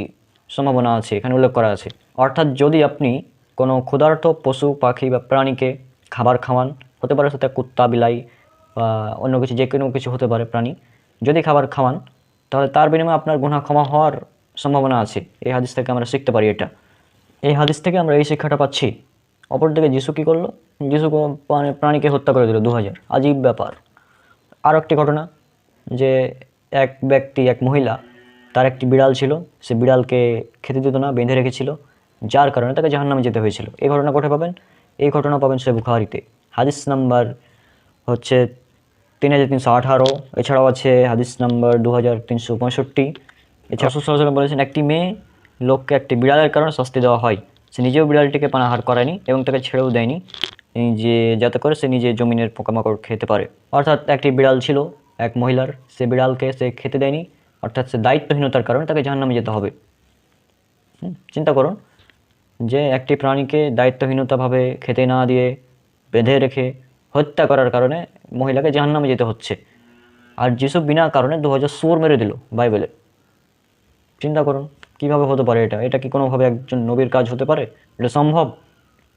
সম্ভাবনা আছে, এখানে উল্লেখ করা আছে। অর্থাৎ যদি আপনি কোনো ক্ষুধার্ত পশু পাখি বা প্রাণীকে খাবার খাওয়ান, হতে পারে সেটা কুত্তা, বিলাই বা অন্য কিছু, যে কোনো কিছু হতে পারে প্রাণী, যদি খাবার খাওয়ান তাহলে তার বিনিময়ে আপনার গুনাহ ক্ষমা হওয়ার সম্ভাবনা আছে। এই হাদিস থেকে আমরা শিখতে পারি এটা। এই হাদিস থেকে আমরা এই শিক্ষাটা পাচ্ছি। অপরদিকে যিশু কী করলো? যিশু প্রাণীকে হত্যা করে দিল 2000। আজীব ব্যাপার। আরও একটি ঘটনা, যে এক ব্যক্তি, এক মহিলা, তার একটি বিড়াল ছিল, সে বিড়ালকে খেতে দিত না, বেঁধে রেখেছিল, যার কারণে তাকে জাহান্নামে যেতে হয়েছিল। এই ঘটনা কোথায় পাবেন? এই ঘটনা পাবেন সহিহ বুখারীতে, হাদিস নাম্বার হচ্ছে 3318। এছাড়াও আছে হাদিস নাম্বার 2365। এছাড়া রাসূল সাল্লাল্লাহু আলাইহি ওয়াসাল্লাম বলেছেন, একটি মেয়ে লোককে একটি বিড়ালের কারণে শাস্তি দেওয়া হয়, সে নিজেও বিড়ালটিকে পানাহার করেনি এবং তাকে ছেড়েও দেয়নি, যে যাতে করে সে নিজে জমিনের পোকামাকড় খেতে পারে। অর্থাৎ একটি বিড়াল ছিল এক মহিলার, সে বিড়ালকে সে খেতে দেয়নি, অর্থাৎ সে দায়িত্বহীনতার কারণে তাকে জাহান্নামে যেতে হবে। চিন্তা করুন যে একটি প্রাণীকে দায়িত্বহীনতাভাবে খেতে না দিয়ে বেঁধে রেখে হত্যা করার কারণে মহিলাকে জাহান্নামে যেতে হচ্ছে, আর যিশু বিনা কারণে 2000 শুয়োর মেরে দিল বাইবেলে। চিন্তা করুন কিভাবে হতে পারে এটা? এটা কি কোনোভাবে একজন নবীর কাজ হতে পারে? এটা সম্ভব?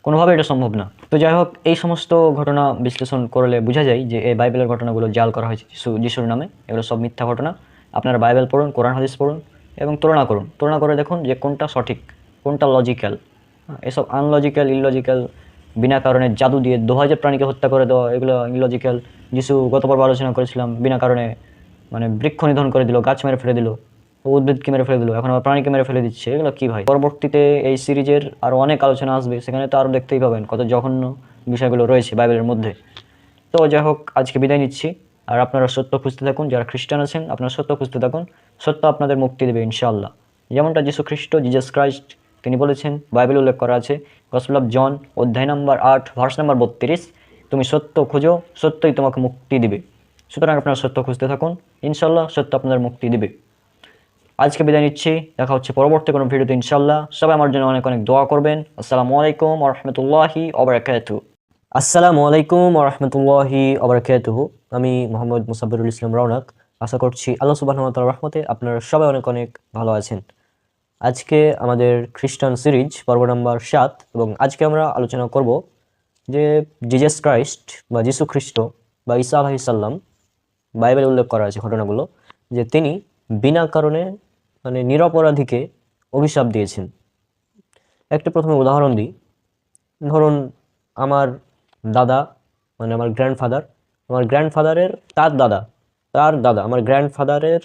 কোনোভাবে এটা সম্ভব না। তো যাই হোক, এই সমস্ত ঘটনা বিশ্লেষণ করলে বোঝা যায় যে এই বাইবেলের ঘটনাগুলো জাল করা হয়েছে যিশুর নামে। এগুলো সব মিথ্যা ঘটনা। আপনারা বাইবেল পড়ুন, কোরআন হাদিস পড়ুন এবং তুলনা করুন। তুলনা করে দেখুন যে কোনটা সঠিক, কোনটা লজিক্যাল। এসব আনলজিক্যাল, ইললজিক্যাল, বিনা কারণে জাদু দিয়ে 2000 প্রাণীকে হত্যা করে দেওয়া, এগুলো ইললজিক্যাল। যিশু গত পর্ব আলোচনা করেছিলাম, বিনা কারণে বৃক্ষ নিধন করে দিল, গাছ মেরে ফেলে দিল, উদ্ভিদকে মেরে ফেলে দিল, এখন আবার প্রাণীকে মেরে ফেলে দিচ্ছে। এগুলো কি ভাই? পরবর্তীতে এই সিরিজের আরও অনেক আলোচনা আসবে, সেখানে তো আরও দেখতেই পাবেন কত জঘন্য বিষয়গুলো রয়েছে বাইবেলের মধ্যে। তো যাই হোক, আজকে বিদায় নিচ্ছি। আর আপনারা সত্য খুঁজতে থাকুন, যারা খ্রিস্টান আছেন আপনারা সত্য খুঁজতে থাকুন, সত্য আপনাদের মুক্তি দেবে ইনশাআল্লাহ। যেমনটা যিশু খ্রিস্ট, জিজাস ক্রাইস্ট, তিনি বলেছেন, বাইবেল উল্লেখ করা আছে, গসপেল অফ জন অধ্যায় নম্বর 8 ভার্স নম্বর 32, তুমি সত্য খুঁজো, সত্যই তোমাকে মুক্তি দিবে। সুতরাং আপনারা সত্য খুঁজতে থাকুন, ইনশাআল্লাহ সত্য আপনাদের মুক্তি দিবে। আজকে বিদায় নিচ্ছি, দেখা হচ্ছে পরবর্তী কোনো ভিডিওতে ইনশাআল্লাহ। সবাই আমার জন্য অনেক অনেক দোয়া করবেন। আসসালামু আলাইকুম ওয়া রাহমাতুল্লাহি ওয়া বারাকাতুহু। আসসালামু আলাইকুম ওয়া রাহমাতুল্লাহি ওয়া বারাকাতুহু। আমি মোহাম্মদ মুসাব্বিরুল ইসলাম রওনক। আশা করছি আল্লাহ সুবহানাহু ওয়া তাআলার রহমতে আপনারা সবাই অনেক অনেক ভালো আছেন। আজকে আমাদের খ্রিস্টান সিরিজ পর্ব নাম্বার 7 এবং আজকে আমরা আলোচনা করব যে জিজাস ক্রাইস্ট বা যিশু খ্রিস্ট বা ঈসা আলাইহিস সালাম, বাইবেলে উল্লেখ করা আছে ঘটনাগুলো, যে তিনি বিনা কারণে নিরপরাধীকে অভিশাপ দিয়েছেন। একটা প্রথমে উদাহরণ দিই। ধরুন আমার দাদা, আমার গ্র্যান্ডফাদারের তার দাদা আমার গ্র্যান্ডফাদারের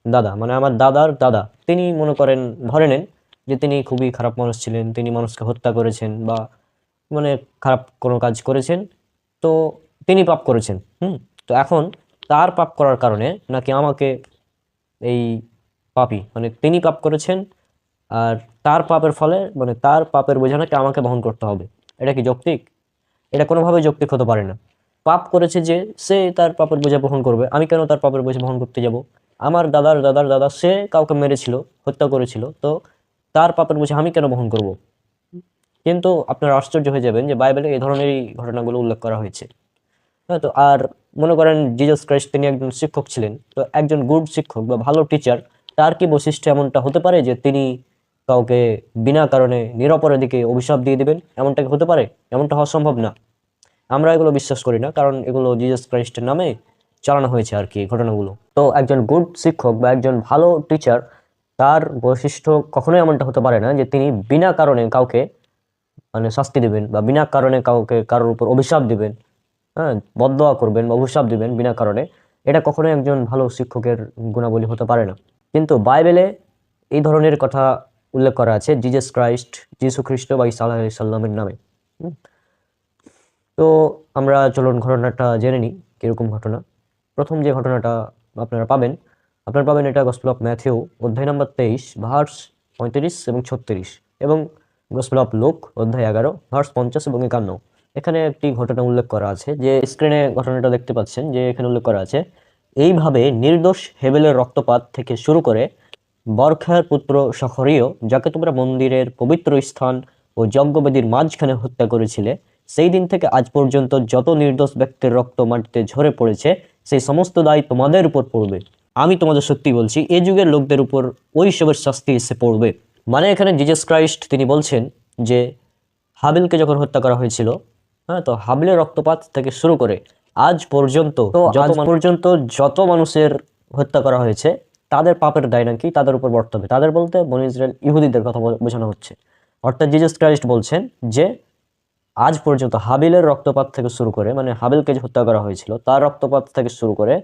দাদা, আমার দাদার দাদা, তিনি মনে করেন, ধরে নেন যে তিনি খুবই খারাপ মানুষ ছিলেন, তিনি মানুষকে হত্যা করেছেন বা খারাপ কোনো কাজ করেছেন, তো তিনি পাপ করেছেন। তো এখন তার পাপ করার কারণে নাকি আমাকে, এই পাপী তিনি পাপ করেছেন, আর তার পাপের ফলে তার পাপের বোঝা নাকি আমাকে বহন করতে হবে। এটা কি যৌক্তিক? এটা কোনোভাবে যৌক্তিক হতে পারে না। পাপ করেছে যে, সে তার পাপের বোঝা বহন করবে, আমি কেন তার পাপের বোঝা বহন করতে যাব? আমার দাদার দাদার দাদা সে কাউকে মেরেছিল, হত্যা করেছিল, তো তার পাপের বোঝা আমি কেন বহন করব? কিন্তু আপনারা আশ্চর্য হয়ে যাবেন যে বাইবেলে এই ধরনেরই ঘটনাগুলো উল্লেখ করা হয়েছে। হ্যাঁ, তো আর মনে করেন জিজাস ক্রাইস্ট তিনি একজন শিক্ষক ছিলেন, তো একজন গুড শিক্ষক বা ভালো টিচার, তার কি বৈশিষ্ট্য এমনটা হতে পারে যে তিনি কাউকে বিনা কারণে নিরপরাধীকে অভিশাপ দিয়ে দেবেন? এমনটা কি হতে পারে? এমনটা হওয়া সম্ভব না। আমরা এগুলো বিশ্বাস করি না, কারণ এগুলো জিজাস ক্রাইস্টের নামে চালানো হয়েছে আর কি ঘটনাগুলো। তো একজন গুড শিক্ষক বা একজন ভালো টিচার, তার বৈশিষ্ট্য কখনোই এমনটা হতে পারে না যে তিনি বিনা কারণে কাউকে শাস্তি দেবেন বা বিনা কারণে কারোর উপর অভিশাপ দিবেন, হ্যাঁ, বদদোয়া করবেন বা অভিশাপ দিবেন বিনা কারণে। এটা কখনোই একজন ভালো শিক্ষকের গুণাবলী হতে পারে না। কিন্তু বাইবেলে এই ধরনের কথা উল্লেখ করা আছে জিজাস ক্রাইস্ট, যিশু খ্রিস্ট বা ঈসা আলাইহিস সালামের নামে। তো আমরা চলুন ঘটনাটা জেনে নিই, কীরকম ঘটনা। প্রথম যে ঘটনাটা আপনারা পাবেন এটা গসপেল অফ ম্যাথিউ অধ্যায় নম্বর 23 ভার্স 35 এবং 36, এবং গসপেল অফ লুক অধ্যায় 11 ভার্স 50 এবং 51। এখানে একটি ঘটনা উল্লেখ করা আছে, যে স্ক্রিনে ঘটনাটা দেখতে পাচ্ছেন, যে এখানে উল্লেখ করা আছে, এইভাবে নির্দোষ হেবেলের রক্তপাত থেকে শুরু করে বরখার পুত্র সখরীয়, যাকে তোমরা মন্দিরের পবিত্র স্থান ও যজ্ঞবেদীর মাঝখানে হত্যা করেছিলে, সেই দিন থেকে আজ পর্যন্ত যত নির্দোষ ব্যক্তির রক্ত মাটিতে ঝরে পড়েছে, সেই সমস্ত দায় তোমাদের উপর পড়বে। আমি তোমাদের সত্যি বলছি, এ যুগের লোকদের উপর ওই সবের শাস্তি এসে পড়বে। এখানে জিজাস ক্রাইস্ট তিনি বলছেন যে হাবিলকে যখন হত্যা করা হয়েছিল, হ্যাঁ, তো হাবিলের রক্তপাত থেকে শুরু করে আজ পর্যন্ত যত মানুষের হত্যা করা হয়েছে, তাদের পাপের দায় নাকি তাদের উপর বর্তাবে হবে। তাদের বলতে বনী ইসরায়েল ইহুদিদের কথা বোঝানো হচ্ছে। অর্থাৎ জিজাস ক্রাইস্ট বলছেন যে আজ পর্যন্ত হাবিলের রক্তপাত থেকে শুরু করে, হাবিলকে যে হত্যা করা হয়েছিল তার রক্তপাত থেকে শুরু করে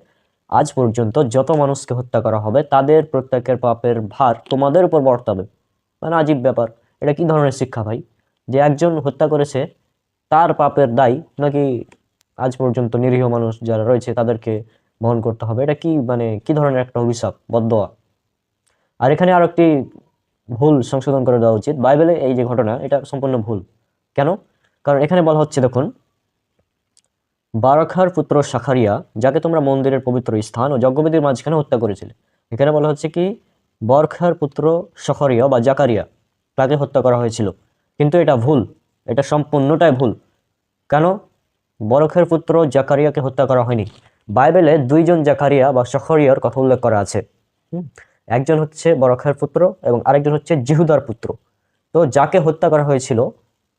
আজ পর্যন্ত যত মানুষকে হত্যা করা হবে, তাদের প্রত্যেকের পাপের ভার তোমাদের উপর বর্তাবে। আজীব ব্যাপার। এটা কি ধরনের শিক্ষা ভাই, যে একজন হত্যা করেছে তার পাপের দায় নাকি আজ পর্যন্ত নিরীহ মানুষ যারা রয়েছে তাদেরকে বহন করতে হবে? এটা কি কি ধরনের একটা অভিশাপ, বদদোয়া? আর এখানে আরো একটি ভুল সংশোধন করে দেওয়া উচিত। বাইবেলে এই যে ঘটনা, এটা সম্পূর্ণ ভুল। কেন? কারণ এখানে বলা হচ্ছে, দেখুন, বারাখার পুত্র শাখারিয়া, যাকে তোমরা মন্দিরের পবিত্র স্থান ও যজ্ঞবেদীর মাঝখানে হত্যা করেছিলে। এখানে বলা হচ্ছে কি, বরখার পুত্র শখরিয়া বা জাকারিয়া, তাকে হত্যা করা হয়েছিল। কিন্তু এটা ভুল, এটা সম্পূর্ণটাই ভুল। কেন? বরখের পুত্র জাকারিয়াকে হত্যা করা হয়নি। বাইবেলে দুইজন জাকারিয়া বা শখরিয়ার কথা উল্লেখ করা আছে। একজন হচ্ছে বরখের পুত্র এবং আরেকজন হচ্ছে জিহুদার পুত্র। তো যাকে হত্যা করা হয়েছিল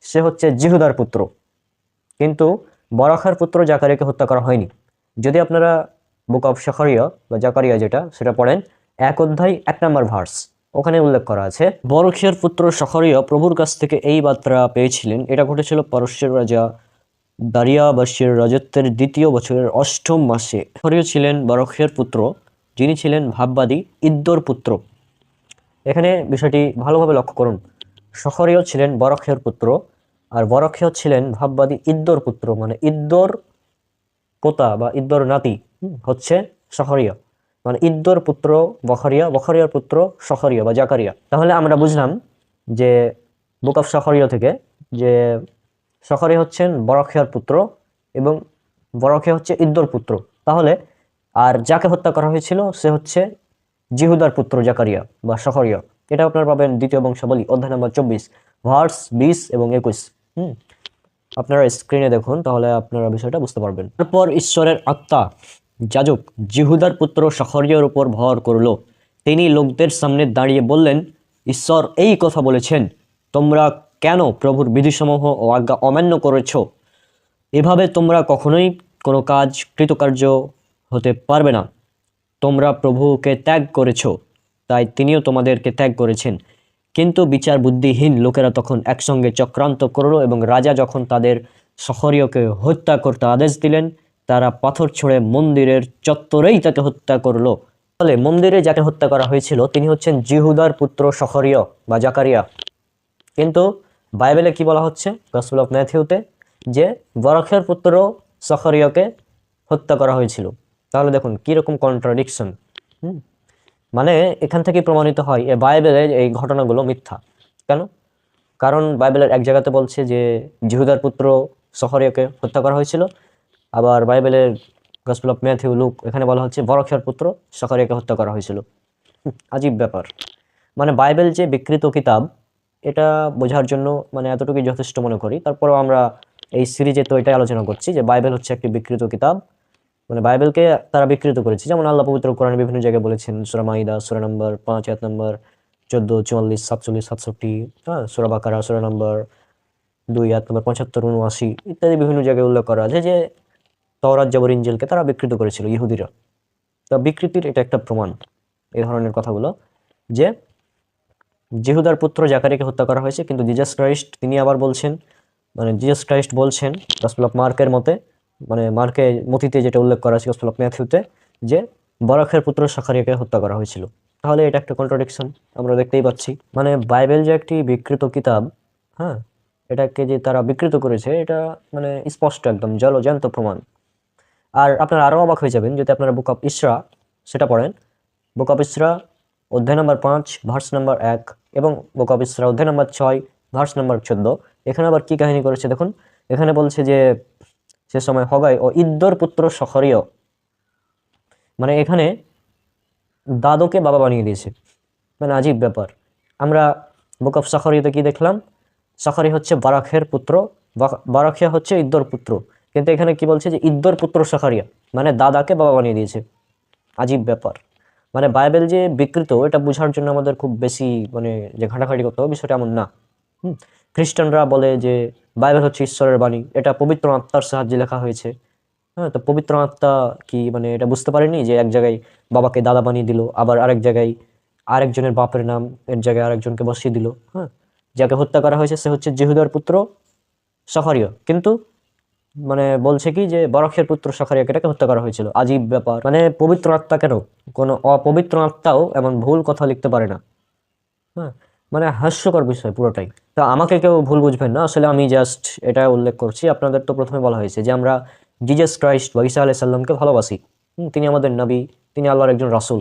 সে হচ্ছে জিহুদার পুত্র, কিন্তু বরাখার পুত্র জাকারিয়াকে হত্যা করা হয়নি। যদি আপনারা বুক অফ শখরিয়া বা জাকারিয়া যেটা, সেটা পড়েন, 1 অধ্যায় 1 নম্বর ভার্স, ওখানে উল্লেখ করা আছে, বরখিয়ার পুত্র শখরিয়া প্রভুর কাছ থেকে এই বার্তা পেয়েছিলেন। এটা ঘটেছিল পারস্যের রাজা দারিয়াবাসীর রাজত্বের 2য় বছরের 8ম মাসে। শখরিয়া ছিলেন বরখিয়ার পুত্র, যিনি ছিলেন ভাববাদী ইদ্দোর পুত্র। এখানে বিষয়টি ভালোভাবে লক্ষ্য করুন। শখরিয়া ছিলেন বরখিয়ার পুত্র, আর বরখিয়া ছিলেন ভাববাদী ইদ্দোর পুত্র, মানে ইদ্দোর পোতা বা ইদ্দোর নাতি হচ্ছে শখরিয়া, মানে ইদ্দোর পুত্র বখরিয়া, বখরিয়ার পুত্র শখরিয়া বা জাকারিয়া। তাহলে আমরা বুঝলাম যে বুক অফ শখরিয়া থেকে যে শখরিয়া হচ্ছেন বরখিয়ার পুত্র এবং বরখিয়া হচ্ছে ইদ্দোর পুত্র। তাহলে আর যাকে হত্যা করা হয়েছিল সে হচ্ছে জিহুদার পুত্র জাকারিয়া বা শখরিয়া। এটা আপনারা পাবেন 2য় বংশাবলী অধ্যায় নম্বর 24 ভার্স 20 এবং 21। আপনারা স্ক্রিনে দেখুন, তাহলে আপনারা বিষয়টা বুঝতে পারবেন। তারপর ঈশ্বরের আত্মা যাজক জিহুদার পুত্র শখরিয়ার উপর ভর করল। তিনি লোকদের সামনে দাঁড়িয়ে বললেন, ঈশ্বর এই কথা বলেছেন, তোমরা কেন প্রভুর বিধিসমূহ ও আজ্ঞা অমান্য করেছ? এভাবে তোমরা কখনোই কোনো কাজ কৃতকার্য হতে পারবে না। তোমরা প্রভুকে ত্যাগ করেছ, তাই তিনিও তোমাদেরকে ত্যাগ করেছেন। কিন্তু বিচার বুদ্ধিহীন লোকেরা তখন একসঙ্গে চক্রান্ত করল এবং রাজা যখন তাদের শখরিয়কে হত্যা করতে আদেশ দিলেন, তারা পাথর ছুঁড়ে মন্দিরের চত্বরেই তাকে হত্যা করলো। ফলে মন্দিরে যাকে হত্যা করা হয়েছিল তিনি হচ্ছেন জিহুদার পুত্র শখরিয় বা জাকারিয়া। কিন্তু বাইবেলে কি বলা হচ্ছে, গসপেল অফ ম্যাথিউতে, যে বরখের পুত্র শখরিয়কে হত্যা করা হয়েছিল। তাহলে দেখুন কিরকম কন্ট্রাডিকশন। মানে এখান থেকে প্রমাণিত হয় এ বাইবেলের এই ঘটনাগুলো মিথ্যা। কেন? কারণ বাইবেলের এক জায়গাতে বলছে যে জিহুদার পুত্র শখরিয়াকে হত্যা করা হয়েছিল, আবার বাইবেলের গসপেল অফ ম্যাথিউ, লুক, এখানে বলা হচ্ছে বরখিয়ার পুত্র শখরিয়াকে হত্যা করা হয়েছিল। আজীব ব্যাপার। মানে বাইবেল যে বিকৃত কিতাব, এটা বোঝার জন্য মানে এতটুকুই যথেষ্ট মনে করি। তারপরেও আমরা এই সিরিজে তো এটাই আলোচনা করছি যে বাইবেল হচ্ছে একটি বিকৃত কিতাব, মানে বাইবেলকে তারা বিকৃত করেছে। যেমন আল্লাহ পবিত্র কোরআনে বিভিন্ন জায়গায় বলেছেন, সূরা মাইদা সূরা নম্বর 5 আয়াত নম্বর 14, 44, 47, 67, হ্যাঁ, সূরা বাকারা সূরা নম্বর 2 আয়াত নম্বর 75, 79 ইত্যাদি বিভিন্ন জায়গায় উল্লেখ করা আছে যে তওরাত, জবর, ইনজিলকে তারা বিকৃত করেছিল ইহুদিরা। তা বিকৃতির এটা একটা প্রমাণ, এই ধরনের কথাগুলো, যে জিহুদার পুত্র জাকারিয়াকে হত্যা করা হয়েছে, কিন্তু জিজাস ক্রাইস্ট তিনি আবার বলছেন, মানে জিজাস ক্রাইস্ট বলছেন গসপেল অফ মার্কের মতে, মানে মার্কে মথিতে যেটা উল্লেখ করা আছে গসপেল অফ ম্যাথিউতে, যে বরখের পুত্র শাখারিয়াকে হত্যা করা হয়েছিল। তাহলে এটা একটা কন্ট্রাডিকশন আমরা দেখতেই পাচ্ছি। মানে বাইবেল যে একটি বিকৃত কিতাব, হ্যাঁ, এটাকে যে তারা বিকৃত করেছে, এটা মানে স্পষ্ট একদম জলজ্যান্ত প্রমাণ। আর আপনারা আরও অবাক হয়ে যাবেন যদি আপনারা বুক অফ ইসরা সেটা পড়েন। বুক অফ ইসরা অধ্যায় নম্বর 5 ভার্স নম্বর 1 এবং বুক অফ ইসরা অধ্যায় নম্বর 6 ভার্স নম্বর 14। এখানে আবার কি কাহিনী করেছে দেখুন। এখানে বলছে যে সে সময় হগাই ও ইদ্দোর পুত্র শখরিয়, মানে এখানে দাদোকে বাবা বানিয়ে দিয়েছে। মানে আজীব ব্যাপার। আমরা বুক অফ শখরিয়তে কি দেখলাম, শখরি হচ্ছে বারাখের পুত্র, বারাখিয়া হচ্ছে ইদ্দোর পুত্র, কিন্তু এখানে কি বলছে যে ইদ্দোর পুত্র শখরিয়া, মানে দাদাকে বাবা বানিয়ে দিয়েছে। আজীব ব্যাপার। মানে বাইবেল যে বিকৃত, এটা বোঝার জন্য আমাদের খুব বেশি মানে যে ঘাটাঘাটি করতে হবে, বিষয়টা এমন না। খ্রিস্টানরা বলে যে বাইবেল হচ্ছে ঈশ্বরের বাণী, এটা পবিত্র আত্মার সাহায্যে লেখা হয়েছে। হ্যাঁ, তো পবিত্র আত্মা কি মানে এটা বুঝতে পারেনি যে এক জায়গায় বাবাকে দাদা বানিয়ে দিল, আবার আরেক জায়গায় আরেকজনের বাপের নাম এর জায়গায় আরেকজনকে বসিয়ে দিল। হ্যাঁ, যাকে হত্যা করা হয়েছে সে হচ্ছে জিহুদার পুত্র শখরিয়, কিন্তু মানে বলছে কি যে বরখের পুত্র শখরিয়াকে এটাকে হত্যা করা হয়েছিল। আজীব ব্যাপার। মানে পবিত্র আত্মা কেন, কোনো অপবিত্র আত্মাও এমন ভুল কথা লিখতে পারে না। হ্যাঁ, মানে হাস্যকর বিষয় পুরোটাই। তা আমাকে কেউ ভুল বুঝবেন না, আসলে আমি জাস্ট এটা উল্লেখ করছি। আপনাদের তো প্রথমে বলা হয়েছে যে আমরা জিজাস ক্রাইস্ট বা ঈসা আলাইহিস সালামকে ভালোবাসি। তিনি আমাদের নবী, তিনি আল্লাহর একজন রাসূল,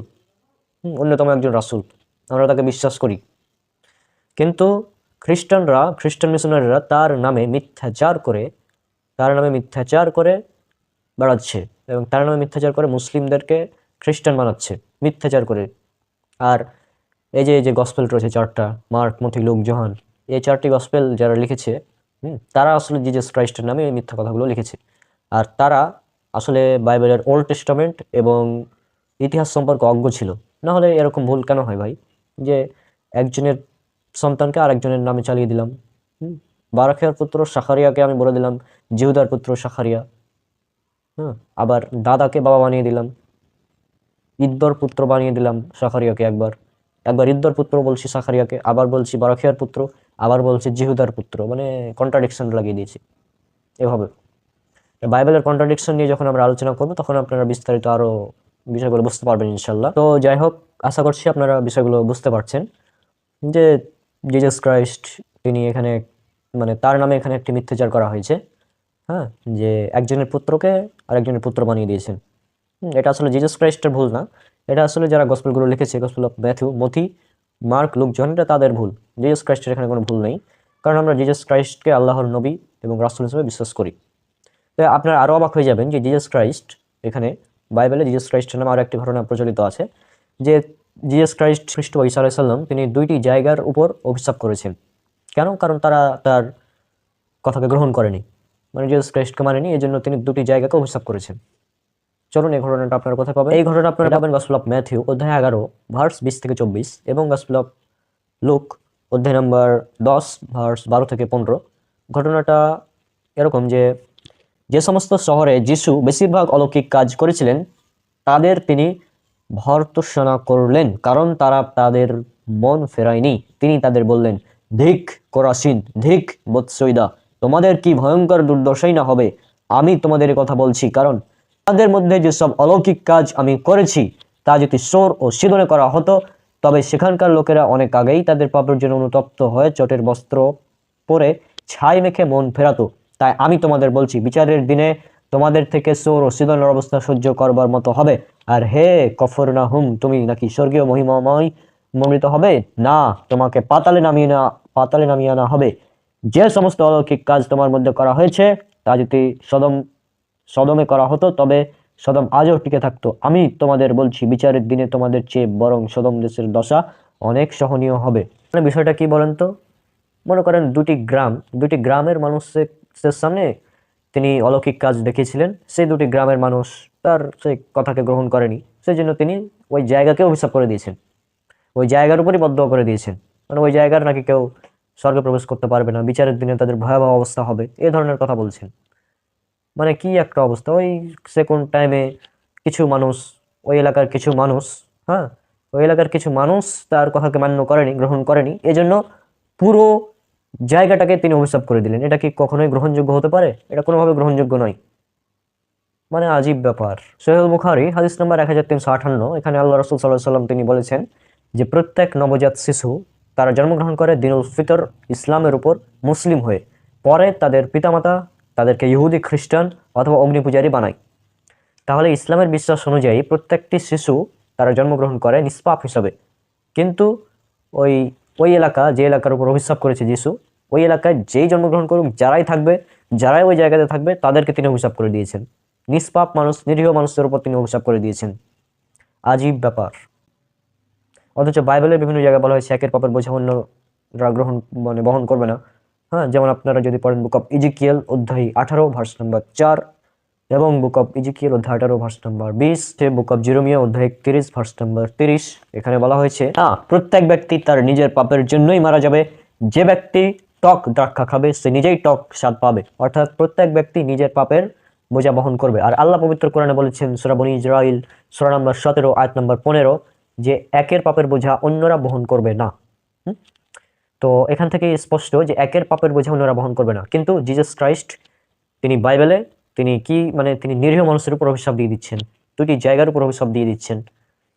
অন্যতম একজন রাসূল, আমরা তাকে বিশ্বাস করি। কিন্তু খ্রিস্টান মিশনারিরা তার নামে মিথ্যাচার করে বেড়াচ্ছে এবং তার নামে মিথ্যাচার করে মুসলিমদেরকে খ্রিস্টান বানাচ্ছে মিথ্যাচার করে। আর এই যে গসপেল রয়েছে চারটা, মার্ক, মথি, লুক, যোহান, এই চারটি গসপেল যারা লিখেছে, তারা আসলে জিজাস ক্রাইস্টের নামে এই মিথ্যা কথাগুলো লিখেছে। আর তারা আসলে বাইবেলের ওল্ড টেস্টামেন্ট এবং ইতিহাস সম্পর্কে অজ্ঞ ছিল। না হলে এরকম ভুল কেন হয় ভাই, যে একজনের সন্তানকে আরেকজনের নামে চালিয়ে দিলাম। বারাখিয়ার পুত্র শাখারিয়াকে আমি বলে দিলাম জিহুদার পুত্র শাখারিয়া। আবার দাদাকে বাবা বানিয়ে দিলাম, ইদ্দর পুত্র বানিয়ে দিলাম শাখারিয়াকে। একবার ইদ্দর পুত্র বলছি শাখারিয়াকে, আবার বলছি বারাখিয়ার পুত্র, আবার বলছি জিহুদার পুত্র, মানে কন্ট্রাডিকশন লাগিয়ে দিয়েছি। এভাবে বাইবেলের কন্ট্রাডিকশন নিয়ে যখন আমরা আলোচনা করবো তখন আপনারা বিস্তারিত আরো বিষয়গুলো বুঝতে পারবেন ইনশাল্লাহ। তো যাই হোক, আশা করছি আপনারা বিষয়গুলো বুঝতে পারছেন যে জিজাস ক্রাইস্ট তিনি এখানে মানে তার নামে এখানে একটি মিথ্যাচার করা হয়েছে। যে একজনের পুত্রকে আরেকজনের পুত্র বানিয়ে দিয়েছেন। এটা আসলে জিজাস ক্রাইস্টের ভুল না, এটা আসলে যারা গসপেলগুলো লিখেছে, গসপেল অফ ম্যাথিউ, মথি, মার্ক, লুক, জন, এটা তাদের ভুল। জিজাস ক্রাইস্টের এখানে কোনো ভুল নেই, কারণ আমরা জিজাস ক্রাইস্টকে আল্লাহর নবী এবং রাসূল হিসেবে বিশ্বাস করি। তো আপনারা আরও অবাক হয়ে যাবেন যে জিজাস ক্রাইস্ট এখানে বাইবেলে জিজাস ক্রাইস্টের নামে আরও একটি ঘটনা প্রচলিত আছে যে জিজাস ক্রাইস্ট খ্রিস্ট ঈসা আলাইহিস সালাম তিনি দুইটি জায়গার উপর অভিশাপ করেছেন। কেন? কারণ তারা তার কথাকে গ্রহণ করেনি, মানে জিজাস ক্রাইস্টকে মানেনি, এই জন্য তিনি দুটি জায়গাকে অভিশাপ করেছেন। চলুন এই ঘটনাটা আপনারা কোথায় পাবেন? এই ঘটনা আপনারা পাবেন গসপেল অফ ম্যাথিউ অধ্যায় 11 ভার্স 20 থেকে 24 এবং গসপেল অফ লুক অধ্যায় নাম্বার 10 ভার্স 12 থেকে 15। ঘটনাটা এরকম যে সমস্ত শহরে যিশু বেশিরভাগ অলৌকিক কাজ করেছিলেন তাদের তিনি ভর্ৎসনা করলেন, কারণ তারা তাদের মন ফেরায়নি। তিনি তাদের বললেন, ধিক কোরাসিন, ধিক বৎসইদা, তোমাদের কি ভয়ঙ্কর দুর্দশাই না হবে। আমি তোমাদের কথা বলছি, কারণ তাদের মধ্যে যেসব অলৌকিক কাজ আমি করেছি তা যদি সোর ও সিদনে করা হতো, তবে সেখানকার লোকেরা অনেক আগেই তাদের পাপের জন্য অনুতপ্ত হয়ে চটের বস্ত্র পরে ছাই মেখে মন ফেরাতো। তাই আমি তোমাদের বলছি, বিচারের দিনে তোমাদের থেকে সোর ও সিদনের অবস্থা সহ্য করবার মতো হবে। আর হে কফরনাহুম, তুমি নাকি স্বর্গীয় মহিমাময় মণ্ডিত হবে? না, তোমাকে পাতালে নামিয়ে আনা হবে। যে সমস্ত অলৌকিক কাজ তোমার মধ্যে করা হয়েছে তা যদি সদমে করা হতো, তবে সদম আজও টিকে থাকতো। আমি তোমাদের বলছি, বিচারের দিনে তোমাদের চেয়ে বরং সদম দেশের দশা অনেক সহনীয় হবে। মানে বিষয়টা কি বলেন তো? মনে করেন দুটি গ্রামের মানুষের সামনে তিনি অলৌকিক কাজ দেখিয়েছিলেন, সেই দুটি গ্রামের মানুষ তার সেই কথাকে গ্রহণ করেনি, সেই জন্য তিনি ওই জায়গাকে অভিশাপ করে দিয়েছেন, ওই জায়গার উপরই বদ্ধ করে দিয়েছেন। মানে ওই জায়গার নাকি কেউ স্বর্গে প্রবেশ করতে পারবে না, বিচারের দিনে তাদের ভয়াবহ অবস্থা হবে, এই ধরনের কথা বলছেন। মানে কি একটা অবস্থা! ওই সেকেন্ড টাইমে কিছু মানুষ, ওই এলাকার কিছু মানুষ, ওই এলাকার কিছু মানুষ তার কথাকে গ্রহণ করেনি, এজন্য পুরো জায়গাটাকে তিনি অভিশাপ করে দিলেন। এটা কি কখনোই গ্রহণযোগ্য হতে পারে? এটা কোনোভাবে গ্রহণযোগ্য নয়। মানে আজীব ব্যাপার। সহিহ বুখারী হাদিস নাম্বার 1358, এখানে আল্লাহ রাসূল সাল্লাল্লাহু আলাইহি ওয়াসাল্লাম তিনি বলেছেন যে প্রত্যেক নবজাত শিশু তারা জন্মগ্রহণ করে দিনুল ফিতর ইসলামের উপর মুসলিম হয়ে, পরে তাদের পিতামাতা তাদেরকে ইহুদি, খ্রিস্টান অথবা অগ্নিপূজারী বানায়। তাহলে ইসলামের বিশ্বাস অনুযায়ী প্রত্যেকটি শিশু তারা জন্মগ্রহণ করে নিষ্পাপ হিসাবে। কিন্তু ওই ওই এলাকা, যে এলাকার উপর অভিশাপ করেছে যিশু, ওই এলাকায় যেই জন্মগ্রহণ করুক, যারাই ওই জায়গাতে থাকবে তাদেরকে তিনি অভিশাপ করে দিয়েছেন। নিষ্পাপ মানুষ, নিরীহ মানুষের উপর তিনি অভিশাপ করে দিয়েছেন। আজীব ব্যাপার। অথচ বাইবেলের বিভিন্ন জায়গায় বলা হয়েছে একের পাপের বোঝা অন্যরা বহন করবে না। যেমন আপনারা যদি পড়েন বুক অফ ইজিকিয়েল অধ্যায় 18 ভার্স নাম্বার 4 এবং বুক অফ ইজিকিয়েল অধ্যায় 18 verse number 20, book of Jeremiah অধ্যায় 31 ভার্স নাম্বার 30, এখানে বলা হয়েছে প্রত্যেক ব্যক্তি তার নিজের পাপের জন্যই মারা যাবে। যে ব্যক্তি টক দ্রাক্ষা খাবে সে নিজেই টক স্বাদ পাবে। অর্থাৎ প্রত্যেক ব্যক্তি নিজের পাপের বোঝা বহন করবে। আর আল্লাহ পবিত্র কোরআনে বলেছেন সূরা বনী ইসরাঈল সূরা নাম্বার 17 আয়াত নাম্বার 15 যে একের পাপের বোঝা অন্যরা বহন করবে না। তো এখান থেকে স্পষ্ট যে একের পাপের বোঝা অন্যরা বহন করবে না। কিন্তু জিসাস ক্রাইস্ট তিনি বাইবেলে তিনি তিনি নিরীহ মানুষের উপর অভিশাপ দিয়ে দিচ্ছেন, দুটি জায়গার উপর অভিশাপ দিয়ে দিচ্ছেন।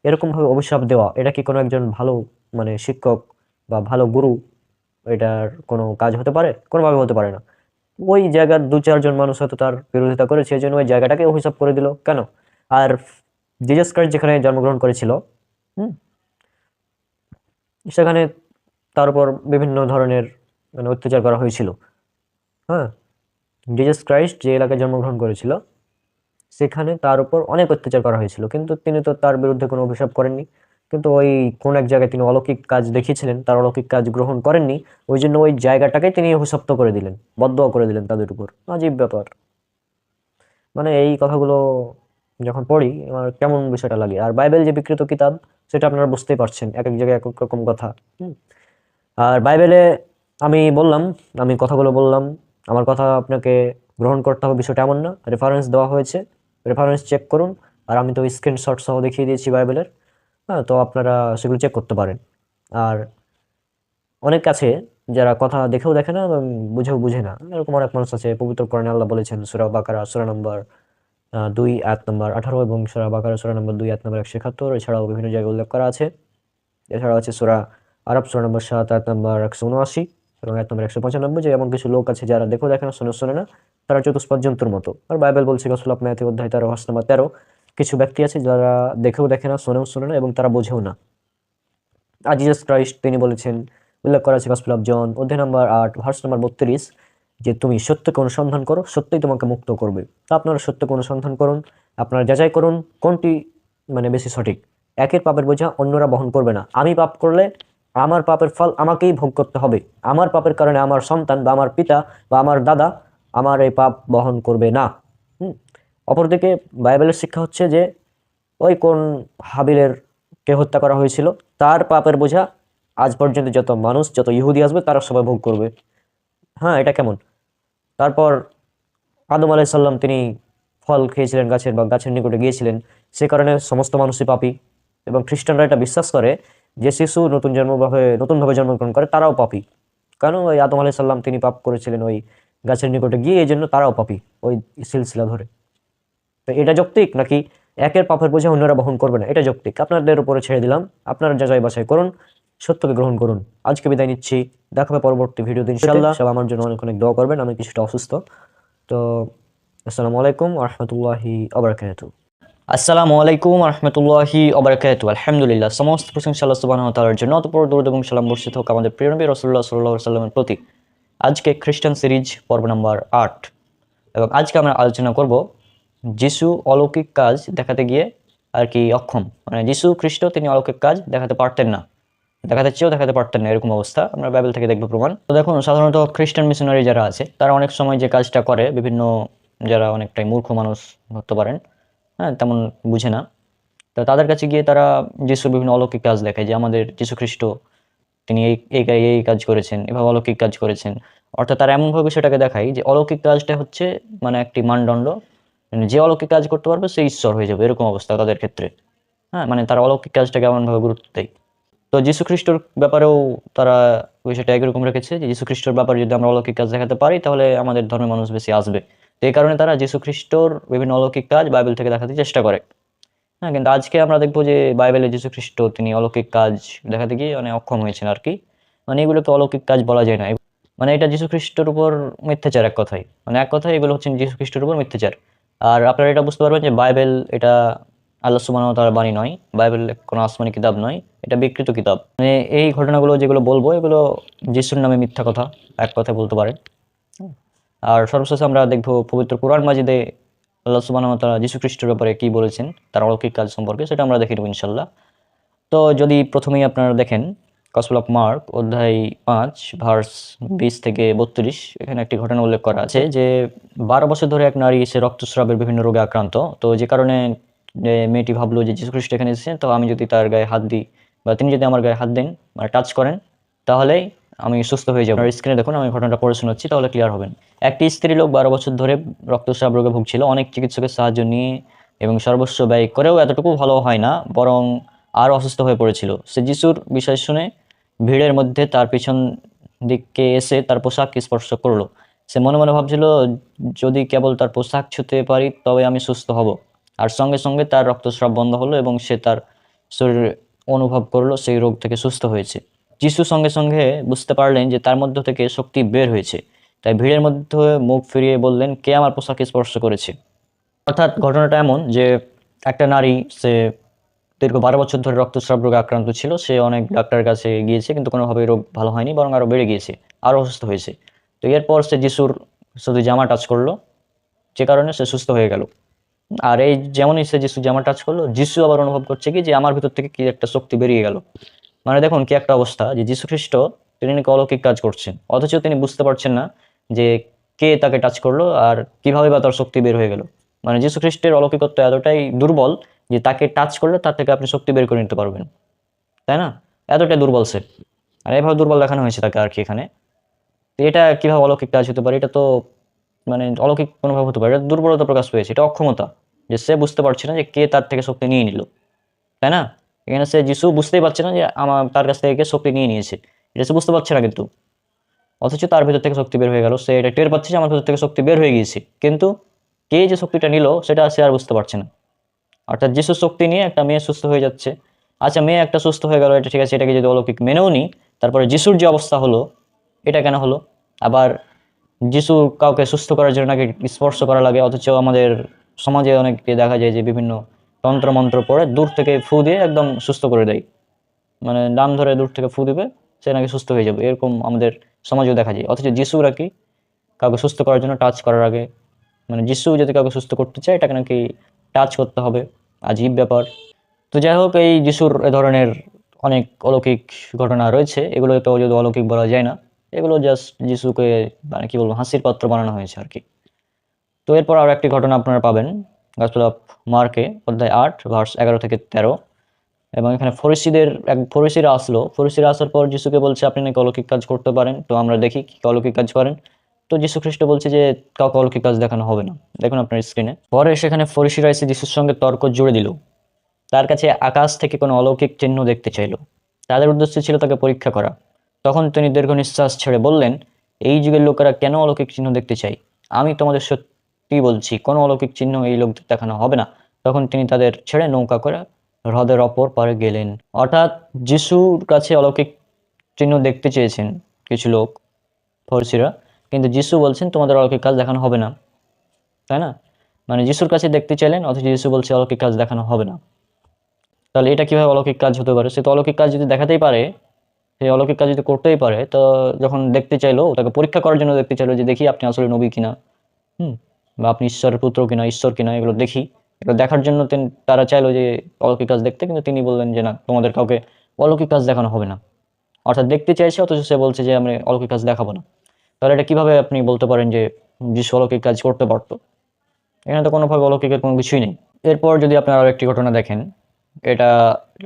এরকমভাবে অভিশাপ দেওয়া, এটা কি কোনো একজন ভালো শিক্ষক বা ভালো গুরু এটার কোনো কাজ হতে পারে? কোনোভাবে হতে পারে না। ওই জায়গার 2-4 জন মানুষ হয়তো তার বিরোধিতা করেছে, এই জন্য ওই জায়গাটাকে অভিশাপ করে দিল। কেন? আর জিসাস ক্রাইস্ট যেখানে জন্মগ্রহণ করেছিল সেখানে তার উপর বিভিন্ন ধরনের মানে অত্যাচার করা হয়েছিল। হ্যাঁ, জিসাস ক্রাইস্ট যে এলাকায় জন্মগ্রহণ করেছিল সেখানে তার উপর অনেক অত্যাচার করা হয়েছিল, কিন্তু তিনি তো তার বিরুদ্ধে কোনো অভিযোগ করেননি। কিন্তু ওই কোন এক জায়গায় তিনি অলৌকিক কাজ দেখিয়েছিলেন, তার অলৌকিক কাজ গ্রহণ করেননি, ওই জন্য ওই জায়গাটাকে তিনি অভিশপ্ত করে দিলেন, বদদোয়া করে দিলেন তাদের উপর। আজীব ব্যাপার। মানে এই কথাগুলো যখন পড়ি আমার কেমন বিষয়টা লাগে। আর বাইবেল যে বিকৃত কিতাব সেটা আপনারা বুঝতেই পারছেন, এক এক জায়গায় এক এক রকম কথা। আর বাইবেলে আমি কথাগুলো বললাম, আমার কথা আপনাকে গ্রহণ করতে হবে বিষয়টা এমন না। রেফারেন্স দেওয়া হয়েছে, রেফারেন্স চেক করুন। আর আমি তো স্ক্রিনশট সহ দেখিয়ে দিয়েছি বাইবেলের। হ্যাঁ, তো আপনারা সেগুলো চেক করতে পারেন। আর অনেক আছে যারা কথা দেখেও দেখে না এবং বুঝেও বুঝে না, এরকম অনেক মানুষ আছে। পবিত্র কোরআনে আল্লাহ বলেছেন সূরা বাকারা সূরা নম্বর 2 আয়াত নম্বর 18 এবং সূরা বাকারা সূরা নম্বর 2 আয়াত নম্বর 171, এছাড়াও বিভিন্ন জায়গায় উল্লেখ করা আছে। এছাড়াও আছে সূরা আরব সূরা নম্বর 7 আয়াত নম্বর 179 এবং আয়াত নম্বর 195, যে এমন কিছু লোক আছে যারা দেখেও দেখে না, শোনে না, তারা চতুষ্পদ জন্তুর মতো। আর বাইবেল বলছে গসল অফ ম্যাথিউ অধ্যায় 13 ভার্স নম্বর 13, কিছু ব্যক্তি আছে যারা দেখেও দেখে না, শোনে না এবং তারা বোঝেও না। আর জিসাস ক্রাইস্ট তিনি বলেছেন, উল্লেখ করা আছে গসপেল অফ জন অধ্যায় নম্বর 8 ভার্স নম্বর 32, যে তুমি সত্যকে অনুসন্ধান করো, সত্যই তোমাকে মুক্ত করবে। তা আপনারা সত্যকে অনুসন্ধান করুন, আপনারা যাচাই করুন কোনটি মানে বেশি সঠিক। একের পাপের বোঝা অন্যরা বহন করবে না। আমি পাপ করলে আমার পাপের ফল আমাকেই ভোগ করতে হবে। আমার পাপের কারণে আমার সন্তান বা আমার পিতা বা আমার দাদা আমার এই পাপ বহন করবে না। অপরদিকে বাইবেলের শিক্ষা হচ্ছে যে ওই কোন হাবিলের কে হত্যা করা হয়েছিল, তার পাপের বোঝা আজ পর্যন্ত যত মানুষ, যত ইহুদি আসবে তারা সবাই ভোগ করবে। হ্যাঁ, এটা কেমন? তারপর আদম আলাইহিস সালাম তিনি ফল খেয়েছিলেন গাছের, বা গাছের নিকটে গিয়েছিলেন, সে কারণে সমস্ত মানুষই পাপী। এবং খ্রিস্টানরা এটা বিশ্বাস করে যে শিশু নতুনভাবে জন্মগ্রহণ করে তারাও পাপী। কারণ ওই আদম আলাইহিস সালাম তিনি পাপ করেছিলেন ওই গাছের নিকটে গিয়ে, এই জন্য তারাও পাপী ওই সিলসিলা ধরে। তো এটা যৌক্তিক নাকি একের পাপের বোঝা অন্যরা বহন করবে না? এটা যৌক্তিক। আপনাদের উপরে ছেড়ে দিলাম, আপনারা যাচাই বাছাই করুন, সত্যকে গ্রহণ করুন। আজকে বিদায় নিচ্ছি, দেখা হবে পরবর্তী ভিডিওতে ইনশাআল্লাহ। সব আমার জন্য অনেক অনেক দোয়া করবেন, আমি কিছুটা অসুস্থ। তো আসসালামু আলাইকুম ওয়া রাহমাতুল্লাহি ওয়া বারাকাতুহু। আসসালামু আলাইকুম রহমতুল্লাহি ওবরাকাতু। আলহামদুলিল্লাহ, সমস্ত প্রশংসা আল্লাহ সুবহানাহু ওয়া তাআলার জন্য। অতঃপর দরুদ এবং সালাম বর্ষিত হোক আমাদের প্রিয় নবী রাসূলুল্লাহ সাল্লাল্লাহু আলাইহি ওয়াসাল্লামের প্রতি। আজকে খ্রিস্টান সিরিজ পর্ব নাম্বার 8, এবং আজকে আমরা আলোচনা করব যিশু অলৌকিক কাজ দেখাতে গিয়ে আর কি অক্ষম। মানে যিশু খ্রিস্ট তিনি অলৌকিক কাজ দেখাতে পারতেন না, দেখাতে চেয়েও দেখাতে পারতেন না, এরকম অবস্থা। আমরা বাইবেল থেকে দেখব প্রমাণ। তো দেখুন, সাধারণত খ্রিস্টান মিশনারি যারা আছে তারা অনেক সময় যে কাজটা করে, বিভিন্ন যারা অনেকটাই মূর্খ মানুষ ধরতে পারেন, হ্যাঁ, তেমন বুঝে না, তো তাদের কাছে গিয়ে তারা যিশুর বিভিন্ন অলৌকিক কাজ দেখায় যে আমাদের যিশু খ্রিস্ট তিনি এই কাজ করেছেন, এভাবে অলৌকিক কাজ করেছেন। অর্থাৎ তারা এমনভাবে সেটাকে দেখায় যে অলৌকিক কাজটা হচ্ছে মানে একটি মানদণ্ড, মানে যে অলৌকিক কাজ করতে পারবে সে ঈশ্বর হয়ে যাবে, এরকম অবস্থা তাদের ক্ষেত্রে। হ্যাঁ, মানে তারা অলৌকিক কাজটাকে এমনভাবে গুরুত্ব দেয়। তো যীশু খ্রিস্টর ব্যাপারেও তারা বিষয়টা একরকম রেখেছে যে যীশু খ্রিস্টর ব্যাপারে যদি আমরা অলৌকিক কাজ দেখাতে পারি তাহলে আমাদের ধর্মের মানুষ বেশি আসবে। তো এই কারণে তারা যীশু খ্রিস্টর বিভিন্ন অলৌকিক কাজ বাইবেল থেকে দেখাতে চেষ্টা করে। হ্যাঁ, কিন্তু আজকে আমরা দেখবো যে বাইবেলে যীশু খ্রিস্ট তিনি অলৌকিক কাজ দেখাতে গিয়ে মানে অক্ষম হয়েছেন আর কি। মানে এগুলোকে অলৌকিক কাজ বলা যায় না। মানে এটা যীশু খ্রিস্টের উপর মিথ্যাচার, এক কথায়। মানে এক কথায় এগুলো হচ্ছে যীশু খ্রিস্টের উপর মিথ্যাচার। আর আপনারা এটা বুঝতে পারবেন যে বাইবেল এটা আল্লাহ সুবহানাহু ওয়া তাআলার বাণী নয়, বাইবেল কোনো আসমানি কিতাব নয়, এটা বিকৃত কিতাব। মানে এই ঘটনাগুলো যেগুলো বলবো এগুলো যিশুর নামে মিথ্যা কথা, এক কথায় বলতে পারেন। আর সর্বশেষে আমরা দেখবো পবিত্র কোরআন মাজিদে আল্লাহ সুবহানাহু ওয়া তাআলা যীশু খ্রিস্টের ব্যাপারে কি বলেছেন তার অলৌকিক কাজ সম্পর্কে, সেটা আমরা দেখে নেব ইনশাল্লাহ। তো যদি প্রথমেই আপনারা দেখেন গসপেল অফ মার্ক অধ্যায় 5 ভার্স 20 থেকে 32, এখানে একটি ঘটনা উল্লেখ করা আছে যে 12 বছর ধরে এক নারী সে রক্তস্রাবের বিভিন্ন রোগে আক্রান্ত। তো যে কারণে মেয়েটি ভাবলো যে যীশু খ্রিস্ট এখানে এসেছেন, তো আমি যদি তার গায়ে হাত দিই বা তিনি যদি আমার গায়ে হাত দেন মানে টাচ করেন তাহলেই আমি সুস্থ হয়ে যাবো। স্ক্রিনে দেখুন, আমি ঘটনাটা পড়ে শোনাচ্ছি তাহলে ক্লিয়ার হবেন। একটি স্ত্রী লোক 12 বছর ধরে রক্তস্রাব রোগে ভুগছিল। অনেক চিকিৎসকের সাহায্য নিয়ে এবং সর্বস্ব ব্যয় করেও এতটুকু ভালো হয় না, বরং আরও অসুস্থ হয়ে পড়েছিল। সে যিশুর বিষয় শুনে ভিড়ের মধ্যে তার পিছন দিকে এসে তার পোশাক স্পর্শ করলো। সে মনে মনে ভাবছিল, যদি কেবল তার পোশাক ছুঁতে পারি তবে আমি সুস্থ হব। আর সঙ্গে সঙ্গে তার রক্তস্রাব বন্ধ হলো এবং সে তার শরীরে অনুভব করলো সেই রোগ থেকে সুস্থ হয়েছে। যিশু সঙ্গে সঙ্গে বুঝতে পারলেন যে তার মধ্য থেকে শক্তি বের হয়েছে। তাই ভিড়ের মধ্যে মুখ ফিরিয়ে বললেন, কে আমার পোশাক স্পর্শ করেছে? অর্থাৎ ঘটনাটা এমন যে একটা নারী সে দীর্ঘ 12 বছর ধরে রক্তস্রাব রোগে আক্রান্ত ছিল। সে অনেক ডাক্তারের কাছে গিয়েছে, কিন্তু কোনোভাবেই রোগ ভালো হয়নি, বরং আরো বেড়ে গিয়েছে, আরো অসুস্থ হয়েছে। তো এরপর সে যিশুর শুধু জামা টাচ করলো, যে কারণে সে সুস্থ হয়ে গেল। আর এই যেমনই সে যিশু জামা টাচ করলো, যিশু আবার অনুভব করছে কি যে আমার ভিতর থেকে কি একটা শক্তি বেরিয়ে গেল। মানে দেখুন কি একটা অবস্থা, যে যিশু খ্রিস্ট তিনি নাকি অলৌকিক কাজ করছেন, অথচ তিনি বুঝতে পারছেন না যে কে তাকে টাচ করলো আর কিভাবে বা তার শক্তি বের হয়ে গেল। মানে যিশু খ্রিস্টের অলৌকিকত্ব এতটাই দুর্বল যে তাকে টাচ করলে তার থেকে আপনি শক্তি বের করে নিতে পারবেন, তাই না? এতটাই দুর্বল সে, আর এভাবে দুর্বল দেখানো হয়েছে তাকে আর কি এখানে। তো এটা কিভাবে অলৌকিক কাজ হতে পারে? এটা তো মানে অলৌকিক কোনোভাবে হতে পারে, এটা দুর্বলতা প্রকাশ পেয়েছে, এটা অক্ষমতা, যে সে বুঝতে পারছে না যে কে তার থেকে শক্তি নিয়ে নিল, তাই না? এখানে সে যিশু বুঝতেই পারছে না যে আমার তার কাছ থেকে কে শক্তি নিয়ে নিয়েছে, এটা সে বুঝতে পারছে না কিন্তু, অথচ তার ভিতর থেকে শক্তি বের হয়ে গেল। সে এটা টের পাচ্ছে যে আমার ভিতর থেকে শক্তি বের হয়ে গিয়েছে, কিন্তু কে যে শক্তিটা নিল সেটা সে আর বুঝতে পারছে না। অর্থাৎ যিশুর শক্তি নিয়ে একটা মেয়ে সুস্থ হয়ে যাচ্ছে। আচ্ছা, মেয়ে একটা সুস্থ হয়ে গেল, এটা ঠিক আছে, এটাকে যদি অলৌকিক মেনেও নিই, তারপরে যিশুর যে অবস্থা হলো এটা কেন হলো? আবার যিশু কাউকে সুস্থ করার জন্য নাকি স্পর্শ করা লাগে, অথচ আমাদের সমাজে অনেককে দেখা যায় যে বিভিন্ন তন্ত্র মন্ত্র পড়ে দূর থেকে ফু দিয়ে একদম সুস্থ করে দেয়। মানে নাম ধরে দূর থেকে ফু দিবে, সে নাকি সুস্থ হয়ে যাবে, এরকম আমাদের সমাজেও দেখা যায়। অথচ যিশুরা কি কাউকে সুস্থ করার জন্য টাচ করার আগে, মানে যিশু যদি কাউকে সুস্থ করতে চায় এটাকে নাকি টাচ করতে হবে, আজীব ব্যাপার। তো যাই হোক, এই যিশুর এ ধরনের অনেক অলৌকিক ঘটনা রয়েছে, এগুলো তো যদি অলৌকিক বলা যায় না, এগুলো জাস্ট যিশুকে মানে কি বলবো হাসির পাত্র বানানো হয়েছে আর কি। তো এরপর আরো একটি ঘটনা আপনারা পাবেন গসপেল অফ মার্কে অধ্যায় 8 ভার্স 11 থেকে 13। এবং এখানে ফরিসিরা আসলো, ফরিসিরা আসার পর যিশুকে বলছে আপনি নাকি অলৌকিক কাজ করতে পারেন, তো আমরা দেখি কি অলৌকিক কাজ করেন। তো যিশু খ্রিস্ট বলছে যে কাউকে অলৌকিক কাজ দেখানো হবে না। দেখুন আপনার স্ক্রিনে। পরে সেখানে ফরিসিরা এসে যিশুর সঙ্গে তর্ক জুড়ে দিল, তার কাছে আকাশ থেকে কোনো অলৌকিক চিহ্ন দেখতে চাইল। তাদের উদ্দেশ্য ছিল তাকে পরীক্ষা করা। তখন তিনি দীর্ঘ নিঃশ্বাস ছেড়ে বললেন, এই যুগের লোকেরা কেন অলৌকিক চিহ্ন দেখতে চায়? আমি তোমাদের সত্যি বলছি, কোনো অলৌকিক চিহ্ন এই লোকদের দেখানো হবে না। তখন তিনি তাদের ছেড়ে নৌকা করে হ্রদের অপর পারে গেলেন। অর্থাৎ যিশুর কাছে অলৌকিক চিহ্ন দেখতে চেয়েছেন কিছু লোক, ফরিসিরা, কিন্তু যিশু বলছেন তোমাদের অলৌকিক কাজ দেখানো হবে না, তাই না? মানে যিশুর কাছে দেখতে চাইলেন, অথচ যিশু বলছে অলৌকিক কাজ দেখানো হবে না। তাহলে এটা কিভাবে অলৌকিক কাজ হতে পারে? সে তো অলৌকিক কাজ যদি দেখাতেই পারে, সে অলৌকিক কাজ যদি করতেই পারে, তো যখন দেখতে চাইলো, তাকে পরীক্ষা করার জন্য দেখতে চাইলো যে দেখি আপনি আসলে নবী কিনা, বা আপনি ঈশ্বরের পুত্র কিনা, ঈশ্বর কিনা, এগুলো দেখি। এগুলো দেখার জন্য তারা চাইলো যে অলৌকিক কাজ দেখতে, কিন্তু তিনি বললেন যে না, তোমাদের কাউকে অলৌকিক কাজ দেখানো হবে না। অর্থাৎ দেখতে চাইছে, অথচ সে বলছে যে আমি অলৌকিক কাজ দেখাবো না। তাহলে এটা কিভাবে আপনি বলতে পারেন যে যিশু অলৌকিক কাজ করতে পারতো? এখানে তো কোনোভাবে অলৌকিকের কোনো কিছুই নেই। এরপর যদি আপনারা আরো একটি ঘটনা দেখেন, এটা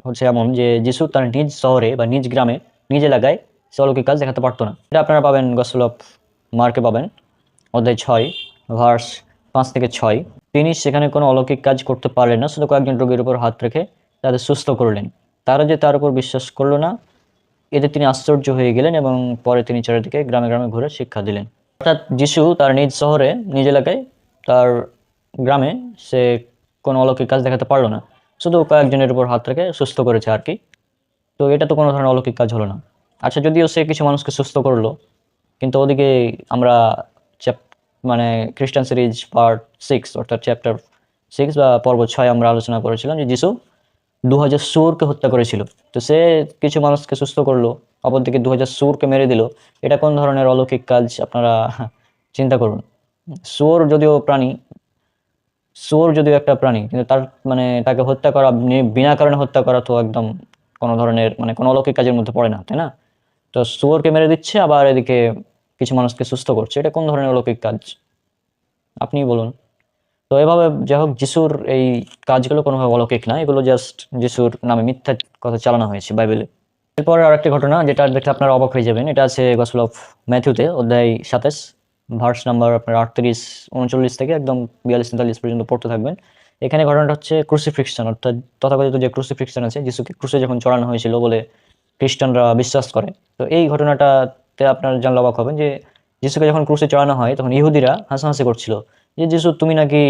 হচ্ছে এমন যে যিশু তার নিজ শহরে বা নিজ গ্রামে, নিজ এলাকায় সে অলৌকিক কাজ দেখাতে পারতো না। এটা আপনারা পাবেন গসপেল অফ মার্কে পাবেন অধ্যায় 6 ভার্স 5 থেকে 6। তিনি সেখানে কোনো অলৌকিক কাজ করতে পারলেন না, শুধু কয়েকজন রোগীর উপর হাত রেখে তাদের সুস্থ করলেন। তারা যে তার উপর বিশ্বাস করলো না, এতে তিনি আশ্চর্য হয়ে গেলেন, এবং পরে তিনি চারিদিকে গ্রামে গ্রামে ঘুরে শিক্ষা দিলেন। অর্থাৎ যিশু তার নিজ শহরে, নিজ এলাকায়, তার গ্রামে সে কোনো অলৌকিক কাজ দেখাতে পারলো না, শুধু কয়েকজনের উপর হাত রেখে সুস্থ করেছে আর কি। তো এটা তো কোনো ধরনের অলৌকিক কাজ হলো না। আচ্ছা, যদিও সে কিছু মানুষকে সুস্থ করলো, কিন্তু ওদিকে আমরা মানে খ্রিস্টান সিরিজ পার্ট 6 অর্থাৎ চ্যাপ্টার 6 বা পর্ব 6 আমরা আলোচনা করেছিলাম যে যিশু 2000 শুয়োরকে হত্যা করেছিল। তো সে কিছু মানুষকে সুস্থ করলো, অপরদিকে 2000 শুয়োরকে মেরে দিল। এটা কোন ধরনের অলৌকিক কাজ আপনারা চিন্তা করুন। শুয়োর যদিও প্রাণী, শুয়োর যদিও একটা প্রাণী, কিন্তু তার মানে তাকে হত্যা করা, বিনা কারণে হত্যা করা তো একদম কোনো ধরনের মানে কোনো অলৌকিক কাজের মধ্যে পড়ে না, তাই না? তো শুয়োরকে মেরে দিচ্ছে, আবার এদিকে কিছু মানুষকে সুস্থ করছে, এটা কোন ধরনের অলৌকিক কাজ আপনিই বলুন। তো এভাবে যাই হোক, যিশুর এই কাজগুলো কোনোভাবে অলৌকিক না, এগুলো জাস্ট যিশুর নামে মিথ্যা কথা চালানো হয়েছে বাইবেলে। এরপরে আরেকটি ঘটনা যেটা দেখলে আপনারা অবাক হয়ে যাবেন, এটা আছে গসপেল অফ ম্যাথিউতে অধ্যায় 27 ভার্স নাম্বার আপনার 38 39 থেকে একদম 42 43 পর্যন্ত পড়তে থাকবেন। এখানে ঘটনাটা হচ্ছে ক্রুসিফিক্সন, অর্থাৎ তথাকথিত যে ক্রুসিফিক্সন আছে, যিশুকে ক্রুশে যখন চড়ানো হয়েছিল বলে খ্রিস্টানরা বিশ্বাস করে। তো এই ঘটনাটাতে আপনারা জানলে অবাক হবেন যে যিশুকে যখন ক্রুশে চড়ানো হয়, তখন ইহুদিরা হাসাহাসি করছিল যে যিশু, তুমি নাকি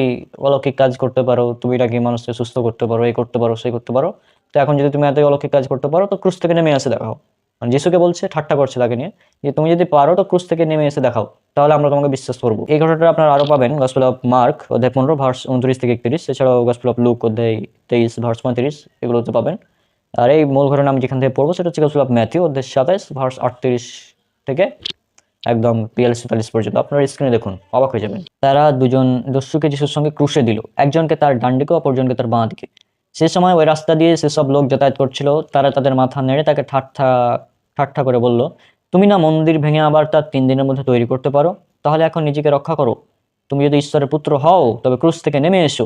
অলৌকিক কাজ করতে পারো, তুমি নাকি মানুষকে সুস্থ করতে পারো, এই করতে পারো, সেই করতে পারো। তো এখন যদি তুমি এতই অলৌকিক কাজ করতে পারো, তো ক্রুশ থেকে নেমে আসে দেখাও। মানে যিশুকে বলছে, ঠাট্টা করছে তাকে নিয়ে, যে তুমি যদি পারো তো ক্রুশ থেকে নেমে এসে দেখাও, তাহলে আমরা তোমাকে বিশ্বাস করবো। এই ঘটনাটা আপনারা আরো পাবেন গসপেল অফ মার্ক অধ্যায় 15 ভার্স 29 থেকে 31, এছাড়াও গসপেল অফ লুক অধ্যায় 23 ভার্স 35, এগুলোতে পাবেন। আর এই মূল ঘটনা আমি যেখান থেকে পড়বো সেটা হচ্ছে গসপেল অফ ম্যাথিউ অধ্যায় 27 ভার্স 38 থেকে একদম 42-43 পর্যন্ত। আপনারা স্ক্রিনে দেখুন, অবাক হয়ে যাবেন। তারা দুজন দস্যুকে যিশুর সঙ্গে ক্রুশে দিল, একজনকে তার ডান দিকে, অপরজনকে তার বাঁ দিকে। সে সময় ওই রাস্তা দিয়ে সেসব লোক যাতায়াত করছিল। তারা তাদের মাথা নেড়ে তাকে ঠাট্টা ঠাট্টা করে বলল, তুমি না মন্দির ভেঙে আবার তা 3 দিনের মধ্যে তৈরি করতে পারো? তাহলে এখন নিজেকে রক্ষা করো। তুমি যদি ঈশ্বরের পুত্র হও তবে ক্রুশ থেকে নেমে এসো।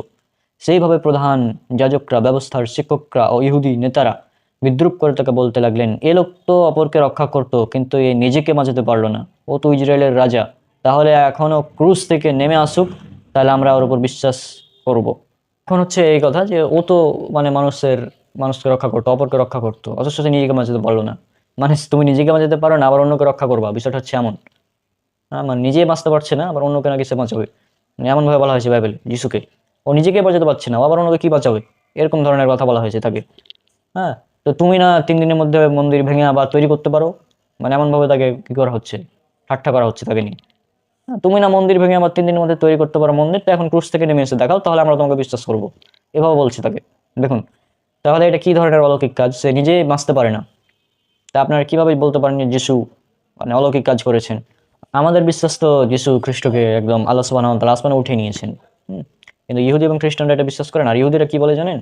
সেইভাবে প্রধান যাজকরা, ব্যবস্থার শিক্ষকরা ও ইহুদি নেতারা বিদ্রুপ করে তাকে বলতে লাগলেন, এ লোক তো অপরকে রক্ষা করত, কিন্তু এ নিজেকে বাঁচাতে পারলো না। ও তো ইসরায়েলের রাজা, তাহলে এখনো ক্রুশ থেকে নেমে আসুক, তাহলে আমরা ওর উপর বিশ্বাস করব। এখন হচ্ছে এই কথা যে ও তো মানে মানুষকে রক্ষা করতো, অপরকে রক্ষা করতো, অথচ সে নিজেকে বাঁচাতে পারলো না। মানে তুমি নিজেকে বাঁচাতে পারো না, আবার অন্যকে রক্ষা করবা, বিষয়টা হচ্ছে এমন। হ্যাঁ, মানে নিজেই বাঁচতে পারছে না, আবার অন্যকে নাকি সে বাঁচাবে। মানে এমন ভাবে বলা হয়েছে বাইবেলে যিশুকে, ও নিজেকে বাঁচাতে পারছে না, ও আবার অন্যকে কি বাঁচাবে, এরকম ধরনের কথা বলা হয়েছে তাকে। হ্যাঁ, তো তুমি না 3 দিনের মধ্যে মন্দির ভেঙে আবার তৈরি করতে পারো? মানে এমন ভাবে তাকে কি করা হচ্ছে, ঠাট্টা করা হচ্ছে তাকে নিয়ে। হ্যাঁ, তুমি না মন্দির ভেঙে আবার 3 দিনের মধ্যে তৈরি করতে পারো মন্দির, তো এখন ক্রুশ থেকে নেমে এসে দেখাও, তাহলে আমরা তোমাকে বিশ্বাস করবো। এভাবে বলছে তাকে। দেখুন, তাহলে এটা কি ধরনের অলৌকিক কাজ? সে নিজেই বাঁচতে পারে না, তা আপনারা কিভাবে বলতে পারেন যে যিশু মানে অলৌকিক কাজ করেছেন? আমাদের বিশ্বাস তো যিশু খ্রিস্টকে একদম আল্লাহ সুবহানাহু ওয়া তাআলা আসমানে উঠিয়ে নিয়েছেন। কিন্তু ইহুদি এবং খ্রিস্টানরা এটা বিশ্বাস করেন। আর ইহুদিরা কি বলে জানেন?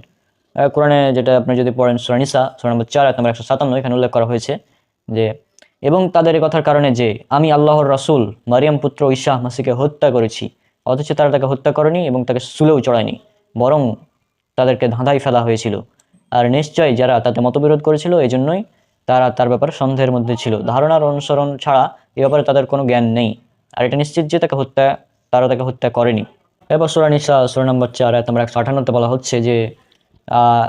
কোরআনে যেটা আপনি যদি পড়েন সূরা নিসা সূরা নম্বর 4 আয়াত নম্বর 157, এখানে উল্লেখ করা হয়েছে যে, এবং তাদের এই কথার কারণে যে আমি আল্লাহর রাসূল মারিয়াম পুত্র ঈসা মাসীহকে হত্যা করেছি, অথচ তারা তাকে হত্যা করেনি এবং তাকে শুলেও চড়ায়নি, বরং তাদেরকে ধাঁধায় ফেলা হয়েছিল। আর নিশ্চয় যারা তাতে মতবিরোধ করেছিল, এজন্যই তারা তার ব্যাপারে সন্দেহের মধ্যে ছিল। ধারণার অনুসরণ ছাড়া এ ব্যাপারে তাদের কোনো জ্ঞান নেই। আর এটা নিশ্চিত যে তারা তাকে হত্যা করেনি। এবার সূরা নিসা সূরা নম্বর 4 আয়াত নম্বর 158 বলা হচ্ছে যে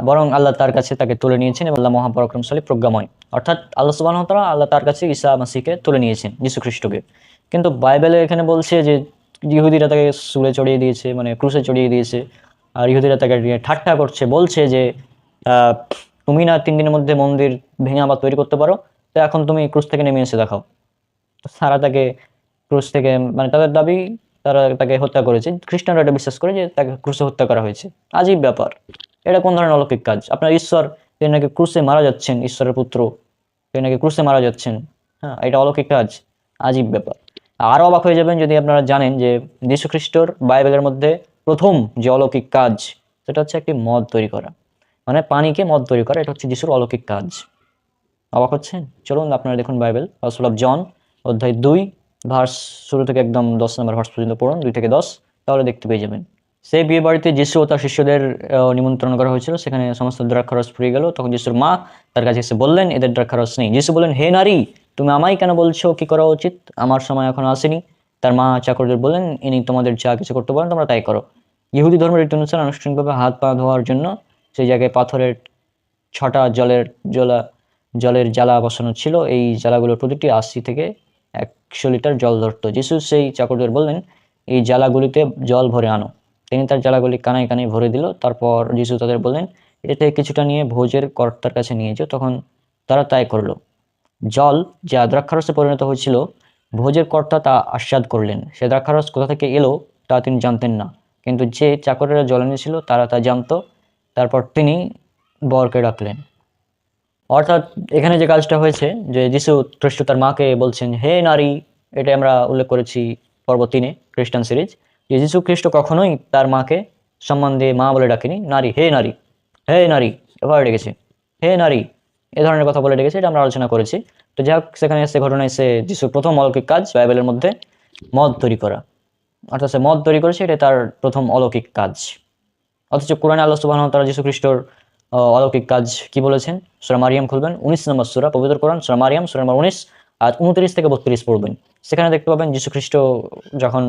বরং আল্লাহ তার কাছে তাকে তুলে নিয়েছেন এবং আল্লাহ মহাপরাক্রমশালী, প্রজ্ঞাময়। অর্থাৎ আল্লাহ সুবহানাহু ওয়া তাআলা আল্লাহ তার কাছে ঈসা মাসীহকে তুলে নিয়েছেন, যীশু খ্রিস্টকে। কিন্তু বাইবেলে এখানে বলছে যে ইহুদিরা তাকে শুলে চড়িয়ে দিয়েছে, মানে ক্রুশে চড়িয়ে দিয়েছে। আর ইহুদিরা তাকে নিয়ে ঠাট্টা করছে, বলছে যে আহ, তুমি না 3 দিনের মধ্যে মন্দির ভেঙে আবার তৈরি করতে পারো, তো এখন তুমি ক্রুশ থেকে নেমে এসে দেখাও। তো তারা তাকে ক্রুশ থেকে, মানে তাদের দাবি তারা তাকে হত্যা করেছে। খ্রিস্টানরা এটা বিশ্বাস করে যে তাকে ক্রুশে হত্যা করা হয়েছে। আজীব ব্যাপার। এটা কোন ধরনের অলৌকিক কাজ? আপনার ঈশ্বর, তিনি নাকি ক্রুশে মারা যাচ্ছেন, ঈশ্বরের পুত্র তিনি নাকি ক্রুশে মারা যাচ্ছেন। হ্যাঁ, এটা অলৌকিক কাজ। আজীব ব্যাপার। আরো অবাক হয়ে যাবেন যদি আপনারা জানেন যে যীশু খ্রিস্টর বাইবেলের মধ্যে প্রথম যে অলৌকিক কাজ, সেটা হচ্ছে একটি মদ তৈরি করা। মানে পানিকে মদ তৈরি করা, এটা হচ্ছে যিশুর অলৌকিক কাজ। অবাক হচ্ছেন? চলুন আপনারা দেখুন বাইবেল, গসপেল অফ জন অধ্যায় 2 ভার্স শুরু থেকে একদম 10 নম্বর ভার্স পর্যন্ত পড়ুন, 2 থেকে 10, তাহলে দেখতে পেয়ে যাবেন। সেই বিয়ে বাড়িতে যিশু ও তার শিষ্যদের নিমন্ত্রণ করা হয়েছিল। সেখানে সমস্ত দ্রাক্ষারস ফুরিয়ে গেল। তখন যিশুর মা তার কাছে এসে বললেন, এদের দ্রাক্ষারস নেই। যিশু বললেন, হে নারী, তুমি আমায় কেন বলছো কি করা উচিত? আমার সময় এখনো আসেনি। তার মা চাকরদের বললেন, ইনি তোমাদের যা কিছু করতে পারেন তোমরা তাই করো। ইহুদি ধর্মের রীতি অনুসারে আনুষ্ঠানিকভাবে হাত পা ধোয়ার জন্য সেই জায়গায় পাথরের 6টা জলের জ্বালা বসানো ছিল। এই জ্বালাগুলোর প্রতিটি 80 থেকে 100 লিটার জল ধরত। যিশু সেই চাকরদের বললেন, এই জ্বালাগুলিতে জল ভরে আনো। তিনি তার জ্বালাগুলি কানায় কানায় ভরে দিল। তারপর যিশু তাদের বললেন, এতে কিছুটা নিয়ে ভোজের কর্তার কাছে নিয়ে যাও। তখন তারা তাই করলো। জল যা দ্রাক্ষারসে পরিণত হয়েছিল, ভোজের কর্তা তা আস্বাদ করলেন। সে দ্রাক্ষারস কোথা থেকে এলো তা তিনি জানতেন না, কিন্তু যে চাকরেরা জল এনেছিল তারা তা জানতো। তারপর তিনি বরকে ডাকলেন। অর্থাৎ এখানে যে কাজটা হয়েছে, যে যিশু খ্রিস্ট তার মাকে বলছেন, হে নারী। এটা আমরা উল্লেখ করেছি পর্ব 3 খ্রিস্টান সিরিজ, যে যিশু খ্রিস্ট কখনোই তার মাকে সম্মান দিয়ে মা বলে ডাকেনি। নারী, হে নারী, হে নারী এভাবে ডেকেছে, হে নারী, এ ধরনের কথা বলে ডেকেছে। এটা আমরা আলোচনা করেছি। তো যাই হোক, সেখানে এসে ঘটনা এসে যিশুর প্রথম অলৌকিক কাজ বাইবেলের মধ্যে মদ তৈরি করা। অর্থাৎ সে মদ তৈরি করেছে, এটা তার প্রথম অলৌকিক কাজ। অথচ কোরআনে আল্লাহ সুবহানাহু ওয়া তাআলা যীশু খ্রিস্টর অলৌকিক কাজ কি বলেছেন? সূরা মারিয়াম খুলবেন, 19 নম্বর সূরা, পবিত্র কোরআন সূরা মারিয়াম সূরা নম্বর 19 আর 29 থেকে 32 পড়বেন। সেখানে দেখতে পাবেন যীশু খ্রিস্ট যখন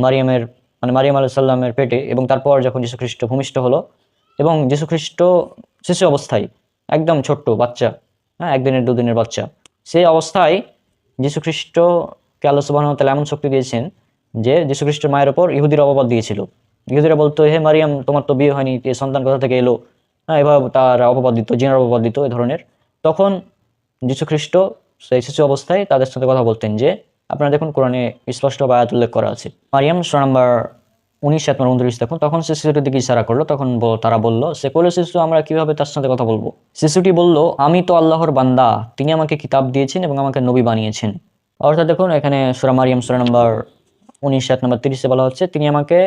মারিয়াম আলাইহিস সালামের পেটে, এবং তারপর যখন যীশু খ্রিস্ট ভূমিষ্ঠ হলো, এবং যীশু খ্রিস্ট শিশু অবস্থায়, একদম ছোট্ট বাচ্চা, হ্যাঁ, 1 দিনের 2 দিনের বাচ্চা, সেই অবস্থায় যীশু খ্রিস্টকে আল্লাহ সুবহানাহু ওয়া তাআলা এমন শক্তি দিয়েছেন যে যীশু খ্রিস্টের মায়ের ওপর ইহুদিরা অপবাদ দিয়েছিল। ইহুদিরা বলতো, হে মারিয়াম, তোমার তো বিয়ে হয়নি, এই সন্তান কোথা থেকে এলো? হ্যাঁ, এভাবে তার অপবাদ দিত, জিনের অপবাদ দিত, এই ধরনের। তখন যীশু খ্রিস্ট সেই শিশু অবস্থায় তাদের সাথে কথা বলতেন। যে আপনারা দেখুন কোরআনে স্পষ্ট আয়াত উল্লেখ করা আছে, মারিয়াম সূরা নাম্বার 19 আয়াত নম্বর 29 দেখুন, তখন সে শিশুটির দিকে ইশারা করলো, তখন তারা বলল, সে কোলে শিশু, আমরা কিভাবে তার সাথে কথা বলবো? শিশুটি বলল, আমি তো আল্লাহর বান্দা, তিনি আমাকে কিতাব দিয়েছেন এবং আমাকে নবী বানিয়েছেন। অর্থাৎ দেখুন এখানে সূরা মারিয়াম সূরা নাম্বার 19 আয়াত নম্বর 30 বলা হচ্ছে, তিনি আমাকে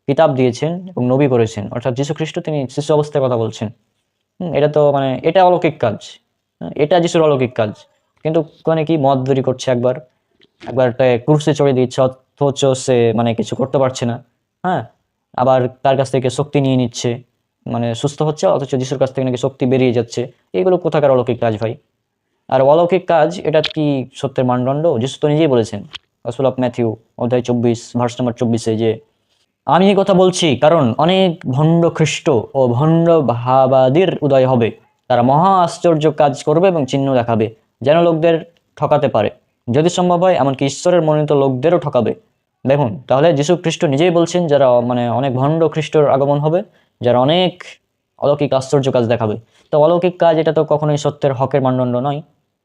কিতাব দিয়েছেন এবং নবী করেছেন। অর্থাৎ যীশু খ্রিস্ট তিনি শিশু অবস্থায় কথা বলছেন। এটা তো মানে এটা অলৌকিক কাজ। এটা যিশুর অলৌকিক কাজ। কিন্তু ওখানে কি মত তৈরি করছে, একবার একটা ক্রুশে চড়ে দিচ্ছে, অথচ সে মানে কিছু করতে পারছে না। হ্যাঁ, আবার তার কাছ থেকে শক্তি নিয়ে নিচ্ছে, মানে সুস্থ হচ্ছে, অথচ যিশুর কাছ থেকে নাকি শক্তি বেরিয়ে যাচ্ছে। এগুলো কোথাকার অলৌকিক কাজ ভাই? আর অলৌকিক কাজ এটা কি সত্যের মানদণ্ড? যিশু তো নিজেই বলেছেন গসপেল অফ ম্যাথিউ অধ্যায় 24 ভার্স নাম্বার 24 যে আমি এই কথা বলছি কারণ অনেক ভণ্ড খ্রিস্ট ও ভণ্ড ভাবাদীর উদয় হবে, তারা মহা আশ্চর্য কাজ করবে এবং চিহ্ন দেখাবে, যেন লোকদের ঠকাতে পারে, যদি সম্ভব হয় এমনকি ঈশ্বরের মনোনীত লোকদেরও ঠকাবে। দেখুন তাহলে যীশু খ্রিস্ট নিজেই বলছেন যারা মানে অনেক ভণ্ড খ্রিস্টর আগমন হবে, যারা অনেক অলৌকিক আশ্চর্য কাজ দেখাবে। তো অলৌকিক কাজ এটা তো কখনোই সত্যের হকের মানদণ্ড নয়।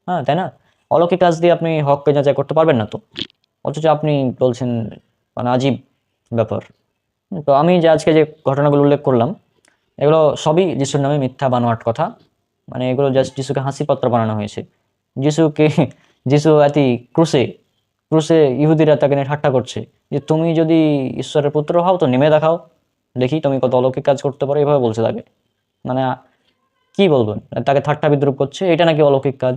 হ্যাঁ, তাই না? অলৌকিক কাজ দিয়ে আপনি হককে যাচাই করতে পারবেন না তো, অথচ আপনি বলছেন মানে আজীব ব্যাপার। তো আমি যে আজকে যে ঘটনাগুলো উল্লেখ করলাম, এগুলো সবই যিশুর নামে মিথ্যা বানোয়াট কথা। মানে এগুলো জাস্ট যিশুকে হাসি পাত্র বানানো হয়েছে। যিশুকে যিশু এতি ক্রুশে ক্রুশে ইহুদিরা তাকে নিয়ে ঠাট্টা করছে যে তুমি যদি ঈশ্বরের পুত্র হও তো নেমে দেখাও, দেখি তুমি কত অলৌকিক কাজ করতে পারো, এভাবে বলছে তাকে। মানে কি বলবেন, তাকে ঠাট্টা বিদ্রুপ করছে, এটা নাকি অলৌকিক কাজ?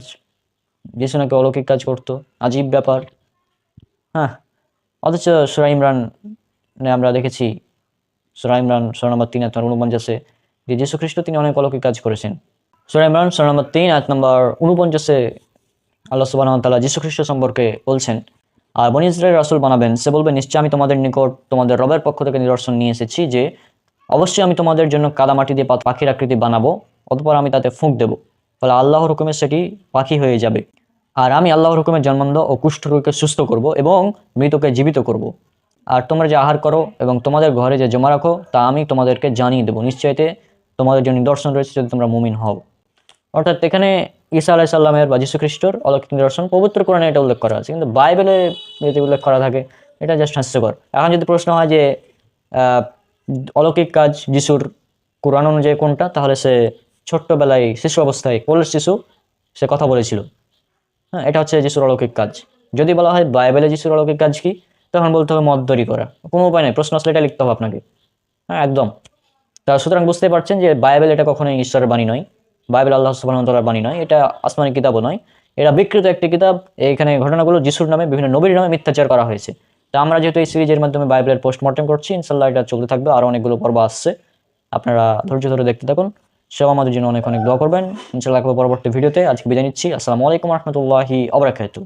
যিশু নাকি অলৌকিক কাজ করতো, আজীব ব্যাপার। হ্যাঁ, অথচ সূরা ইমরান আমরা দেখেছি, সূরা ইমরান সূরা নম্বর 3 আয়াত নম্বর 49 যে যীশু খ্রিস্ট তিনি অনেক অলৌকিক কাজ করেছেন। সূরা ইমরান সূরা নম্বর 3 আয়াত নম্বর 49 আল্লাহ সুবহানাহু ওয়া তাআলা যীশু খ্রিস্ট সম্পর্কে বলছেন, আর বনী ইসরাইল রাসূল বানাবেন, সে বলবে নিশ্চয় আমি তোমাদের নিকট তোমাদের রবের পক্ষ থেকে নিদর্শন নিয়ে এসেছি যে অবশ্যই আমি তোমাদের জন্য কাদামাটি দিয়ে পাখির আকৃতি বানাবো, অতঃপর আমি তাতে ফুঁক দেব, ফলে আল্লাহর হুকুমে সেটি পাখি হয়ে যাবে। আর আমি আল্লাহর হুকুমে জন্মান্ধ ও কুষ্ঠরোগীকে সুস্থ করব এবং মৃতকে জীবিত করব। আর তোমরা যে আহার করো এবং তোমাদের ঘরে যে জমা রাখো তা আমি তোমাদেরকে জানিয়ে দেবো, নিশ্চয়তে তোমাদের জন্য নিদর্শন রয়েছে যদি তোমরা মুমিন হও। অর্থাৎ এখানে ঈসা আলাইহিস সালামের বা যীশু খ্রিস্টর অলৌকিক নিদর্শন পবিত্র কোরআনে এটা উল্লেখ করা আছে, কিন্তু বাইবেলে যদি উল্লেখ করা থাকে এটা জাস্ট হাস্যকর। এখন যদি প্রশ্ন হয় যে আহ, অলৌকিক কাজ যিশুর কোরআন অনুযায়ী কোনটা, তাহলে সে ছোট্টবেলায় শিশু অবস্থায় কোলের শিশু সে কথা বলেছিল। হ্যাঁ, এটা হচ্ছে যিশুর অলৌকিক কাজ। যদি বলা হয় বাইবেলে যিশুর অলৌকিক কাজ কি, তখন বলতে হবে মত তৈরি করা, কোনো উপায় নেই, প্রশ্ন আসলে এটা লিখতে হবে আপনাকে। হ্যাঁ, একদম। তা সুতরাং বুঝতে পারছেন যে বাইবেল এটা কখনোই ঈশ্বরের বাণী নয়, বাইবেল আল্লাহ সুবহানাহু ওয়া তাআলার বাণী নয়, এটা আসমানি কিতাবও নয়, এটা বিকৃত একটি কিতাব। এখানে ঘটনাগুলো যিশুর নামে বিভিন্ন নবীর নামে মিথ্যাচার করা হয়েছে। তা আমরা যেহেতু এই সিরিজের মাধ্যমে বাইবেলের পোস্টমর্টেম করছি, ইনশাল্লাহ এটা চলতে থাকবে, আরও অনেকগুলো পর্ব আসছে, আপনারা ধৈর্য ধরে দেখতে থাকুন। সব আমাদের জন্য অনেক অনেক দোয়া করবেন। ইনশাল্লাহ পরবর্তী ভিডিওতে। আজকে বিদায় নিচ্ছি। আসসালামু আলাইকুম রহমতুল্লাহি ওয়া বারাকাতুহু।